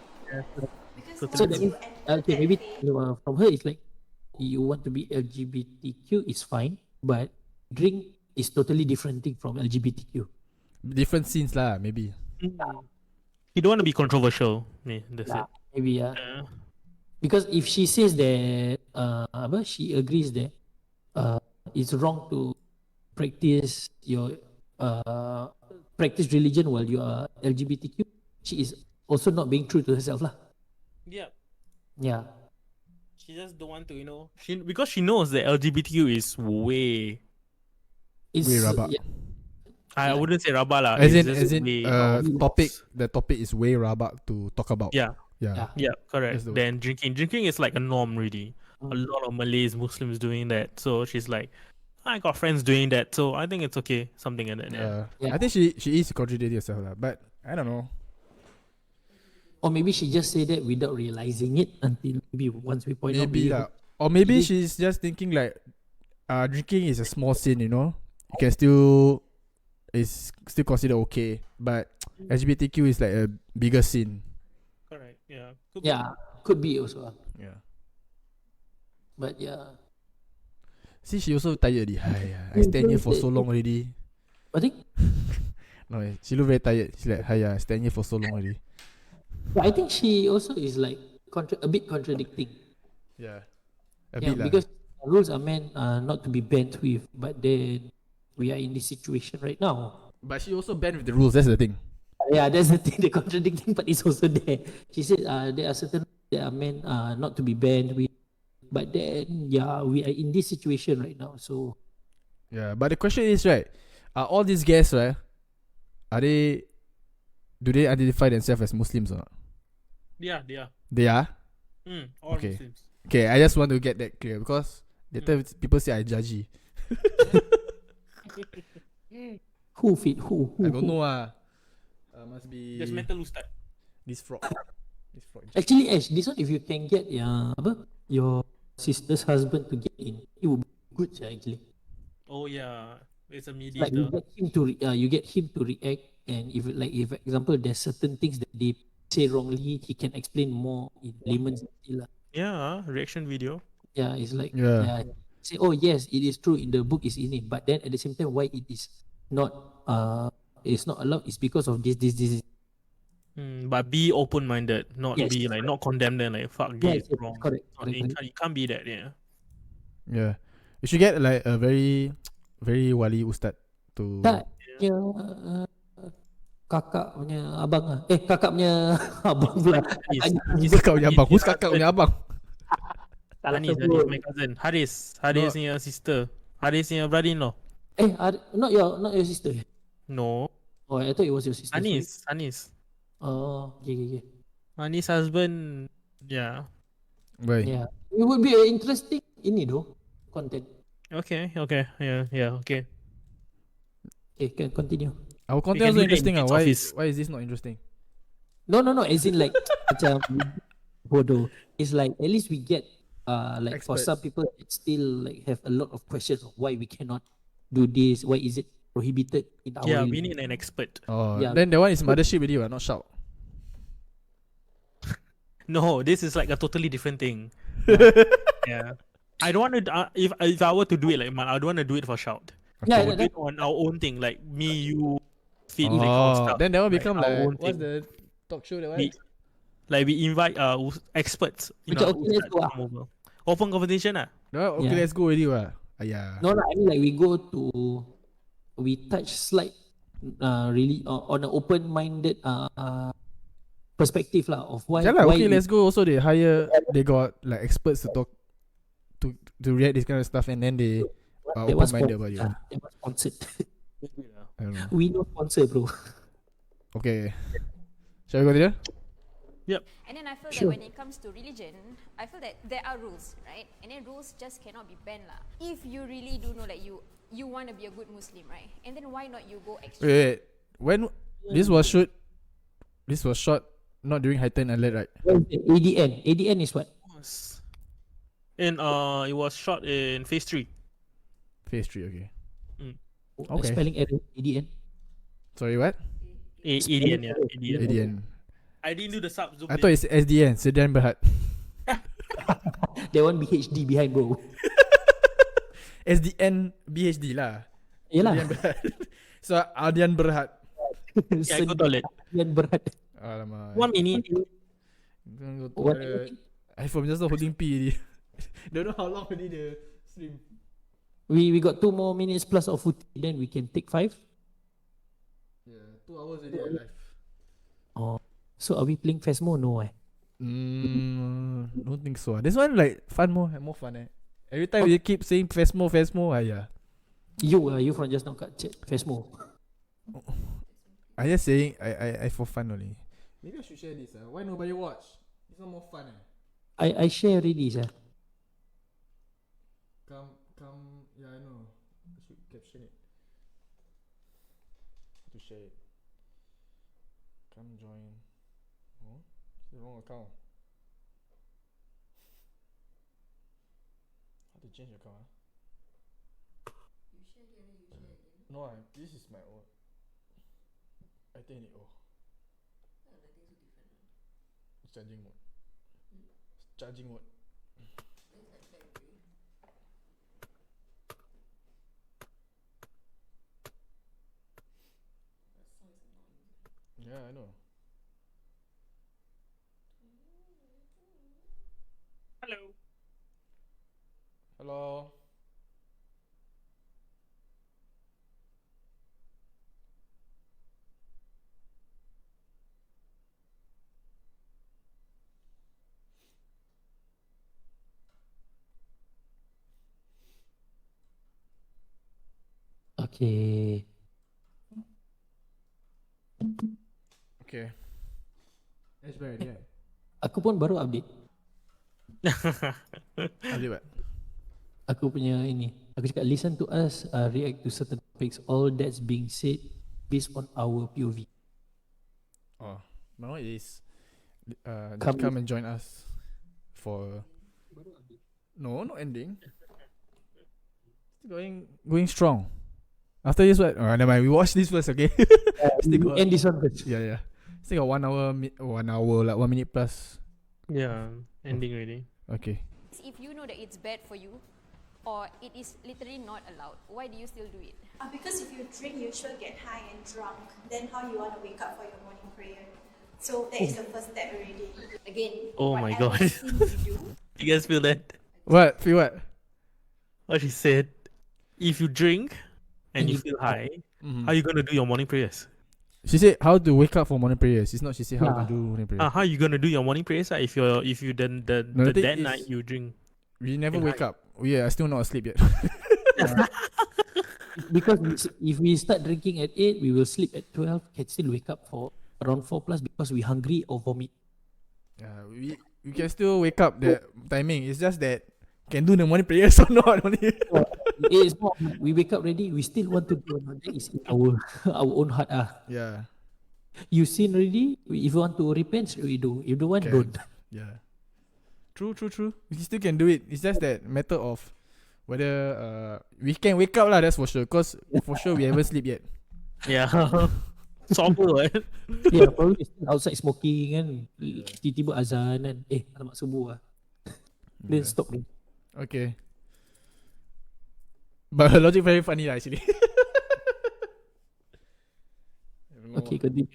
Speaker 7: Because
Speaker 2: So
Speaker 7: once
Speaker 2: that
Speaker 7: you
Speaker 2: means,
Speaker 7: enter
Speaker 2: okay,
Speaker 7: that
Speaker 2: maybe
Speaker 7: faith,
Speaker 2: from her it's like, you want to be LGBTQ is fine, but drink is totally different thing from LGBTQ.
Speaker 1: Different scenes lah, maybe.
Speaker 4: You don't want to be controversial. Yeah, that's it.
Speaker 2: Maybe
Speaker 4: Yeah.
Speaker 2: because if she says that she agrees that it's wrong to practice your practice religion while you are LGBTQ, she is also not being true to herself lah.
Speaker 4: Yeah.
Speaker 2: Yeah.
Speaker 4: She just don't want to, because she knows that LGBTQ is way.
Speaker 2: It's
Speaker 1: Way rabak.
Speaker 2: yeah,
Speaker 4: I wouldn't say rabak lah.
Speaker 1: As
Speaker 4: it's
Speaker 1: in,
Speaker 4: just way off.
Speaker 1: the topic is way rabak to talk about.
Speaker 4: Yeah,
Speaker 1: Yeah.
Speaker 4: yeah, correct.
Speaker 1: That's the
Speaker 4: Then drinking is like a norm really. A lot of Malays, Muslims doing that. So she's like, I got friends doing that, so I think it's okay. Something like that. Yeah.
Speaker 2: Yeah.
Speaker 1: I think she is contradicting herself lah, but I don't know.
Speaker 2: or maybe she just said that without realizing it until maybe once we point
Speaker 1: Maybe
Speaker 2: out.
Speaker 1: lah. Or maybe
Speaker 2: Maybe-
Speaker 1: she's just thinking like drinking is a small sin, you can still, is still considered okay, but LGBTQ is like a bigger sin.
Speaker 4: Correct. Yeah. Could be.
Speaker 2: Yeah, could be also.
Speaker 1: Yeah.
Speaker 2: But yeah,
Speaker 1: See, she also tired already. I stand here for so long already.
Speaker 2: I think
Speaker 1: No, she look very tired. She's like, I stand here for so long already.
Speaker 2: I think she also is like a bit contradicting.
Speaker 1: Yeah. A
Speaker 2: Yeah,
Speaker 1: bit lah.
Speaker 2: because rules are meant not to be bent with, but then we are in this situation right now.
Speaker 1: But she also banned with the rules, that's the thing.
Speaker 2: Yeah, that's the thing. The contradicting part is also there. She said there are certain that are meant not to be banned with, but then we are in this situation right now. So
Speaker 1: Yeah, but the question is, right, are all these guests, right, do they identify themselves as Muslims or not?
Speaker 4: Yeah, they are.
Speaker 1: They are?
Speaker 4: All
Speaker 1: Okay.
Speaker 4: Muslims.
Speaker 1: Okay, I just want to get that clear because later people say I judgy.
Speaker 2: who fit who?
Speaker 1: I don't know must be
Speaker 4: Just mental ustad.
Speaker 1: this frog. This frog.
Speaker 2: Actually, Ash, this one if you can get your sister's husband to get in, it would be good actually.
Speaker 4: Oh yeah, it's a
Speaker 2: Like
Speaker 4: mediator.
Speaker 2: you get him to react, and if for example there's certain things that they say wrongly, he can explain more in layman's style lah.
Speaker 4: Yeah, reaction video.
Speaker 2: Yeah, it's like
Speaker 1: Yeah.
Speaker 2: say, oh yes, it is true in the book is in it, but then at the same time why it is not it's not allowed is because of this.
Speaker 4: But be open-minded, not
Speaker 2: Yes.
Speaker 4: be like not condemn them like fuck gay
Speaker 2: Yes,
Speaker 4: is wrong.
Speaker 2: correct.
Speaker 4: You can't be that. Yeah.
Speaker 1: Yeah. You should get like a very, very wali ustad to.
Speaker 2: Tak, dia kakak punya abang lah. Kakak punya abang pula.
Speaker 1: He's kakak punya abang. Who's kakak punya abang?
Speaker 4: Hanis, my cousin. Haris punya sister. Haris punya brother-in-law.
Speaker 2: Not your sister.
Speaker 4: No.
Speaker 2: Oh, I thought it was your sister.
Speaker 4: Hanis.
Speaker 2: Oh, okay.
Speaker 4: Hanis husband. Yeah.
Speaker 1: Right.
Speaker 2: Yeah. It would be an interesting content.
Speaker 4: Okay. Yeah. Okay.
Speaker 2: Okay, can continue.
Speaker 1: Our
Speaker 4: We
Speaker 1: content
Speaker 4: can
Speaker 1: also
Speaker 4: do that in
Speaker 1: interesting.
Speaker 4: Kids
Speaker 1: Why
Speaker 4: Office.
Speaker 1: is this not interesting?
Speaker 2: No. As in like macam bodoh. It's like at least we get like for
Speaker 1: Experts.
Speaker 2: some people, it still like have a lot of questions of why we cannot do this. Why is it prohibited in our
Speaker 4: Yeah, we
Speaker 2: religion?
Speaker 4: need an expert.
Speaker 1: Oh,
Speaker 2: Yeah.
Speaker 1: then that one is mothership already, not shout.
Speaker 4: No, this is like a totally different thing. Yeah. I don't want to. If I were to do it like man, I don't want to do it for shout.
Speaker 2: Yeah,
Speaker 4: I would do
Speaker 2: that,
Speaker 4: it on our own thing, like me, you, feed like our
Speaker 1: Oh,
Speaker 4: stuff.
Speaker 1: then that one become
Speaker 4: our
Speaker 1: like
Speaker 4: own
Speaker 1: what's
Speaker 4: thing.
Speaker 1: the talk show that one?
Speaker 4: We invite experts.
Speaker 2: Macam, okay, let's go,
Speaker 4: come over. Open conversation ah.
Speaker 1: No, okay,
Speaker 2: Yeah.
Speaker 1: let's go already. Yeah.
Speaker 2: no, I mean like we touch slight, really on an open-minded perspective lah of why.
Speaker 1: Yeah lah,
Speaker 2: why
Speaker 1: okay,
Speaker 2: we-
Speaker 1: let's go. Also, they got like experts to talk to react this kind of stuff, and then they are
Speaker 2: that was
Speaker 1: open-minded about you.
Speaker 2: that was sponsored.
Speaker 1: I don't know.
Speaker 2: We no sponsor, bro.
Speaker 1: Okay, shall we go there?
Speaker 9: And then I feel
Speaker 2: Sure.
Speaker 9: that when it comes to religion, I feel that there are rules, right? And then rules just cannot be banned lah. If you really do know that you want to be a good Muslim, right? And then why not you go extra?
Speaker 1: Wait. When this was shot not during heightened alert, right?
Speaker 2: ADN is what?
Speaker 4: And it was shot in phase 3.
Speaker 1: Phase 3, okay.
Speaker 2: Okay. Spelling error, ADN.
Speaker 1: Sorry, what?
Speaker 4: ADN, yeah.
Speaker 1: ADN.
Speaker 4: I didn't do the sub.
Speaker 1: I thought it's SDN, Sedian Berhad.
Speaker 2: That one BHD behind, bro.
Speaker 1: SDN BHD lah.
Speaker 2: Yelah.
Speaker 1: Sedian Berhad. So Ardian Berhad.
Speaker 4: Yeah, I go toilet.
Speaker 2: Sedian berat.
Speaker 1: Alamak.
Speaker 4: 1 minute.
Speaker 1: Go to
Speaker 2: What?
Speaker 1: I from just holding pee already. Don't know how long already the stream.
Speaker 2: We got 2 more minutes plus of footage, then we can take 5.
Speaker 1: Yeah, 2 hours already alive.
Speaker 2: Oh, so are we playing Phasmo? No,
Speaker 1: Don't think so. This one like more fun. Every time you keep saying Phasmo, yeah.
Speaker 2: You from just now kat chat Phasmo.
Speaker 1: I just saying I for fun only. Maybe I should share this. Why nobody watch? It's not more fun.
Speaker 2: I share already, sir.
Speaker 1: Come, yeah, I know. I should caption it. To share it. Come join. Oh, it's the wrong account. How to change account? No, this is my own. I think it. It's charging mode. Charging mode. Yeah, I know. Hello.
Speaker 2: Okay.
Speaker 1: Okay. That's very idea.
Speaker 2: Aku pun baru update.
Speaker 1: Update what?
Speaker 2: Aku punya ini. Aku cakap listen to us react to certain topics. All that's being said based on our POV.
Speaker 1: Oh, my one is
Speaker 2: Come
Speaker 1: and join us for. No, not ending. Still going strong. After this, what? Oh, never mind. We watch this first, okay? Still got,
Speaker 2: end this one first.
Speaker 1: yeah. Still got 1 hour, 1 hour, like 1 minute plus.
Speaker 4: Yeah, ending already.
Speaker 1: Okay.
Speaker 9: If you know that it's bad for you, or it is literally not allowed, why do you still do it?
Speaker 7: Because if you drink, you sure get high and drunk. Then how you want to wake up for your morning prayer? So that is the first step already.
Speaker 8: Again,
Speaker 4: Oh my
Speaker 8: whatever
Speaker 4: God.
Speaker 8: sin you do,
Speaker 4: You guys feel that?
Speaker 1: What? Feel what?
Speaker 4: What she said. If you drink and you feel high, how you gonna do your morning prayers?
Speaker 1: She said how to wake up for morning prayers. It's not she said how to do morning prayers.
Speaker 4: How you gonna do your morning prayers if you then
Speaker 1: No, the thing
Speaker 4: that
Speaker 1: is-
Speaker 4: night you drink?
Speaker 1: We never
Speaker 4: Get
Speaker 1: wake up. Yeah, I still not asleep yet.
Speaker 2: Because if we start drinking at 8, we will sleep at 12. Can still wake up for around 4 plus because we hungry or vomit.
Speaker 1: Yeah, we can still wake up the timing. It's just that can do the morning prayers or not only.
Speaker 2: It's not. We wake up ready. We still want to do. That is in our own heart.
Speaker 1: Yeah.
Speaker 2: You sin already. If you want to repent, we do. If you don't want,
Speaker 1: Can.
Speaker 2: don't.
Speaker 1: Yeah. True. We still can do it. It's just that matter of whether we can wake up lah. That's for sure. Cause for sure we haven't sleep yet.
Speaker 4: Yeah. Sober, right?
Speaker 2: Yeah, probably still outside smoking kan. Tiba-tiba azan kan. Alamak subuh lah. Then stop ni.
Speaker 1: Okay. But her logic very funny lah actually.
Speaker 2: Okay, continue.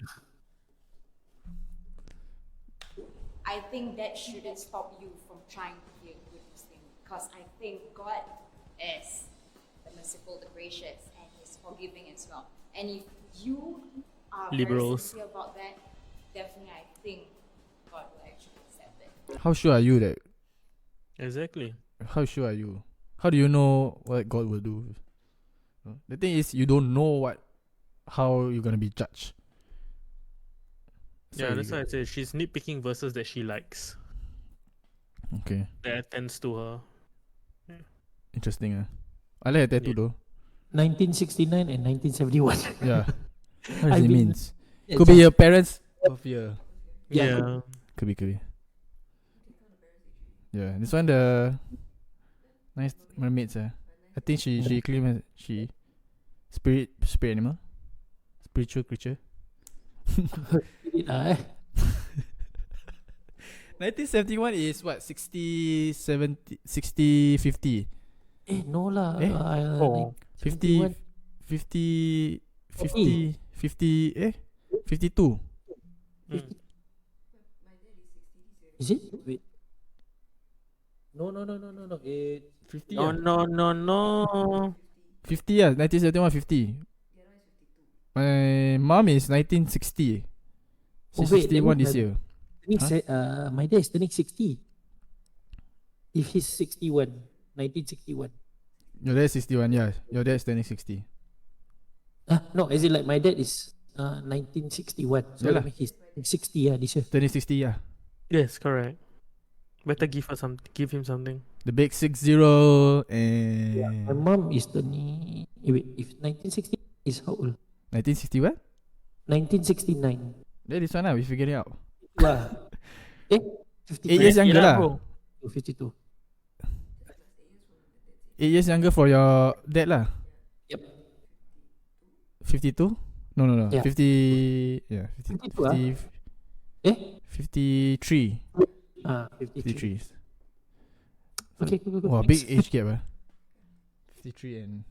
Speaker 8: I think that shouldn't stop you from trying to be a good Muslim, because I think God is the merciful, the gracious, and He's forgiving as well. And if you are
Speaker 4: Liberals.
Speaker 8: very sincere about that, definitely I think God will actually accept it.
Speaker 1: How sure are you that?
Speaker 4: Exactly.
Speaker 1: How sure are you? How do you know what God will do? The thing is, you don't know how you're gonna be judged.
Speaker 4: Yeah, that's why I say she's nitpicking verses that she likes.
Speaker 1: Okay,
Speaker 4: That attends to her.
Speaker 1: interesting. I like a tattoo though.
Speaker 2: 1969 and 1971.
Speaker 1: Yeah. What does
Speaker 2: I
Speaker 1: it
Speaker 2: mean,
Speaker 1: means? Could be your parents' birth year.
Speaker 4: Yeah.
Speaker 1: Could be. Yeah, this one the nice mermaids. I think she claims she spirit animal, spiritual creature. 1971 is what? 60, 70, 60, 50.
Speaker 2: No lah.
Speaker 1: 50, 50, 50, 50, 52.
Speaker 2: Is it? Wait. No.
Speaker 1: 50
Speaker 4: No.
Speaker 1: 50 1971 50. My mom is 1960. She's 61 this year.
Speaker 2: My dad is turning 60. If he's 61, 1961.
Speaker 1: Your dad is 61, yeah. Your dad is turning 60.
Speaker 2: No, as in like my dad is 1961. So
Speaker 1: Yeah lah.
Speaker 2: that means he's 60 this year.
Speaker 1: Turning 60, yeah.
Speaker 4: Yes, correct. Better give him something.
Speaker 1: The big 60 and
Speaker 2: My mom is turning. Wait, if 1960 is how old?
Speaker 1: 1960 what?
Speaker 2: 1969.
Speaker 1: That is one we figured it out.
Speaker 2: Lah. 52.
Speaker 1: 8 years younger lah.
Speaker 2: 52.
Speaker 1: 8 years younger for your dad lah.
Speaker 2: Yep.
Speaker 1: 52? No.
Speaker 2: Yeah.
Speaker 1: 50. Yeah,
Speaker 2: 52
Speaker 1: 53.
Speaker 2: 53.
Speaker 1: 53.
Speaker 2: Okay, go.
Speaker 1: Wow, big age gap. 53 and.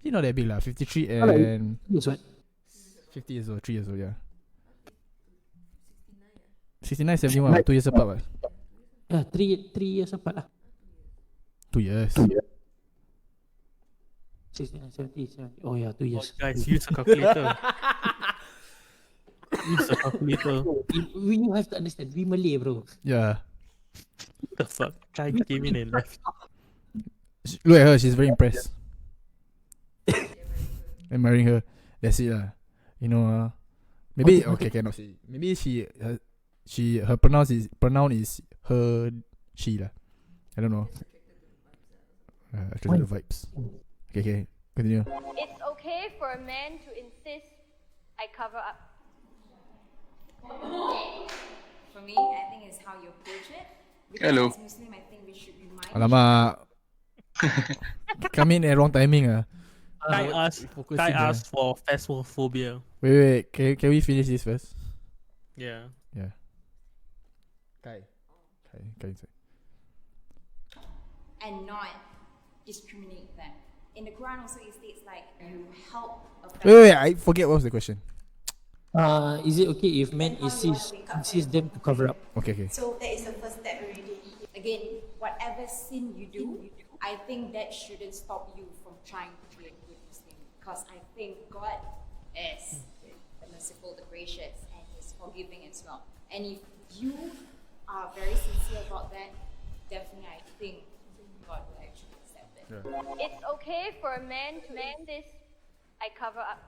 Speaker 1: He's not that big lah. 53 and.
Speaker 2: Yes, what?
Speaker 1: 50 years old, 3 years old, yeah. 69, 71, 2 years apart.
Speaker 2: Yeah, 3 years apart lah.
Speaker 1: 2 years.
Speaker 2: 69, 70. Oh yeah, 2 years.
Speaker 4: Guys, use a calculator. Use a calculator.
Speaker 2: You have to understand, we Malay, bro.
Speaker 1: Yeah.
Speaker 4: The fuck? Guy came in and left.
Speaker 1: Look at her, she's very impressed. I'm marrying her. That's it lah. You know, maybe okay, cannot say. Maybe her pronoun is her, she lah. I don't know. Attracted vibes. Okay, continue.
Speaker 3: It's okay for a man to insist I cover up.
Speaker 8: For me, I think it's how you approach it. Because
Speaker 5: Hello.
Speaker 8: as Muslim, I think we should be mindful.
Speaker 1: Alamak. Come in at wrong timing.
Speaker 4: Kai asked for phasmophobia.
Speaker 1: Wait. Can we finish this first?
Speaker 4: Yeah.
Speaker 1: Kai.
Speaker 8: And not discriminate them. In the Quran also it states like you help a
Speaker 1: Wait. I forget what was the question.
Speaker 2: Is it okay if men insist them to cover up?
Speaker 1: Okay.
Speaker 7: So that is the first step already.
Speaker 8: Again, whatever sin you do, I think that shouldn't stop you from trying to be a good Muslim, because I think God is the merciful, the gracious, and He's forgiving as well. And if you are very sincere about that, definitely I think God will actually accept it.
Speaker 3: It's okay for a man to insist I cover up.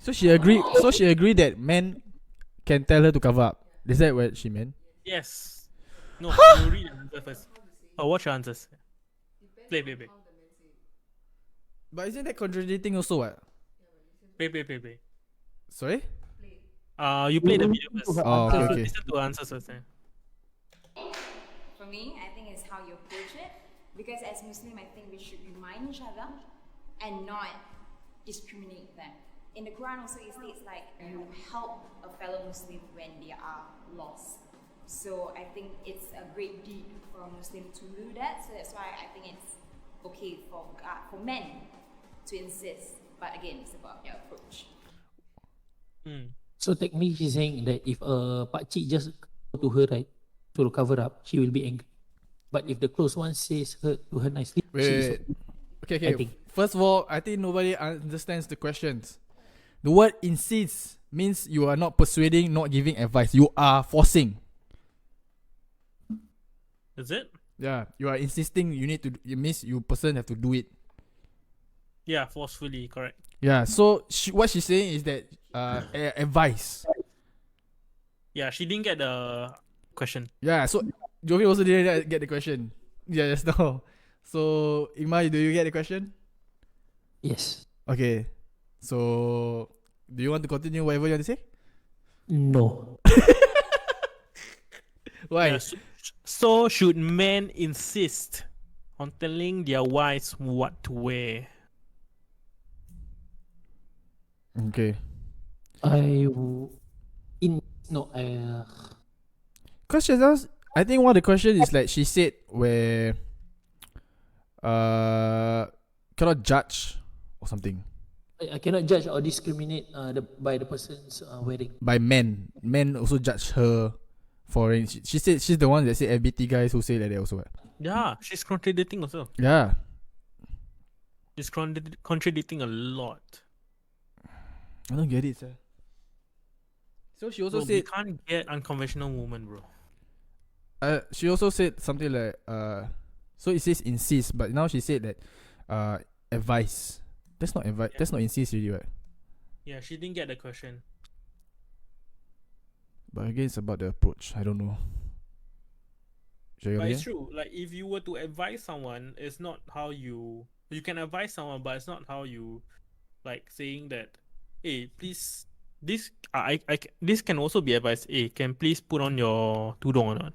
Speaker 1: So she agreed that men can tell her to cover up. Is that what she meant?
Speaker 4: Yes. No, you read the answer first. Watch your answers. Play.
Speaker 1: But isn't that contradicting also what?
Speaker 4: Play.
Speaker 1: Sorry?
Speaker 4: You play the video first.
Speaker 1: Oh, okay.
Speaker 4: Listen to answers first.
Speaker 8: me, I think it's how you approach it. Because as Muslim, I think we should remind each other and not discriminate them. In the Quran also it states like you help a fellow Muslim when they are lost. So I think it's a great deed for a Muslim to do that. So that's why I think it's okay for men to insist. But again, it's about their approach.
Speaker 2: So technically she's saying that if a pakcik just go to her, right, to cover up, she will be angry. But if the close one says her to her nicely, she is
Speaker 1: Wait. Okay.
Speaker 2: I think.
Speaker 1: First of all, I think nobody understands the questions. The word insist means you are not persuading, not giving advice. You are forcing.
Speaker 4: Is it?
Speaker 1: Yeah, you are insisting. You need to. It means you person have to do it.
Speaker 4: Yeah, forcefully, correct.
Speaker 1: Yeah. So what she's saying is that advice.
Speaker 4: Yeah, she didn't get the question.
Speaker 1: Yeah. So Jovi also didn't get the question. Yeah, just now. So Igma, do you get the question?
Speaker 2: Yes.
Speaker 1: Okay. So do you want to continue whatever you want to say?
Speaker 2: No.
Speaker 1: Why?
Speaker 4: Yeah, so should men insist on telling their wives what to wear?
Speaker 1: Okay. Because I think one of the question is like she said where cannot judge or something
Speaker 2: I cannot judge or discriminate by the person's wearing.
Speaker 1: by men. Men also judge her for it. She said she's the one that said LGBT guys who say like that also. Right?
Speaker 4: Yeah, she's contradicting also.
Speaker 1: Yeah.
Speaker 4: She's contradicting a lot.
Speaker 1: I don't get it, sir. So she also
Speaker 4: Bro,
Speaker 1: said
Speaker 4: we can't get unconventional woman, bro.
Speaker 1: she also said something like so it says insist, but now she said that advice. That's not advice. That's not insist really, right?
Speaker 4: Yeah, she didn't get the question.
Speaker 1: But again, it's about the approach. I don't know.
Speaker 4: But it's true. Like if you were to advise someone, it's not how you can advise someone, but it's not how you like saying that, hey, please, this this can also be advice. Hey, can please put on your tudong or not?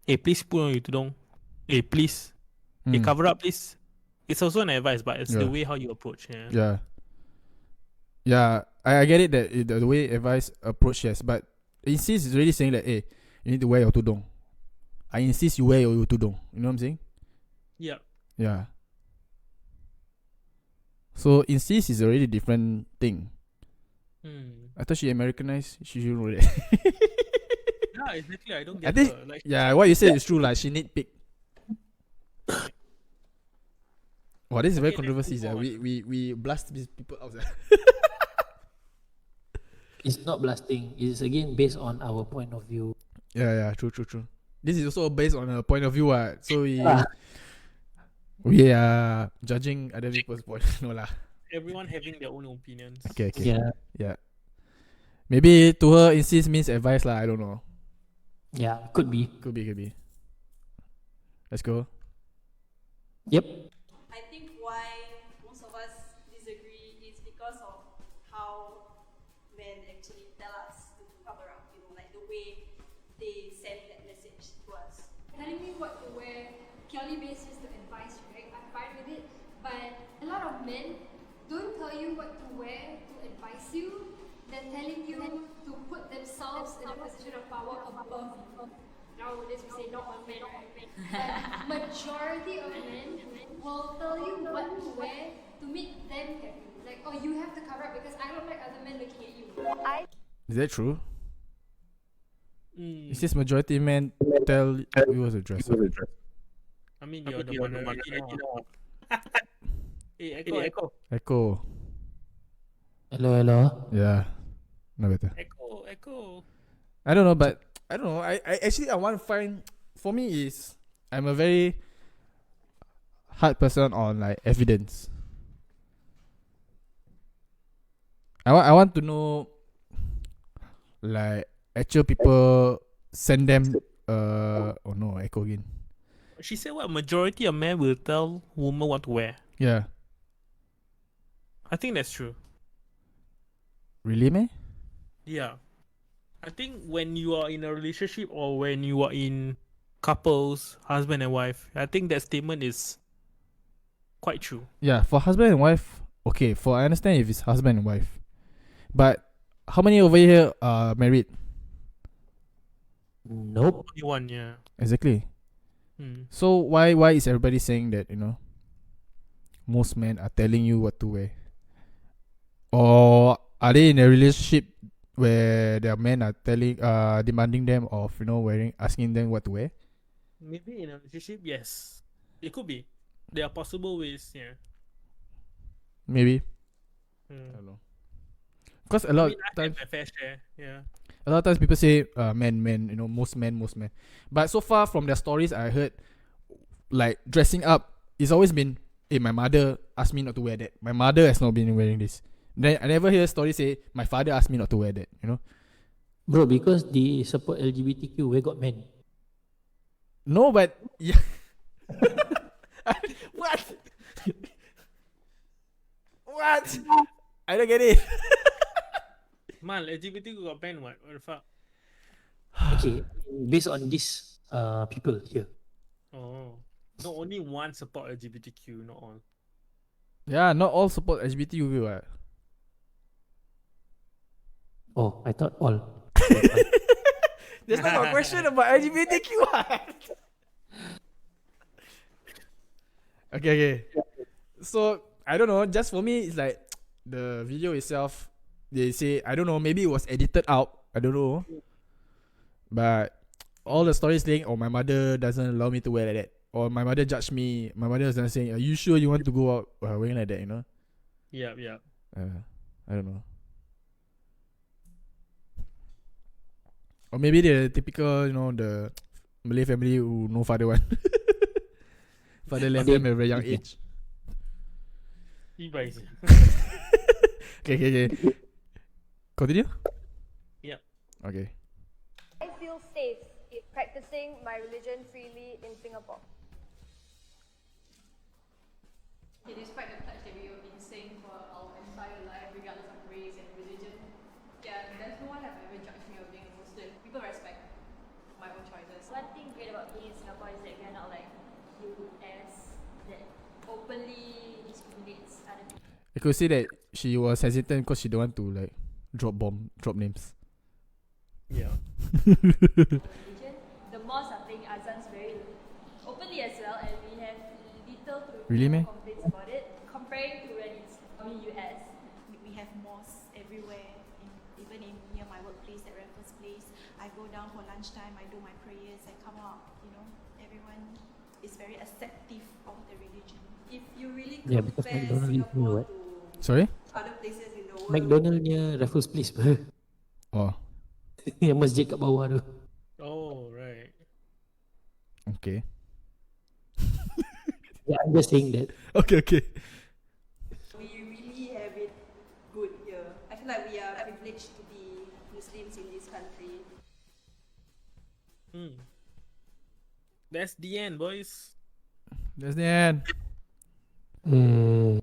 Speaker 4: Hey, please put on your tudong. Hey, please. Hey, cover up, please. It's also an advice, but it's the way how you approach. Yeah.
Speaker 1: Yeah. I get it that the way advice approach, yes, but insist is really saying that, hey, you need to wear your tudong. I insist you wear your tudong. You know what I'm saying?
Speaker 4: Yeah.
Speaker 1: Yeah. So insist is already different thing. I thought she Americanized. She should know that.
Speaker 4: Yeah, exactly. I don't get
Speaker 1: I think
Speaker 4: her. Like,
Speaker 1: what you said is true. Like she nitpick. Wow, this is very controversial. We blast these people out there.
Speaker 2: It's not blasting. It's again based on our point of view.
Speaker 1: Yeah, true. This is also based on a point of view. So we are judging other people's point. No lah.
Speaker 4: everyone having their own opinions.
Speaker 1: Okay.
Speaker 2: Yeah.
Speaker 1: Maybe to her insist means advice lah. I don't know.
Speaker 2: Yeah, could be.
Speaker 1: Could be. Let's go.
Speaker 2: Yep.
Speaker 10: I think why most of us disagree is because of how men actually tell us to cover up, like the way they send that message to us.
Speaker 3: Telling me what to wear purely based just the advice, right? I'm fine with it. But a lot of men don't tell you what to wear to advise you. They're telling you to put themselves in a position of power above you. Nowadays we say not all men, right? But majority of men will tell you what to wear to make them happy. Like, oh, you have to cover up because I don't like other men looking at you.
Speaker 1: Is that true? It says majority men tell you what to dress up.
Speaker 4: I mean, you're the minority now. Hey,
Speaker 1: Echo.
Speaker 2: Hello.
Speaker 1: Yeah. No better.
Speaker 4: Echo.
Speaker 1: I don't know, but I don't know. I actually I want to find. For me is I'm a very hard person on like evidence. I want to know like actual people send them oh no, echo again.
Speaker 4: She said what majority of men will tell women what to wear.
Speaker 1: Yeah.
Speaker 4: I think that's true.
Speaker 1: Really, man?
Speaker 4: Yeah. I think when you are in a relationship or when you are in couples, husband and wife. I think that statement is quite true.
Speaker 1: Yeah, for husband and wife, okay. For I understand if it's husband and wife, but how many over here are married?
Speaker 2: Nope.
Speaker 4: Only one, yeah.
Speaker 1: Exactly.
Speaker 4: Hmm.
Speaker 1: So why is everybody saying that, you know, most men are telling you what to wear? Or are they in a relationship where their men are demanding them of, you know, asking them what to wear?
Speaker 4: Maybe in a relationship, yes. It could be. There are possible ways, yeah.
Speaker 1: Maybe. I
Speaker 4: Hmm.
Speaker 1: don't know. Because
Speaker 4: I mean, I have my fair share, yeah.
Speaker 1: a lot of times people say men, you know, most men. But so far from their stories I heard, like dressing up, it's always been, hey, my mother asked me not to wear that. My mother has not been wearing this. Then I never hear a story say my father asked me not to wear that, you know.
Speaker 2: Bro, because they support LGBTQ, where got men?
Speaker 1: No, but yeah. What? What? I don't get it.
Speaker 4: Man, LGBTQ got banned, what? What the fuck?
Speaker 2: Okay, based on these people here.
Speaker 4: Oh. No, only one support LGBTQ, not all.
Speaker 1: Yeah, not all support LGBTQ. Right?
Speaker 2: Oh, I thought all.
Speaker 1: There's not a question about LGBTQ. Okay. So I don't know. Just for me, it's like the video itself. They say I don't know. Maybe it was edited out. I don't know. But all the stories saying, "Oh, my mother doesn't allow me to wear like that," or "My mother judged me." My mother was saying, "Are you sure you want to go out wearing like that?" You know.
Speaker 4: Yeah.
Speaker 1: I don't know. Or maybe the typical, you know, the Malay family who no father one. Father left them at a very young age. Okay. Continue?
Speaker 4: Yep.
Speaker 1: Okay.
Speaker 3: I feel safe practicing my religion freely in Singapore.
Speaker 11: Okay, despite the pledge that we have been saying for our entire life, regardless of race and religion, yeah, there's no one have ever judged me of being a Muslim. People respect my own choices.
Speaker 3: One thing great about being in Singapore is that we are not like US that openly discriminates other people.
Speaker 1: I could see that she was hesitant because she don't want to like drop names.
Speaker 4: Yeah.
Speaker 3: Religion, the mosques are playing azans very openly as well, and we have little to
Speaker 1: Really,
Speaker 3: no
Speaker 1: meh?
Speaker 3: complaints about it comparing to when it's US.
Speaker 7: We have mosques everywhere, even near my workplace at Raffles Place. I go down for lunchtime, I do my prayers, I come out, everyone is very acceptive of the religion.
Speaker 10: If you really
Speaker 2: Yeah, because
Speaker 10: compare
Speaker 2: McDonald is near
Speaker 10: Singapore
Speaker 2: what?
Speaker 10: to
Speaker 1: Sorry?
Speaker 10: other places in the world,
Speaker 2: McDonald near Raffles Place.
Speaker 1: Oh,
Speaker 2: Yang masjid kat bawah tu.
Speaker 4: Oh, right.
Speaker 1: okay.
Speaker 2: Yeah, I'm just saying that.
Speaker 1: Okay.
Speaker 10: we really have it good here. I feel like we are privileged to be Muslims in this country.
Speaker 4: That's the end, boys.
Speaker 1: That's the end.
Speaker 2: Hmm.